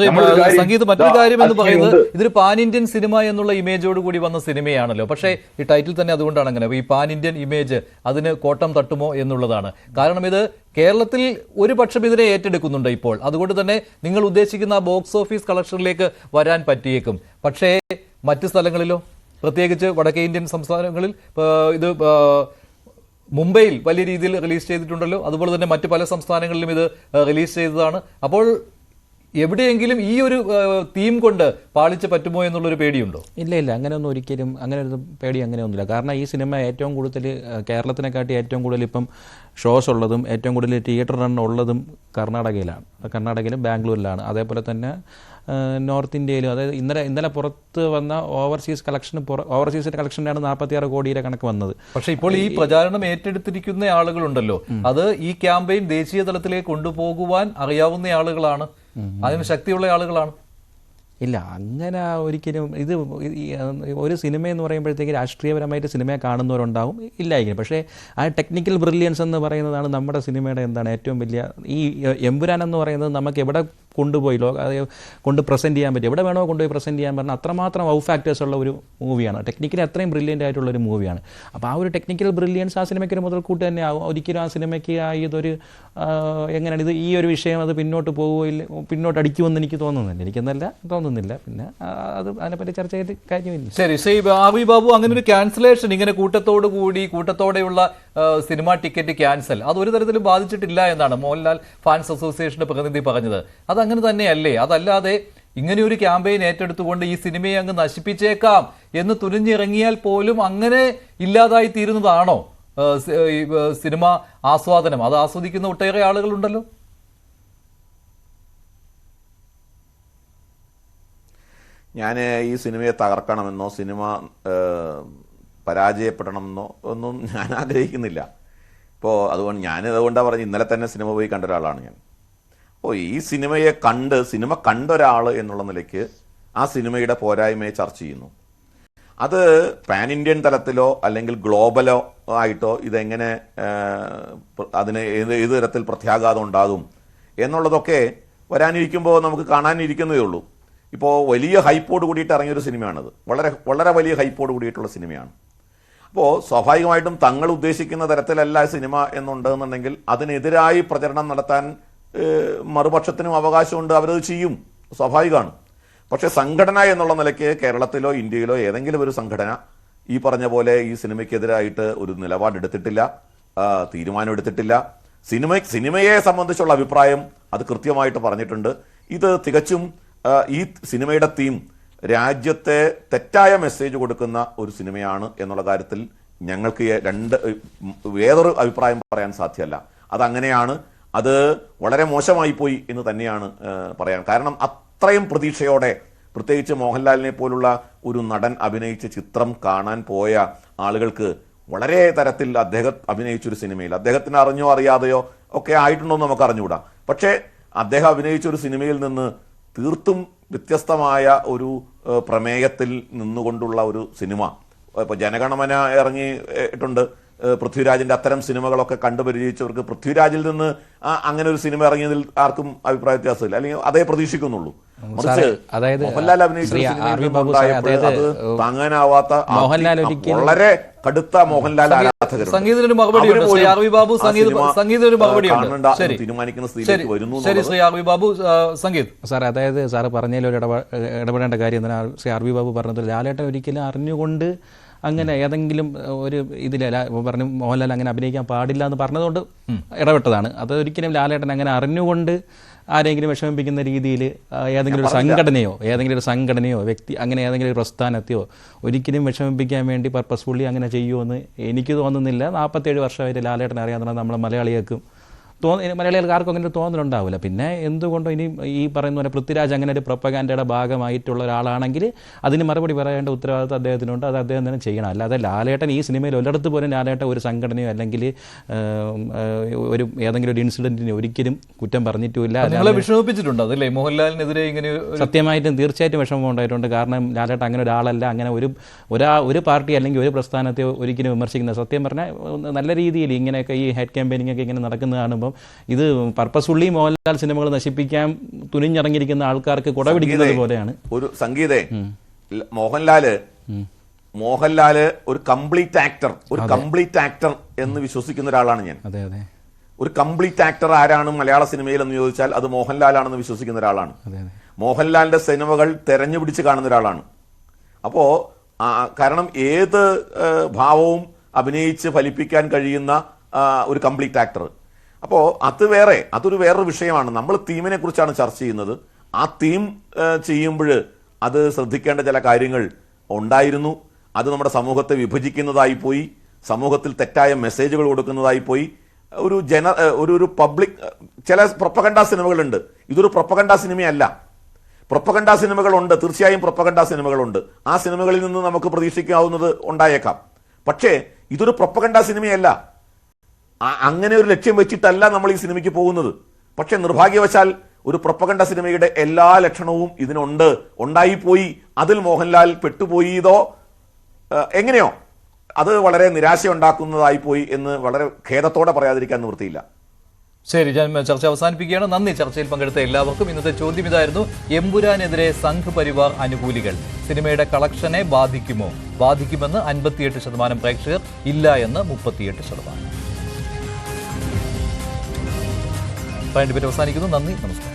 സംഗീത്, മറ്റൊരു കാര്യം എന്ന് പറയുന്നത് ഇതൊരു പാൻ ഇന്ത്യൻ സിനിമ എന്നുള്ള ഇമേജോട് കൂടി വന്ന സിനിമയാണല്ലോ. പക്ഷേ ഈ ടൈറ്റിൽ തന്നെ അതുകൊണ്ടാണ് അങ്ങനെ, ഈ പാൻ ഇന്ത്യൻ ഇമേജ് അതിന് കോട്ടം തട്ടുമോ എന്നുള്ളതാണ്. കാരണം ഇത് കേരളത്തിൽ ഒരു പക്ഷം ഇതിനെ ഏറ്റെടുക്കുന്നുണ്ട് ഇപ്പോൾ. അതുകൊണ്ട് തന്നെ നിങ്ങൾ ഉദ്ദേശിക്കുന്ന ബോക്സ് ഓഫീസ് കളക്ഷനിലേക്ക് വരാൻ പറ്റിയേക്കും. പക്ഷേ മറ്റ് സ്ഥലങ്ങളിലോ, പ്രത്യേകിച്ച് വടക്കേ ഇന്ത്യൻ സംസ്ഥാനങ്ങളിൽ ഇത് മുംബൈയിൽ വലിയ രീതിയിൽ റിലീസ് ചെയ്തിട്ടുണ്ടല്ലോ. അതുപോലെ തന്നെ മറ്റ് പല സംസ്ഥാനങ്ങളിലും ഇത് റിലീസ് ചെയ്തതാണ്. അപ്പോൾ എവിടെയെങ്കിലും ഈ ഒരു തീം കൊണ്ട് പാളിച്ച് പറ്റുമോ എന്നുള്ളൊരു പേടിയുണ്ടോ? ഇല്ല, അങ്ങനെയൊന്നും ഒരിക്കലും അങ്ങനെ ഒരു പേടി അങ്ങനെയൊന്നുമില്ല. കാരണം ഈ സിനിമ ഏറ്റവും കൂടുതൽ കേരളത്തിനെക്കാട്ടി ഏറ്റവും കൂടുതൽ ഇപ്പം ഷോസ് ഉള്ളതും ഏറ്റവും കൂടുതൽ തിയേറ്റർ റൺ ഉള്ളതും കർണാടകയിലും ബാംഗ്ലൂരിലാണ്. അതേപോലെ തന്നെ നോർത്ത് ഇന്ത്യയിലും. അതായത് ഇന്നലെ പുറത്ത് വന്ന ഓവർസീസിന്റെ കളക്ഷനാണ് 46 കോടിയുടെ കണക്ക് വന്നത്. പക്ഷെ ഇപ്പോൾ ഈ പ്രചാരണം ഏറ്റെടുത്തിരിക്കുന്ന ആളുകളുണ്ടല്ലോ, അത് ഈ ക്യാമ്പയിൻ ദേശീയ തലത്തിലേക്ക് കൊണ്ടുപോകുവാൻ അറിയാവുന്ന ആളുകളാണ്, അതിന് ശക്തിയുള്ള ആളുകളാണ്. ഇല്ല, അങ്ങനെ ഒരിക്കലും ഇത് ഒരു സിനിമ എന്ന് പറയുമ്പോഴത്തേക്ക് രാഷ്ട്രീയപരമായിട്ട് സിനിമയെ കാണുന്നവരുണ്ടാവും, ഇല്ലായിരിക്കും. പക്ഷേ ആ ടെക്നിക്കൽ ബ്രില്യൻസ് എന്ന് പറയുന്നതാണ് നമ്മുടെ സിനിമയുടെ ഏറ്റവും വലിയ. ഈ എമ്പുരാൻ എന്ന് പറയുന്നത് നമുക്ക് എവിടെ കൊണ്ടുപോയി കൊണ്ട് പ്രസൻറ്റ് ചെയ്യാൻ പറ്റും, എവിടെ വേണോ കൊണ്ടുപോയി പ്രസൻറ്റ് ചെയ്യാൻ പറഞ്ഞാൽ അത്രമാത്രം ഔ ഫാക്ടേഴ്സ് ഉള്ള ഒരു മൂവിയാണ്. ടെക്നിക്കലി അത്രയും ബ്രില്യൻ്റ് ആയിട്ടുള്ളൊരു മൂവിയാണ്. അപ്പോൾ ആ ഒരു ടെക്നിക്കൽ ബ്രില്യൻസ് ആ സിനിമയ്ക്ക് ഒരു മുതൽക്കൂട്ട് തന്നെ ആവും. ഒരിക്കലും ആ സിനിമയ്ക്ക് ഇതൊരു എങ്ങനെയാണ് ഇത് ഈ ഒരു വിഷയം അത് പിന്നോട്ട് പോവുകയില്ല, പിന്നോട്ട് അടിക്കുമെന്ന് എനിക്ക് തോന്നുന്നില്ല. എനിക്കെന്നല്ല തോന്നുന്നില്ല. പിന്നെ അത് അതിനെപ്പറ്റി ചർച്ച ചെയ്ത് കാര്യമില്ല. ശരി, ശ്രീ ആർ വി ബാബു, അങ്ങനെ ഒരു ക്യാൻസലേഷൻ, ഇങ്ങനെ കൂട്ടത്തോടെയുള്ള സിനിമ ടിക്കറ്റ് ക്യാൻസൽ, അത് ഒരു തരത്തിലും ബാധിച്ചിട്ടില്ല എന്നാണ് മോഹൻലാൽ ഫാൻസ് അസോസിയേഷന്റെ പ്രതിനിധി പറഞ്ഞത്. അതങ്ങനെ തന്നെയല്ലേ? അതല്ലാതെ ഇങ്ങനെയൊരു ക്യാമ്പയിൻ ഏറ്റെടുത്തുകൊണ്ട് ഈ സിനിമയെ അങ്ങ് നശിപ്പിച്ചേക്കാം എന്ന് തുനിഞ്ഞിറങ്ങിയാൽ പോലും അങ്ങനെ ഇല്ലാതായി തീരുന്നതാണോ സിനിമ ആസ്വാദനം? അത് ആസ്വദിക്കുന്ന ഒട്ടേറെ ആളുകളുണ്ടല്ലോ. ഞാൻ ഈ സിനിമയെ തകർക്കണമെന്നോ സിനിമ പരാജയപ്പെടണമെന്നോ ഒന്നും ഞാൻ ആഗ്രഹിക്കുന്നില്ല. ഇപ്പോൾ അതുകൊണ്ടാണ് പറഞ്ഞത്, ഇന്നലെ തന്നെ സിനിമ പോയി കണ്ട ഒരാളാണ് ഞാൻ. അപ്പോൾ ഈ സിനിമയെ സിനിമ കണ്ട ഒരാൾ എന്നുള്ള നിലയ്ക്ക് ആ സിനിമയുടെ പോരായ്മയെ ചർച്ച ചെയ്യുന്നു. അത് പാൻ ഇന്ത്യൻ തലത്തിലോ അല്ലെങ്കിൽ ഗ്ലോബലോ ആയിട്ടോ ഇതെങ്ങനെ അതിന് ഏത് തരത്തിൽ പ്രത്യാഘാതം ഉണ്ടാകും എന്നുള്ളതൊക്കെ വരാനിരിക്കുമ്പോൾ നമുക്ക് കാണാനിരിക്കുന്നതേ ഉള്ളൂ. ഇപ്പോൾ വലിയ ഹൈപ്പോട് കൂടിയിട്ട് ഇറങ്ങിയൊരു സിനിമയാണിത്. വളരെ വളരെ വലിയ ഹൈപ്പോട് കൂടിയിട്ടുള്ള സിനിമയാണ്. അപ്പോൾ സ്വാഭാവികമായിട്ടും തങ്ങൾ ഉദ്ദേശിക്കുന്ന തരത്തിലല്ല സിനിമ എന്നുണ്ടെന്നുണ്ടെങ്കിൽ അതിനെതിരായി പ്രചരണം നടത്താൻ മറുപക്ഷത്തിനും അവകാശമുണ്ട്, അവരത് ചെയ്യും, സ്വാഭാവികമാണ്. പക്ഷെ സംഘടന എന്നുള്ള നിലയ്ക്ക് കേരളത്തിലോ ഇന്ത്യയിലോ ഏതെങ്കിലും ഒരു സംഘടന ഈ പറഞ്ഞ പോലെ ഈ സിനിമയ്ക്കെതിരായിട്ട് ഒരു നിലപാടെടുത്തിട്ടില്ല, തീരുമാനം എടുത്തിട്ടില്ല. സിനിമയെ സംബന്ധിച്ചുള്ള അഭിപ്രായം അത് കൃത്യമായിട്ട് പറഞ്ഞിട്ടുണ്ട്. ഇത് തികച്ചും ഈ സിനിമയുടെ തീം രാജ്യത്തെ തെറ്റായ മെസ്സേജ് കൊടുക്കുന്ന ഒരു സിനിമയാണ് എന്നുള്ള കാര്യത്തിൽ ഞങ്ങൾക്ക് വേറൊരു അഭിപ്രായം പറയാൻ സാധ്യമല്ല. അതങ്ങനെയാണ്. അത് വളരെ മോശമായി പോയി എന്ന് തന്നെയാണ് പറയാൻ. കാരണം അത്രയും പ്രതീക്ഷയോടെ, പ്രത്യേകിച്ച് മോഹൻലാലിനെ പോലുള്ള ഒരു നടൻ അഭിനയിച്ച ചിത്രം കാണാൻ പോയ ആളുകൾക്ക് വളരെ തരത്തിൽ അദ്ദേഹം അഭിനയിച്ചൊരു സിനിമയിൽ, അദ്ദേഹത്തിന് അറിഞ്ഞോ അറിയാതെയോ ഒക്കെ ആയിട്ടുണ്ടോ എന്ന് നമുക്ക് അറിഞ്ഞുകൂടാ. പക്ഷേ അദ്ദേഹം അഭിനയിച്ചൊരു സിനിമയിൽ നിന്ന് തീർത്തും വ്യത്യസ്തമായ ഒരു പ്രമേയത്തിൽ നിന്നുകൊണ്ടുള്ള ഒരു സിനിമ. ഇപ്പോൾ ജനഗണമന ഇറങ്ങിയിട്ടുണ്ട്. പൃഥ്വിരാജിന്റെ അത്തരം സിനിമകളൊക്കെ കണ്ടുപരിചയിച്ചവർക്ക് പൃഥ്വിരാജിൽ നിന്ന് അങ്ങനെ ഒരു സിനിമ ഇറങ്ങിയതിൽ ആർക്കും അഭിപ്രായ വ്യത്യാസമില്ല, അല്ലെങ്കിൽ അതേ പ്രതീക്ഷിക്കുന്നുള്ളൂ. മോഹൻലാൽ അഭിനയിച്ച താങ്ങാനാവാത്ത വളരെ കടുത്ത മോഹൻലാൽ ആരാധകർ തീരുമാനിക്കുന്ന സ്ഥിതിയിലേക്ക് വരുന്നു. സാർ, അതായത് സാറ് പറഞ്ഞതിൽ ഒരു ഇടപെടേണ്ട കാര്യം എന്താണ് ശ്രീ ആർ വി ബാബു പറഞ്ഞത്. ലാലേട്ടൻ ഒരിക്കലും അറിഞ്ഞുകൊണ്ട് അങ്ങനെ ഏതെങ്കിലും ഒരു ഇതിൽ പറഞ്ഞു മോഹൻലാൽ അങ്ങനെ അഭിനയിക്കാൻ പാടില്ല എന്ന് പറഞ്ഞതുകൊണ്ട് ഇടപെട്ടതാണ്. അതൊരിക്കലും ലാലേട്ടൻ അങ്ങനെ അറിഞ്ഞുകൊണ്ട് ആരെങ്കിലും വിഷമിപ്പിക്കുന്ന രീതിയിൽ ഏതെങ്കിലും ഒരു സംഘടനയോ വ്യക്തി അങ്ങനെ ഏതെങ്കിലും ഒരു പ്രസ്ഥാനത്തെയോ ഒരിക്കലും വിഷമിപ്പിക്കാൻ വേണ്ടി പർപ്പസ്ഫുള്ളി അങ്ങനെ ചെയ്യുമെന്ന് എനിക്ക് തോന്നുന്നില്ല. 47 വർഷമായിട്ട് ലാലേട്ടൻ അറിയാവുന്ന നമ്മളെ മലയാളികൾക്ക് ആർക്കും അങ്ങനെ ഒരു തോന്നലുണ്ടാവില്ല. പിന്നെ എന്തുകൊണ്ടോ ഇനി ഈ പറയുന്ന പോലെ പൃഥ്വിരാജ് അങ്ങനെ ഒരു പ്രൊപ്പഗാൻഡയുടെ ഭാഗമായിട്ടുള്ള ഒരാളാണെങ്കിൽ അതിന് മറുപടി പറയേണ്ട ഉത്തരവാദിത്വം അദ്ദേഹത്തിനുണ്ട്. അത് അദ്ദേഹം തന്നെ ചെയ്യണം. അല്ലാതെ ലാലേട്ടൻ ഈ സിനിമയിൽ ഒരിടത്ത് പോലും ലാലേട്ടൻ ഒരു സംഘടനയോ അല്ലെങ്കിൽ ഒരു ഏതെങ്കിലും ഒരു ഇൻസിഡന്റിന് ഒരിക്കലും കുറ്റം പറഞ്ഞിട്ടുമില്ല. വിഷമിപ്പിച്ചിട്ടുണ്ട് അതല്ലേ മോഹൻലാലിനെതിരെ ഇങ്ങനെ? സത്യമായിട്ടും തീർച്ചയായിട്ടും വിഷമം ഉണ്ടായിട്ടുണ്ട്. കാരണം ലാലേട്ടൻ അങ്ങനെ ഒരാളല്ല, അങ്ങനെ ഒരു പാർട്ടി അല്ലെങ്കിൽ ഒരു പ്രസ്ഥാനത്തെ ഒരിക്കലും വിമർശിക്കുന്നത്. സത്യം പറഞ്ഞാൽ നല്ല രീതിയിൽ ഇങ്ങനെയൊക്കെ ഈ ഹെഡ് ക്യാമ്പയിനിങ് ഒക്കെ ഇങ്ങനെ നടക്കുന്നത് കാണുമ്പോൾ ഇത് പർപ്പസ്ഫുള്ളി മോഹൻലാൽ സിനിമകൾ നശിപ്പിക്കാൻ തുനിഞ്ഞിറങ്ങിയിരിക്കുന്ന ആൾക്കാർക്ക് കുടപിടിക്കുന്നത് പോലെയാണ്. ഒരു സംഗീതേ, മോഹൻലാല് ഒരു കംപ്ലീറ്റ് ആക്ടർ എന്ന് വിശ്വസിക്കുന്ന ഒരാളാണ് ഞാൻ. ഒരു കംപ്ലീറ്റ് ആക്ടർ ആരാണ് മലയാള സിനിമയിൽ എന്ന് ചോദിച്ചാൽ അത് മോഹൻലാലാണെന്ന് വിശ്വസിക്കുന്ന ഒരാളാണ്. മോഹൻലാലിന്റെ സിനിമകൾ തെരഞ്ഞുപിടിച്ച് കാണുന്ന ഒരാളാണ്. അപ്പോ കാരണം ഏത് ഭാവവും അഭിനയിച്ച് ഫലിപ്പിക്കാൻ കഴിയുന്ന ഒരു കംപ്ലീറ്റ് ആക്ടർ. അപ്പോൾ അതൊരു വേറൊരു വിഷയമാണ്. നമ്മൾ തീമിനെ കുറിച്ചാണ് ചർച്ച ചെയ്യുന്നത്. ആ തീം ചെയ്യുമ്പോൾ അത് ശ്രദ്ധിക്കേണ്ട ചില കാര്യങ്ങൾ ഉണ്ടായിരുന്നു. അത് നമ്മുടെ സമൂഹത്തെ വിഭജിക്കുന്നതായി പോയി, സമൂഹത്തിൽ തെറ്റായ മെസ്സേജുകൾ കൊടുക്കുന്നതായി പോയി. ഒരു പബ്ലിക് ചില പ്രൊപ്പഗണ്ട സിനിമകളുണ്ട്. ഇതൊരു പ്രൊപ്പഗണ്ട സിനിമയല്ല. പ്രൊപ്പഗണ്ട സിനിമകളുണ്ട്, തീർച്ചയായും പ്രൊപ്പഗണ്ട സിനിമകളുണ്ട്. ആ സിനിമകളിൽ നിന്ന് നമുക്ക് പ്രതീക്ഷിക്കാവുന്നത് ഉണ്ടായേക്കാം. പക്ഷേ ഇതൊരു പ്രൊപ്പഗണ്ട സിനിമയല്ല. അങ്ങനെ ഒരു ലക്ഷ്യം വെച്ചിട്ടല്ല നമ്മൾ ഈ സിനിമയ്ക്ക് പോകുന്നത്. പക്ഷെ നിർഭാഗ്യവശാൽ ഒരു പ്രൊപ്പഗണ്ട സിനിമയുടെ എല്ലാ ലക്ഷണവും ഇതിനുണ്ട്, ഉണ്ടായിപ്പോയി, അതിൽ മോഹൻലാൽ പെട്ടുപോയതോ എങ്ങനെയോ അത് വളരെ നിരാശയുണ്ടാക്കുന്നതായി പോയി എന്ന് വളരെ ഖേദത്തോടെ പറയാതിരിക്കാൻ നിവൃത്തിയില്ല. ശരി, ഞാൻ ചർച്ച അവസാനിപ്പിക്കുകയാണ്. നന്ദി. ചർച്ചയിൽ പങ്കെടുത്ത എല്ലാവർക്കും. ഇന്നത്തെ ചോദ്യം ഇതായിരുന്നു: എമ്പുരാനെതിരെ സംഘ് പരിവാർ അനുകൂലികൾ സിനിമയുടെ കളക്ഷനെ ബാധിക്കുമോ? ബാധിക്കുമെന്ന് 58% പ്രേക്ഷകർ, ഇല്ല എന്ന് 38%. അവസാനിക്കുന്നു. നന്ദി, നമസ്കാരം.